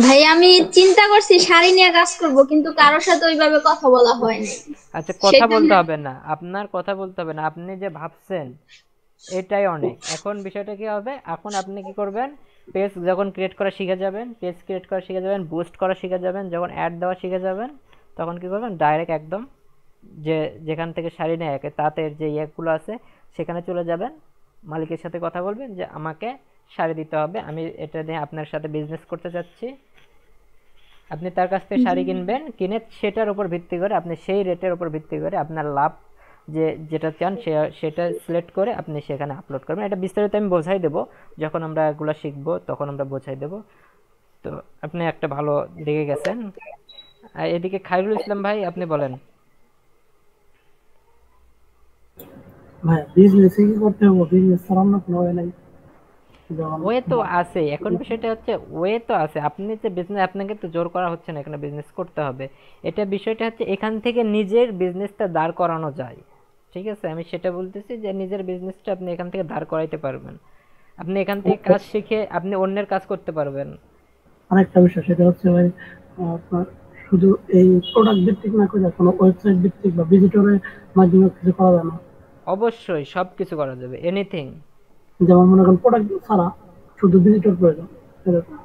ভাই আমি চিন্তা করছি শাড়ি নিয়ে কাজ করব, কিন্তু কারোর সাথে ওইভাবে কথা বলা হয়নি। আচ্ছা, কথা সেখানে বলতে হবে না, আপনার কথা বলতে হবে না, আপনি যে ভাবছেন এটাই অনেক। এখন বিষয়টা কি হবে, এখন আপনি কি করবেন, পেজ যখন ক্রিয়েট করা শিখে যাবেন, পেজ ক্রিয়েট করা শিখে যাবেন, বুস্ট করা শিখে যাবেন, যখন অ্যাড দেওয়া শিখে যাবেন, তখন কি করবেন, ডাইরেক্ট একদম যে যেখান থেকে শাড়ি নেয় তাতে যে ইয়েগুলো আছে সেখানে চলে যাবেন, মালিকের সাথে কথা বলবেন যে আমাকে শাড়ি দিতে হবে, আমি এটা নিয়ে আপনার সাথে বিজনেস করতে চাচ্ছি। আপনি তার কাছ থেকে শাড়ি কিনবেন, কিনে সেটার উপর ভিত্তি করে আপনি সেই রেটের উপর ভিত্তি করে আপনার লাভ যেটা চান সেটা সিলেক্ট করে আপনি সেখানে আপলোড করবেন। এটা বিস্তারিত আমি বোঝাই দেবো, যখন আমরা এগুলো শিখবো তখন আমরা বোঝাই দেবো। তো আপনি একটা ভালো দিকে গেছেন। আর এদিকে খায়রুল ইসলাম ভাই, আপনি বলেন। ভাই বিজনেস কি করতে হবে, বিজনেস ছাড়া অন্য কোনো ওয়ে নাই। যেমন ওয়ে তো আছে, এখন বিষয়টা হচ্ছে ওয়ে তো আছে, আপনি যে বিজনেস, আপনাকে তো জোর করা হচ্ছে না এখানে বিজনেস করতে হবে। এটা বিষয়টা হচ্ছে এখান থেকে নিজের বিজনেসটা দাঁড় করানো যায়। ঠিক আছে, আমি সেটা বলতেছি যে নিজের বিজনেসটা আপনি এখান থেকে দাঁড় করাইতে পারবেন। আপনি এখান থেকে কাজ শিখে আপনি অন্যের কাজ করতে পারবেন। আরেকটা বিষয়, সেটা হচ্ছে ভাই আপনার শুধু এই প্রোডাক্ট ভিত্তিক না করে কোনো ওয়েবসাইট ভিত্তিক বা ভিজিটরের মাধ্যমে কিছু করা যায় না। অবশ্যই সব কিছু করা যাবে, এনিথিং। যেমন মনে করেন প্রোডাক্ট ছাড়া শুধু ভিজিটর প্রয়োজন, এরকম।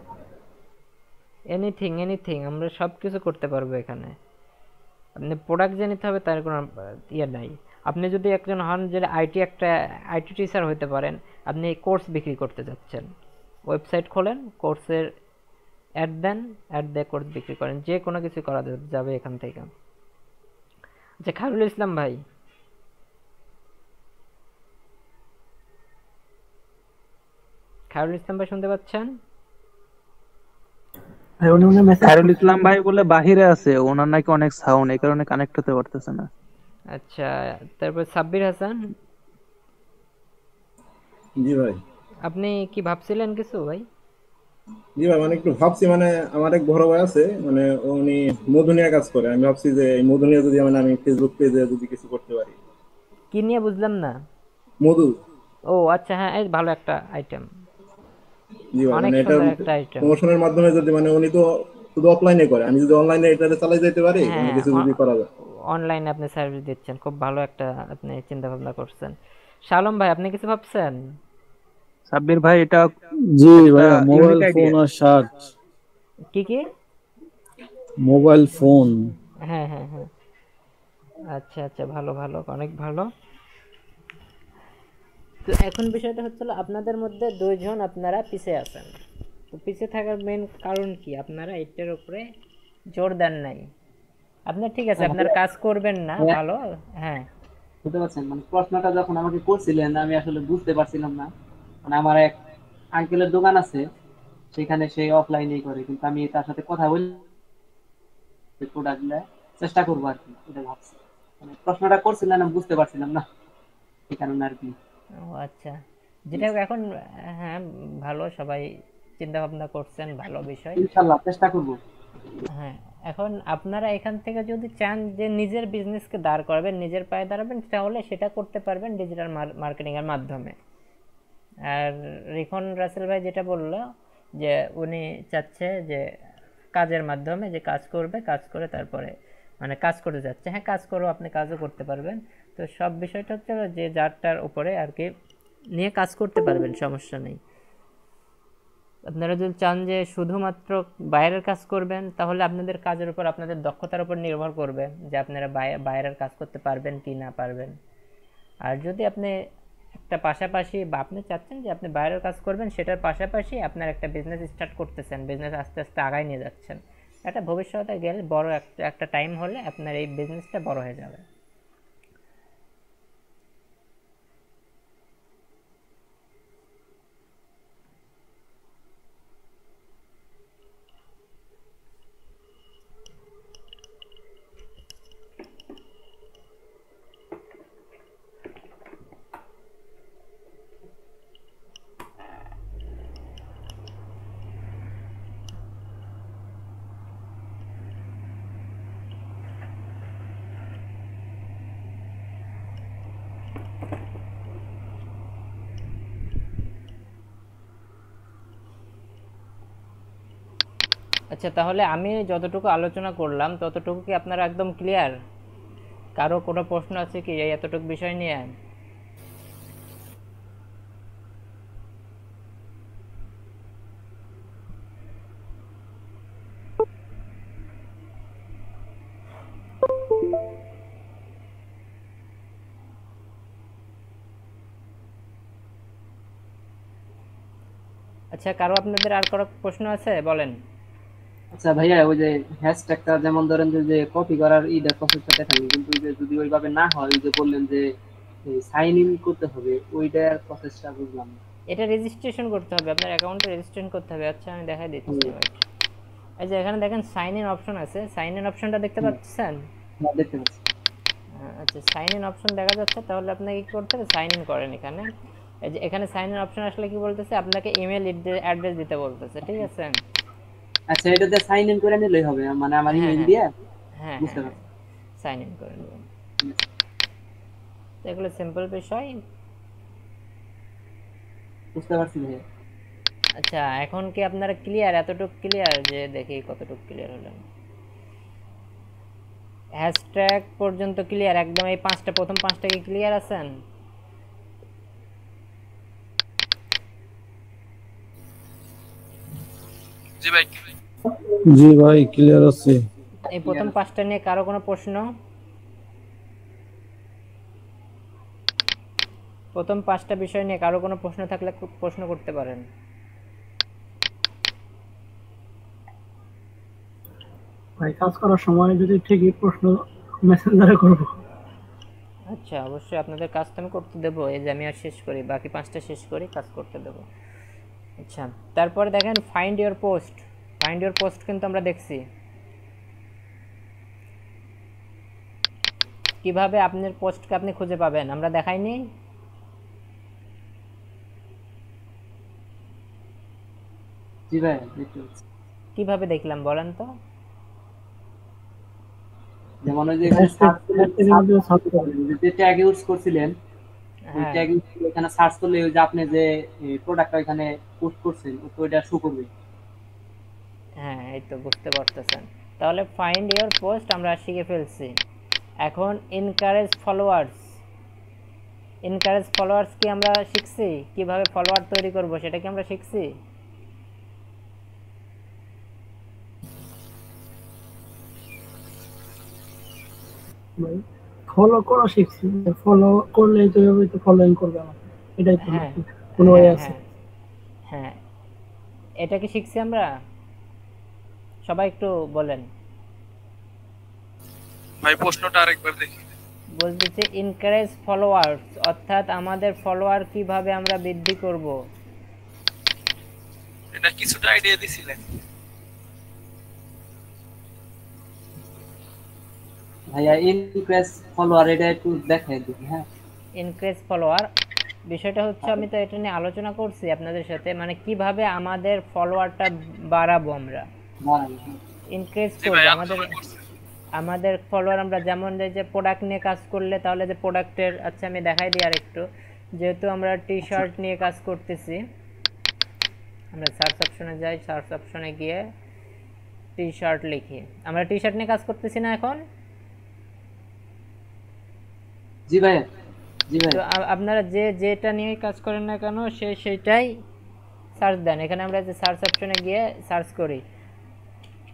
এনিথিং এনিথিং আমরা সব কিছু করতে পারবো এখানে। আপনি প্রোডাক্ট যে নিতে হবে তার কোনো ইয়ে নাই। আপনি যদি একজন হন যে আইটি টিচার হতে পারেন, আপনি কোর্স বিক্রি করতে যাচ্ছেন, ওয়েবসাইট খোলেন, কোর্সের অ্যাড দেন, অ্যাড দিয়ে কোর্স বিক্রি করেন, যে কোনো কিছু করা যাবে এখান থেকে। আচ্ছা, খায়রুল ইসলাম ভাই, খায়রুল ইসলাম ভাই শুনতে পাচ্ছেন? ভাই উনি মনে মেসেজ খায়রুল ইসলাম ভাই বলে বাহিরে আছে, ওনার নাকি অনেক সাউন্ড, এই কারণে কানেক্ট হতে পারতেছে না। আচ্ছা, তারপর সাব্বির হাসান, জি ভাই। আপনি কি ভাবছিলেন কিছু ভাই? জি ভাই, মানে একটু ভাবছি, মানে আমার এক বড় ভাই আছে, মানে উনি মধু নিয়ে কাজ করে। আমি ভাবছি যে এই মধু নিয়ে যদি মানে আমি ফেসবুক পেজে যদি কিছু করতে পারি। কি নিয়ে বুঝলাম না। মধু। ও আচ্ছা, হ্যাঁ, এই ভালো একটা আইটেম, জি ভাই, অনেক মানে এটা সুন্দর একটা আইটেম। প্রমোশনের মাধ্যমে যদি মানে উনি তো শুধু অফলাইনে করে, আমি যদি অনলাইনে এটা চালাই যেতে পারি, কোনো হ্যাঁ, কিছু যদি করা যায়। অনলাইনে আপনি সার্ভিস দিচ্ছেন, খুব ভালো একটা আপনি চিন্তা ভাবনা করছেন। শালম ভাই আপনি কিছু ভাবছেন? সাব্বির ভাই এটা জি একটা ভাইয়া, মোবাইল ইউনিক ফোন আইডিয়া। আর শার্ট। কি কি? Mobile phone. হ্যাঁ হ্যাঁ হ্যাঁ, আচ্ছা আচ্ছা, ভালো ভালো, অনেক ভালো। তো এখন বিষয়টা হচ্ছিল আপনাদের মধ্যে দুইজন আপনারা পিছিয়ে আছেন। তো পিছিয়ে থাকার মেন কারণ কি? আপনারা এটার উপরে জোর দেন নাই। আপনার ঠিক আছে, আপনার কাজ করবেন না, ভালো। হ্যাঁ বুঝতে পারছেন, মানে প্রশ্নটা যখন আমাকে করছিলেন আমি আসলে বুঝতে পারছিলাম না। মানে আমার এক আঙ্কেলের দোকান আছে, সেখানে সে অফলাইনেই করে, কিন্তু আমি তার সাথে কথা বলি প্রোডাক্ট চেষ্টা করবো আর কি, এটা ভাবছি। মানে প্রশ্নটা করছিলেন আমি বুঝতে পারছিলাম না, এই কারণে আর কি। ও আচ্ছা, যেটা হোক এখন, হ্যাঁ ভালো, সবাই চিন্তা ভাবনা করছেন, ভালো বিষয়। ইনশাল্লাহ চেষ্টা করবো। হ্যাঁ, এখন আপনারা এখান থেকে যদি চান যে নিজের বিজনেসকে দাঁড় করাবেন, নিজের পায়ে দাঁড়াবেন, তাহলে সেটা করতে পারবেন ডিজিটাল মার্কেটিং এর মাধ্যমে। আর রিখন রাসেল ভাই যেটা বললো যে উনি চাচ্ছে যে কাজের মাধ্যমে, যে কাজ করবে, কাজ করে তারপরে মানে কাজ করে যাচ্ছে। হ্যাঁ, কাজ করেও আপনি কাজও করতে পারবেন। তো সব বিষয়টা হচ্ছে যে যারটার উপরে আর কি নিয়ে কাজ করতে পারবেন, সমস্যা নেই। আপনারা যদি চান যে শুধুমাত্র বাইরের কাজ করবেন, তাহলে আপনাদের কাজের উপর, আপনাদের দক্ষতার উপর নির্ভর করবে যে আপনারা বাইরের কাজ করতে পারবেন কি না পারবেন। আর যদি আপনি একটা পাশাপাশি, বা আপনি চাচ্ছেন যে আপনি বাইরের কাজ করবেন, সেটার পাশাপাশি আপনার একটা বিজনেস স্টার্ট করতেছেন, বিজনেস আস্তে আস্তে আগায় নিয়ে যাচ্ছেন, এটা ভবিষ্যতে গেলে বড় একটা টাইম হলে আপনার এই বিজনেসটা বড় হয়ে যাবে। আচ্ছা, তাহলে আমি যতটুকু আলোচনা করলাম ততটুকু কি আপনারা একদম ক্লিয়ার? কারো কোনো প্রশ্ন আছে কি এই এতটুকু বিষয় নিয়ে? আচ্ছা, কারো আপনাদের আর কারো প্রশ্ন আছে, বলেন। আচ্ছা ভাইয়া, ওই যে হ্যাশট্যাগটা যেমন ধরেন যে কপি করার ইটা প্রসেসটা দেখালেন, কিন্তু ওই যে যদি ওইভাবে না হয়, ওই যে বললেন যে সাইন ইন করতে হবে, ওইটার প্রসেসটা বুঝলাম না। এটা রেজিস্ট্রেশন করতে হবে, আপনার অ্যাকাউন্টে রেজিস্ট্রেশন করতে হবে। আচ্ছা, আমি দেখাই দিচ্ছি। এই যে এখানে দেখেন সাইন ইন অপশন আছে, সাইন ইন অপশনটা দেখতে পাচ্ছেন? হ্যাঁ, দেখতে পাচ্ছি। আচ্ছা, সাইন ইন অপশন দেখা যাচ্ছে, তাহলে আপনাকে কি করতে হবে? সাইন ইন করেন এখানে। এই যে এখানে সাইন ইন অপশন আসলে কি বলতেছে, আপনাকে ইমেল অ্যাড্রেস দিতে বলতেছে, ঠিক আছে? আচ্ছা, এটাতে সাইন ইন করে নিলেই হবে, মানে আমার ইমেল দিয়ে? হ্যাঁ, বুঝতে পারছি। সাইন ইন করে নেবেন। এগুলো সিম্পল বিষয়, বুঝতে পারছি ভাইয়া। আচ্ছা, এখন কি আপনারা ক্লিয়ার? এতটুকু ক্লিয়ার? যে দেখি কতটুকু ক্লিয়ার হলেন। হ্যাশট্যাগ পর্যন্ত ক্লিয়ার একদম? এই পাঁচটা, প্রথম পাঁচটা কি ক্লিয়ার আছেন? জি ভাই। জি ভাই, ক্লিয়ার আছে। এই প্রথম পাঁচটা নিয়ে কারো কোনো প্রশ্ন? প্রথম পাঁচটা বিষয় নিয়ে কারো কোনো প্রশ্ন থাকলে প্রশ্ন করতে পারেন। ভাই, কাজ করার সময় যদি ঠিকই প্রশ্ন মেসেঞ্জারে করব। আচ্ছা, অবশ্যই আপনাদের কাজ তো আমি করতে দেবো। এই যে আমি আর শেষ করি, বাকি পাঁচটা শেষ করি, কাজ করতে দেবো। আচ্ছা, তারপরে দেখেন find your post. Find your post কিন্তু আমরা দেখছি কিভাবে আপনার পোস্টকে আপনি খুঁজে পাবেন, আমরা দেখাইনি? জি ভাই, দেখতে পাচ্ছি। কিভাবে দেখলাম বলেন তো? যেমন ওই যে যে ট্যাগ ইউজ করছিলেন, ওই ট্যাগ এখানে সার্চ করলে ওই যে আপনি যে প্রোডাক্টটা এখানে পোস্ট করছেন, তো ওইটা শো করবে। হ্যাঁ, এই তো বুঝতে পারতেছেন। তাহলে ফাইন্ড ইওর পোস্ট আমরা শিখে ফেলছি। এখন এনকারেজ ফলোয়ার্স। এনকারেজ ফলোয়ার্স কি আমরা শিখছি? কিভাবে ফলোয়ার তৈরি করব সেটা কি আমরা শিখছি? ফলো করা শিখছি, ফলো করলেই তো হবে, তো ফলোইং করবে আমাকে, এটাই তো হ্যাঁ কোনো ওয়ে হ্যাঁ আছে? হ্যাঁ হ্যাঁ, এটা কি শিখছি আমরা? সবাই একটু বলেন। ভাই প্রশ্নটা আরেকবার দেখি। বলতেছি এনকারেজ ফলোয়ার্স অর্থাৎ আমাদের ফলোয়ার কিভাবে আমরা বৃদ্ধি করব। এটা কিছুটা আইডিয়া দিছিলেন ভাইয়া। ইনক্রেস ফলোয়ার এটা একটু দেখাই দিন। হ্যাঁ, ইনক্রেজ ফলোয়ার বিষয়টা হচ্ছে, আমি তো এটা নিয়ে আলোচনা করছি আপনাদের সাথে, মানে কিভাবে আমাদের ফলোয়ারটা বাড়াবো আমরা, ইনক্রেজ করব আমাদের ফলোয়ার। আমরা যেমন যে প্রোডাক্ট নিয়ে কাজ করলে তাহলে যে প্রোডাক্টের, আচ্ছা আমি দেখাই দিই আরেকটু, যেহেতু আমরা টি শার্ট নিয়ে কাজ করতেছি, আমরা সার্চ অপশনে যাই, সার্চ অপশনে গিয়ে টি শার্ট লিখি, আমরা টি শার্ট নিয়ে কাজ করতেছি না এখন? জি ভাই, জি ভাই। তো আপনারা যেটা নিয়ে কাজ করেন না কেন সেইটাই সার্চ দেন। এখানে আমরা যে সার্চ অপশনে গিয়ে সার্চ করি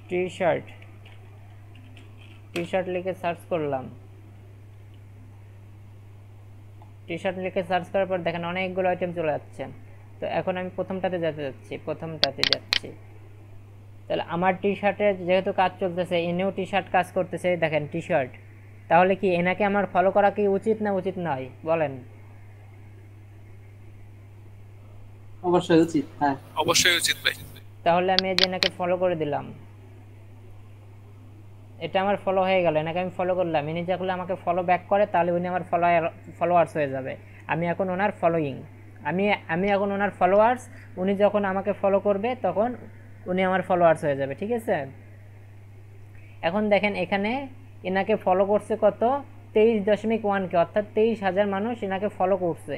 টি শার্ট, টি শার্ট লিখে সার্চ করলাম। টি শার্ট লিখে সার্চ করার পর দেখেন অনেকগুলো আইটেম চলে যাচ্ছে। তো এখন আমি প্রথমটাতে যাচ্ছি। তাহলে আমার টি শার্টের যেহেতু কাজ চলতেছে, এনেও টি শার্ট কাজ করতেছে, দেখেন টি শার্ট। তাহলে কি এনাকে আমার ফলো করা কি উচিত না উচিত নয় বলেন? অবশ্যই উচিত। হ্যাঁ, অবশ্যই উচিত ভাই। তাহলে আমি এই যে এনাকে ফলো করে দিলাম, এটা আমার ফলো হয়ে গেল, এনাকে আমি ফলো করলাম। ইনি যখন আমাকে ফলো ব্যাক করে তাহলে উনি আমার ফলোয়ার্স হয়ে যাবে। আমি এখন ওনার ফলোইং, আমি এখন ওনার ফলোয়ার্স। উনি যখন আমাকে ফলো করবে তখন উনি আমার ফলোয়ার্স হয়ে যাবে, ঠিক আছে? এখন দেখেন এখানে এনাকে ফলো করছে কত, 23.1K, অর্থাৎ 23,000 মানুষ এনাকে ফলো করছে।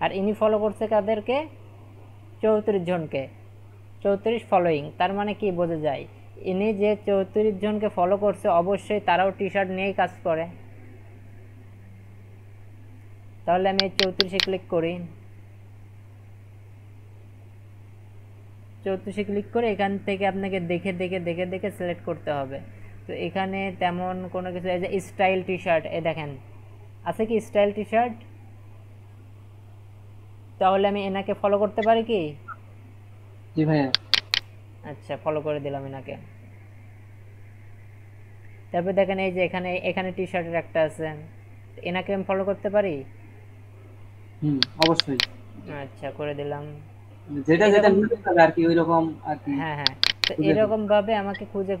আর ইনি ফলো করছে কাদেরকে? 34 জনকে, 34 ফলোইং। তার মানে কি বোঝা যায়, ইনি যে 34 জনকে ফলো করছে অবশ্যই তারাও টি শার্ট নিয়েই কাজ করে। তাহলে আমি 34-এ ক্লিক করি, 34-এ ক্লিক করে এখান থেকে আপনাকে দেখে সিলেক্ট করতে হবে। তো এখানে তেমন কোনো কিছু, এই যে স্টাইল টি শার্ট, এ দেখেন আছে কি স্টাইল টি শার্ট? তাহলে আমি এনাকে ফলো করতে পারি কি? জি ভাইয়া। আচ্ছা, ফলো করে দিলাম এনাকে। তারপর দেখেন এই যে এখানে টি শার্টের একটা আছে, এনাকে আমি ফলো করতে পারি? অবশ্যই। আচ্ছা, করে দিলাম। যেটা আর কি ওইরকম আর কি। হ্যাঁ, তো এরকম ভাবে আমাকে খুঁজে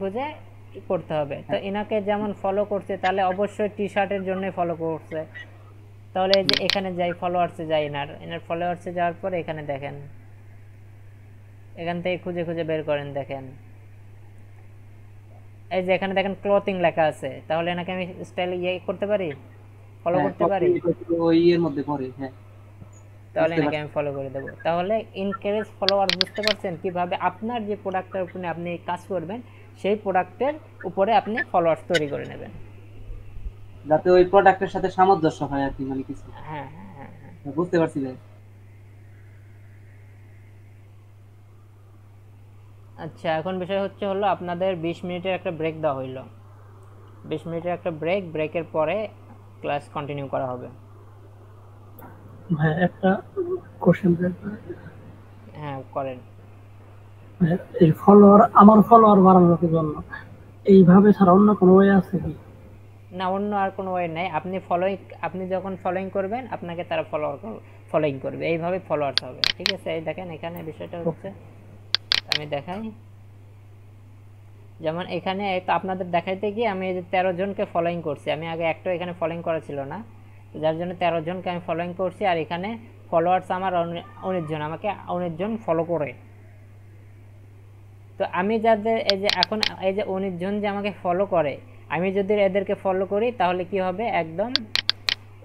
করতে হবে। তো এনাকে যেমন ফলো করছে তাহলে অবশ্যই টি শার্টের জন্য ফলো করছে। তাহলে এই যে এখানে যাই, ফলোয়ার্সে যাই, এনার ফলোয়ার্সে যাওয়ার পরে এখানে দেখেন, এখান থেকে খুঁজে বের করেন। দেখেন এই যে এখানে দেখেন ক্লথিং লেখা আছে, তাহলে এনাকে আমি স্টাইল করতে পারি, ফলো করতে পারি। ওই এর মধ্যে পড়ে। হ্যাঁ, তাহলে এনাকে আমি ফলো করে দেবো। তাহলে ইনকারেজ ফলোয়ার, বুঝতে পারছেন কিভাবে আপনার যে প্রোডাক্টের উপরে আপনি কাজ করবেন সেই প্রোডাক্টের উপরে আপনি ফলোয়ার্স তৈরি করে নেবেন, যাতে ওই প্রোডাক্টের সাথে সামঞ্জস্য হয় আর কি, মানে কিছু। হ্যাঁ, বুঝতে পারছি ভাই। আচ্ছা, এখন বিষয় হলো আপনাদের 20 মিনিটের একটা ব্রেক দেওয়া হইলো। 20 মিনিটের একটা ব্রেকের পরে ক্লাস কন্টিনিউ করা হবে। ভাই একটা কোশ্চেন, হ্যাঁ করেন। এই আমার ফলোয়ার বাড়ানোর জন্য এইভাবে ছাড়া অন্য কোনো ওয়ে আছে কি? না, অন্য আর কোনো ওয়ে নাই। আপনি যখন ফলোইং করবেন আপনাকে তারা ফলোইং করবে, এইভাবে ফলোয়ার্স হবে, ঠিক আছে? এই দেখেন এখানে বিষয়টা হচ্ছে, আমি দেখাই, যেমন এখানে তো আপনাদের দেখাইতে গিয়ে আমি এই যে 13 জনকে ফলোইং করছি। আমি আগে একটা এখানে ফলোইং করা ছিল না, যার জন্য 13 জনকে আমি ফলোইং করছি। আর এখানে ফলোয়ার্স আমার 19 জন, আমাকে 19 জন ফলো করে। তো আমি যাদের এই যে এখন এই যে 19 জন যে আমাকে ফলো করে, আমি যদি এদেরকে ফলো করি তাহলে কি হবে, একদম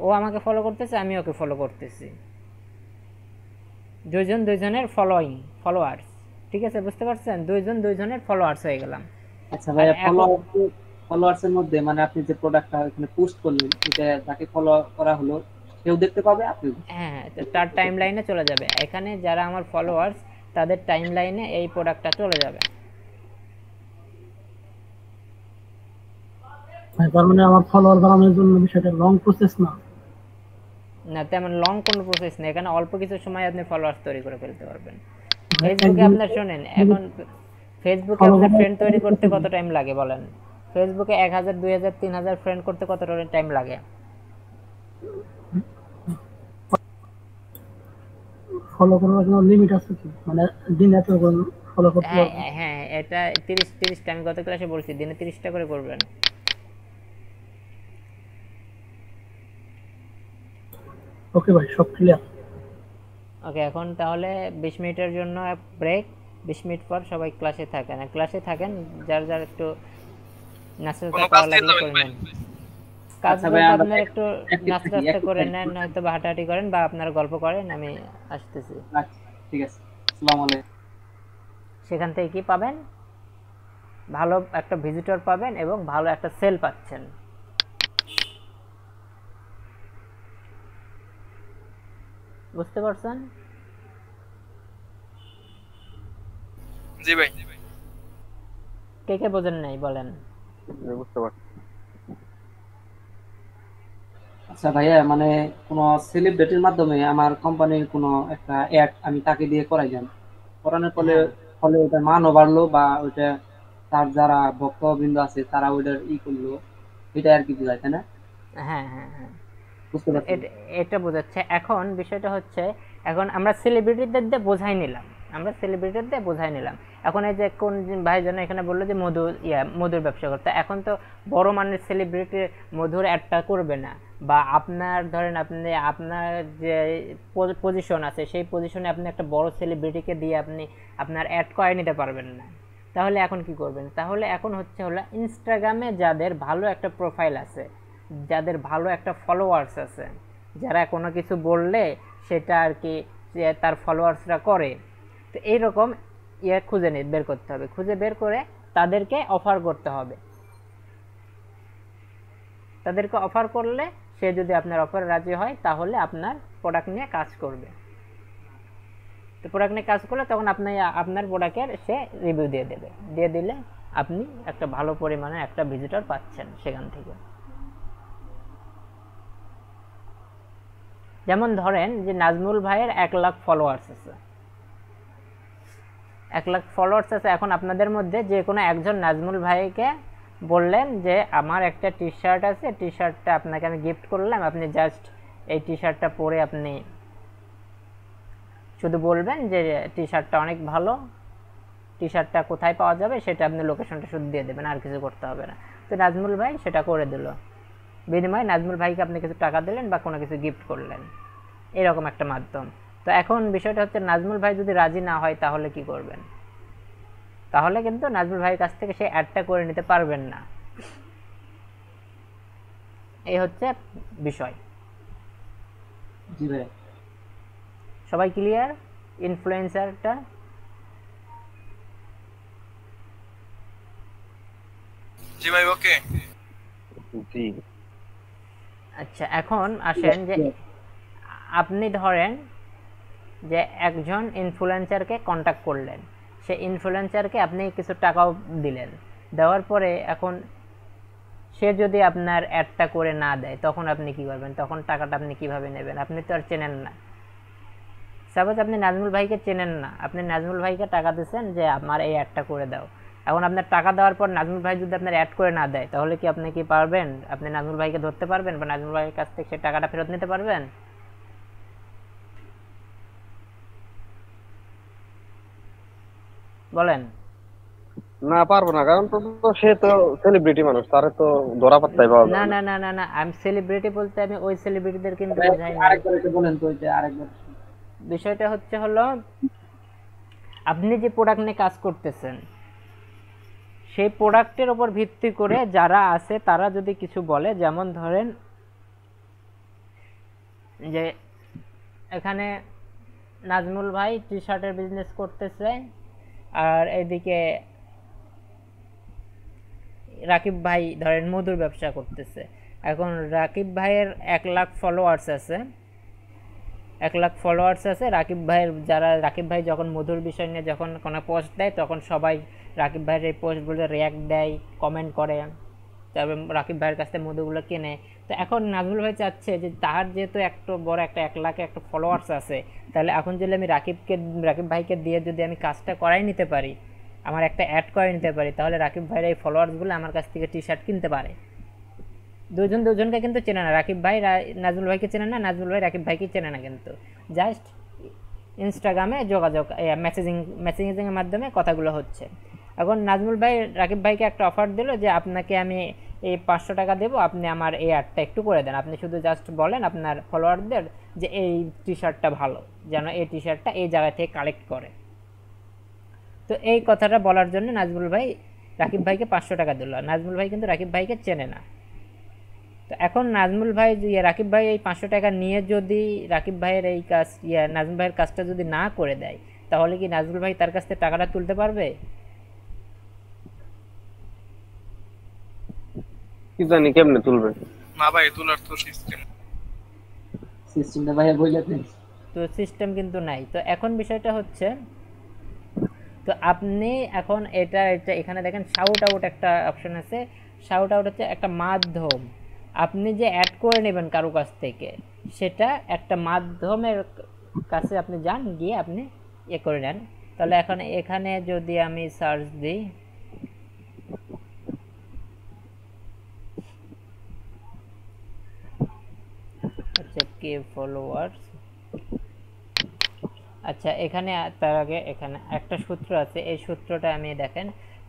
ও আমাকে ফলো করতেছে, আমি ওকে ফলো করতেছি, দুইজনের ফলোয়ার্স, ঠিক আছে? বুঝতে পারছেন, দুইজনের ফলোয়ার্স হয়ে গেলাম। আচ্ছা ভাই, ফলোয়ার্স এর মধ্যে মানে আপনি যে প্রোডাক্টটা এখানে পোস্ট করলেন, এটা যাকে ফলো করা হলো কেউ দেখতে পাবে, আপনি হ্যাঁ, তো তার টাইম লাইনে চলে যাবে। এখানে যারা আমার ফলোয়ার্স তাদের টাইম লাইনে এই প্রোডাক্টটা চলে যাবে। তার মানে আমার ফলোয়ার বাড়ানোর জন্য বিষয়টা লং প্রসেস না? না, তেমন লং কোনো প্রসেস নেই, এখানে অল্প কিছু সময় আপনি ফলোয়ার্স তৈরি করে ফেলতে পারবেন। ফেসবুকে আপনার শোনেন, এখন ফেসবুকে আপনার ফ্রেন্ড তৈরি করতে কত টাইম লাগে বলেন? ফেসবুকে 1000 2000 3000 ফ্রেন্ড করতে কত টাইম লাগে? ফলো করার কোনো লিমিট আছে কি? মানে দিনে এত ফলো করতে হ্যাঁ পারবো? হ্যাঁ, এটা 30টা আমি গত ক্লাসে বলছি, দিনে 30টা করে করবেন। ওকে ভাই, সব ক্লিয়ার। ওকে, এখন তাহলে 20 মিনিটের জন্য ব্রেক। 20 মিনিট পর সবাই ক্লাসে থাকেন, আর ক্লাসে থাকেন যার যার একটু নাস্তা করা লাগলে করে নেন। কাজ বলতে আপনারা একটু নাস্তা করে নেন, হয়তো বা হাঁটাহাঁটি করেন বা আপনারা গল্প করেন, আমি আসতেছি। আচ্ছা ঠিক আছে, আসসালামু আলাইকুম। সেখান থেকে কি পাবেন? ভালো একটা ভিজিটর পাবেন এবং ভালো একটা সেল পাচ্ছেন। বুঝতে পারছেন? জি ভাই। কে কে বোঝেন নাই বলেন? বুঝতে পারছি। আচ্ছা ভাইয়া, মানে কোনো সেলিব্রিটির মাধ্যমে আমার কোম্পানির কোনো একটা অ্যাড আমি তাকে দিয়ে করাইলাম, করানোর ফলে ফলে ওটা মানও বাড়লো, বা ওইটা তার যারা ভক্তবৃন্দ আছে তারা ওইটার করলো, এটা আর কি বোঝায়, তাই না? হ্যাঁ হ্যাঁ হ্যাঁ, বুঝতে পারছি। এটা বোঝাচ্ছে। এখন বিষয়টা হচ্ছে, এখন আমরা সেলিব্রিটিদের দিয়ে বোঝাই নিলাম, এখন এই যে কোন ভাই যেন এখানে বললো যে মধুর ব্যবসা করতে, এখন তো বড় মানের সেলিব্রিটি মধুর অ্যাডটা করবে না, বা আপনার ধরেন আপনি আপনার যে পজিশন আছে সেই পজিশনে আপনি একটা বড় সেলিব্রিটিকে দিয়ে আপনি আপনার অ্যাড করে নিতে পারবেন না। তাহলে এখন কি করবেন? তাহলে এখন হলো ইনস্টাগ্রামে যাদের ভালো একটা প্রোফাইল আছে, যাদের ভালো একটা ফলোয়ার্স আছে, যারা কোনো কিছু বললে সেটা আর কি তার ফলোয়ার্সরা করে, তো এইরকম খুঁজে বের করতে হবে, খুঁজে বের করে তাদেরকে অফার করতে হবে। তাদেরকে অফার করলে সে যদি আপনার অফারে রাজি হয় তাহলে আপনার প্রোডাক্ট নিয়ে কাজ করবে। তো প্রোডাক্ট নিয়ে কাজ করলে তখন আপনার প্রোডাক্টের সে রিভিউ দিয়ে দিলে আপনি একটা ভালো পরিমাণে একটা ভিজিটর পাচ্ছেন সেখান থেকে। যেমন ধরেন যে নাজমুল ভাইয়ের 1 লাখ ফলোয়ার্স আছে, 1 লাখ ফলোয়ার্স আছে। এখন আপনাদের মধ্যে যে কোনো একজন নাজমুল ভাইকে বললেন যে আমার একটা টি শার্ট আছে, টি শার্টটা আপনাকে আমি গিফট করলাম, আপনি জাস্ট এই টি শার্টটা পরে আপনি শুধু বলবেন যে টি শার্টটা অনেক ভালো, টি শার্টটা কোথায় পাওয়া যাবে সেটা আপনি লোকেশনটা শুধু দিয়ে দেবেন, আর কিছু করতে হবে না। তো নাজমুল ভাই সেটা করে দিল, বিনিময়ে নাজমুল ভাইকে আপনি কিছু টাকা দিলেন বা কোনো কিছু গিফট করলেন, এরকম একটা মাধ্যম। তো এখন বিষয়টা হচ্ছে নাজমুল ভাই যদি রাজি না হয় তাহলে কি করবেন? তাহলে কিন্তু নাজমুল ভাইয়ের কাছ থেকে সেই অ্যাডটা করে নিতে পারবেন না। এই হচ্ছে বিষয়। জি ভাই, সবাই ক্লিয়ার? ইনফ্লুয়েন্সারটা জি ভাই, ওকে। জি আচ্ছা, এখন আসেন যে আপনি ধরেন যে একজন ইনফ্লুয়েন্সারকে কন্ট্যাক্ট করলেন, সে ইনফ্লুয়েন্সারকে আপনি কিছু টাকাও দিলেন, দেওয়ার পরে এখন সে যদি আপনার অ্যাডটা করে না দেয় তখন আপনি কি করবেন? তখন টাকাটা আপনি কিভাবে নেবেন? আপনি তো আর চেনেন না। সাপোজ আপনি নাজমুল ভাইকে চেনেন না, আপনি নাজমুল ভাইকে টাকা দিচ্ছেন যে আমার এই অ্যাডটা করে দাও। এখন আপনার টাকা দেওয়ার পর নাজমুল ভাই যদি আপনার অ্যাড করে না দেয় তাহলে কি আপনি কি পারবেন? আপনি নাজমুল ভাইকে ধরতে পারবেন বা নাজমুল ভাইয়ের কাছ থেকে সে টাকাটা ফেরত নিতে পারবেন? বলেন। না, পারবো না, কারণ তো সে তো সেলিব্রিটি মানুষ, তারে তো ধরা পাত্তাই পাওয়া যায় না না। না না না না, আমি সেলিব্রিটি বলতে আমি ওই সেলিব্রিটিদের কিন্তু বোঝাই না। আরেকবার একটু বলেন তো, এটা আরেকবার। বিষয়টা হলো আপনি যে প্রোডাক্ট নিয়ে কাজ করতেছেন সেই প্রোডাক্টের উপর ভিত্তি করে যারা আছে তারা যদি কিছু বলে, যেমন ধরেন যে এখানে নাজমুল ভাই টি শার্টের বিজনেস করতেছে আর এদিকে রাকিব ভাই ধরেন মধুর ব্যবসা করতেছে, এখন রাকিব ভাইয়ের 1 লাখ ফলোয়ার্স আছে, 1 লাখ ফলোয়ার্স আছে রাকিব ভাইয়ের। যারা রাকিব ভাই যখন মধুর বিষয় নিয়ে যখন কোনো পোস্ট দেয় তখন সবাই রাকিব ভাইয়ের এই পোস্টগুলো রিয়াক্ট দেয়, কমেন্ট করে, তারপর রাকিব ভাইয়ের কাছ থেকে মধুগুলো কেনে। তো এখন নাজমুল ভাই চাচ্ছে যে তার যেহেতু একটা বড় একটা 1 লাখে একটা ফলোয়ার্স আছে, তাহলে এখন যদি আমি রাকিব ভাইকে দিয়ে যদি আমি কাজটা করাই নিতে পারি, আমার একটা অ্যাড করে নিতে পারি, তাহলে রাকিব ভাইয়ের এই ফলোয়ার্সগুলো আমার কাছ থেকে টি শার্ট কিনতে পারে। দুজনকে কিন্তু চেনে না, রাকিব ভাই নাজমুল ভাইকে চেনে না, নাজমুল ভাই রাকিব ভাইকে চেনে না, কিন্তু জাস্ট ইনস্টাগ্রামে যোগাযোগ মেসেজিংয়ের মাধ্যমে কথাগুলো হচ্ছে। এখন নাজমুল ভাই রাকিব ভাইকে একটা অফার দিল যে আপনাকে আমি এই 500 টাকা দেবো, আপনি আমার এই অ্যাডটা একটু করে দেন, আপনি শুধু জাস্ট বলেন আপনার ফলোয়ারদের যে এই টি শার্টটা ভালো, যেন এই টি শার্টটা এই জায়গা থেকে কালেক্ট করে। তো এই কথাটা বলার জন্য নাজমুল ভাই রাকিব ভাইকে 500 টাকা দিল। নাজমুল ভাই কিন্তু রাকিব ভাইকে চেনে না। তো এখন নাজমুল ভাই রাকিব ভাই এই 500 টাকা নিয়ে যদি রাকিব ভাইয়ের এই কাজ নাজমুল ভাইয়ের কাজটা যদি না করে দেয়, তাহলে কি নাজমুল ভাই তার কাছ থেকে টাকাটা তুলতে পারবে? কি জানি কেমনে তুলবে। না ভাই, তোলার তো সিস্টেমটা ভাইয়া বললেন, তো সিস্টেম কিন্তু নাই। তো এখন বিষয়টা হচ্ছে, তো আপনি এখন এটা এখানে দেখেন শাউট আউট একটা অপশন আছে। শাউট আউট হচ্ছে একটা মাধ্যম, আপনি যে অ্যাড করে নেবেন কারো কাছ থেকে, সেটা একটা মাধ্যমের কাছে আপনি যান, গিয়ে আপনি করে নেন। তাহলে এখন এখানে যদি আমি সার্চ দিই, আচ্ছা কে ফলোয়ার্স, আচ্ছা এখানে তার আগে এখানে একটা সূত্র আছে, এই সূত্রটা আমি দেখেন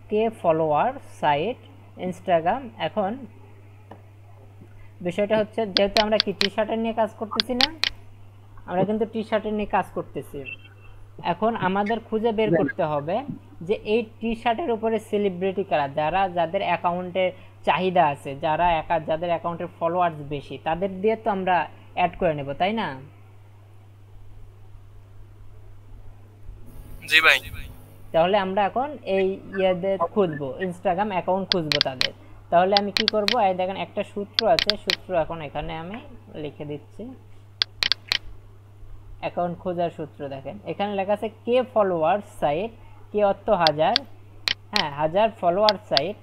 কে ফলোয়ার সাইট ইনস্টাগ্রাম। এখন বিষয়টা হচ্ছে, যেহেতু আমরা কি টি শার্টের নিয়ে কাজ করতেছি না, আমরা কিন্তু টি শার্টের নিয়ে কাজ করতেছি। এখন আমাদের খুঁজে বের করতে হবে যে এই টি শার্টের উপরে সেলিব্রিটি কারা, যাদের অ্যাকাউন্টের চাহিদা আছে, যাদের অ্যাকাউন্টের ফলোয়ার্স বেশি, তাদের দিয়ে তো আমরা অ্যাড করে নেব, তাই না? জি ভাই। তাহলে আমরা এখন এই ইয়াদের খুঁজবো, ইনস্টাগ্রাম অ্যাকাউন্ট খুঁজবো তাদের। তাহলে আমি কি করব, এই দেখেন একটা সূত্র আছে, সূত্র এখন এখানে আমি লিখে দিচ্ছি, অ্যাকাউন্ট খোঁজার সূত্র। দেখেন এখানে লেখা আছে কে ফলোয়ার্স সাইট, কে অর্থ 1000, হ্যাঁ 1000 ফলোয়ার সাইট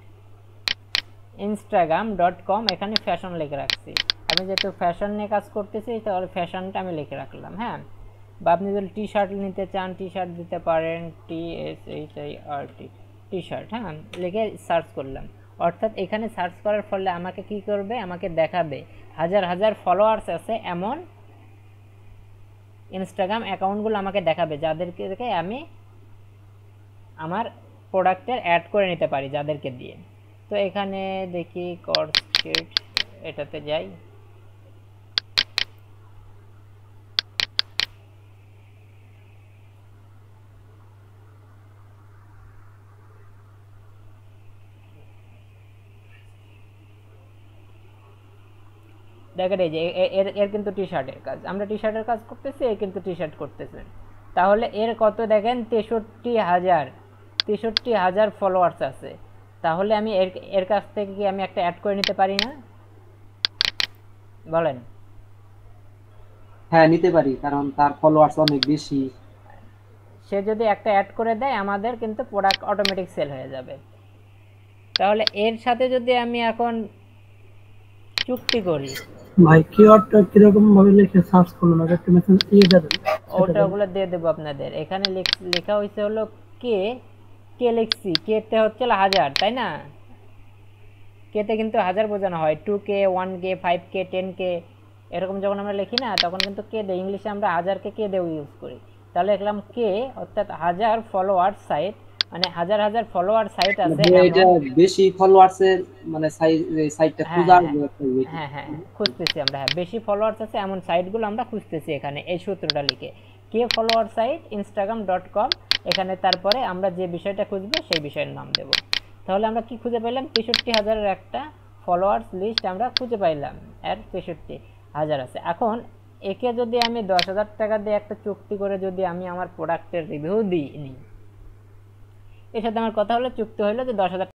instagram.com। এখানে ফ্যাশন লিখে রাখছি, আমি যেহেতু ফ্যাশন নিয়ে কাজ করতেছি তাহলে ফ্যাশনটা আমি লিখে রাখলাম। হ্যাঁ, বা আপনি যদি টি শার্ট নিতে চান টি শার্ট দিতে পারেন, TSHIRT টি শার্ট, হ্যাঁ লিখে সার্চ করলাম। অর্থাৎ এখানে সার্চ করার ফলে আমাকে কি করবে, আমাকে দেখাবে হাজার ফলোয়ার্স আছে এমন ইনস্টাগ্রাম অ্যাকাউন্টগুলো আমাকে দেখাবে, যাদেরকে আমি আমার প্রোডাক্টের অ্যাড করে নিতে পারি যাদেরকে দিয়ে। তো এখানে দেখি কর্সকিট, এটাতে যাই, দেখেন এই যে এর কিন্তু টি শার্টের কাজ, আমরা টি শার্টের কাজ করতেছি, এর কিন্তু টি শার্ট করতেছে। তাহলে এর কত দেখেন 63,000 ফলোয়ার্স আছে। তাহলে আমি এর কাছ থেকে কি আমি একটা অ্যাড করে নিতে পারি না, বলেন? হ্যাঁ নিতে পারি, কারণ তার ফলোয়ার্স অনেক বেশি। সে যদি একটা অ্যাড করে দেয় আমাদের কিন্তু প্রোডাক্ট অটোমেটিক সেল হয়ে যাবে। তাহলে এর সাথে যদি আমি এখন চুক্তি করি, ভাই কিওয়ার্ডটা কিরকম ভাবে লিখে সার্চ করলাম, একটা মেসেজ দিয়ে দেন, ওগুলো দিয়ে দেবো আপনাদের। এখানে লেখা হয়েছে হলো কে লিখছি, কে তে হচ্ছে 1000, তাই না? কে তে কিন্তু 1000 বোঝানো হয়, 2K 1K 5K 10K এরকম যখন আমরা লিখি না, তখন কিন্তু কে দে, ইংলিশে আমরা 1000কে কে দেও ইউজ করি। তাহলে লিখলাম কে, অর্থাৎ 1000 ফলোয়ার সাইট, মানে হাজার ফলোয়ার সাইট আছে, এটা বেশি ফলোয়ার্সের মানে সাইটটা খোঁজার। হ্যাঁ খুঁজতেছি আমরা, হ্যাঁ বেশি ফলোয়ার্স আছে এমন সাইটগুলো আমরা খুঁজতেছি এখানে এই সূত্রটা লিখে, কে ফলোয়ার সাইট instagram.com। এখানে তারপরে আমরা যে বিষয়টা খুঁজবো সেই বিষয়ের নাম দেব। তাহলে আমরা কি খুঁজে পেলাম, 63,000-এর একটা ফলোয়ার্স লিস্ট আমরা খুঁজে পাইলাম, এর 63,000 আছে। এখন একে যদি আমি 10,000 টাকা দিয়ে একটা চুক্তি করে যদি আমি আমার প্রোডাক্টের রিভিউ দিই, এর সাথে আমার কথা হলো, চুক্তি হলো যে 10,000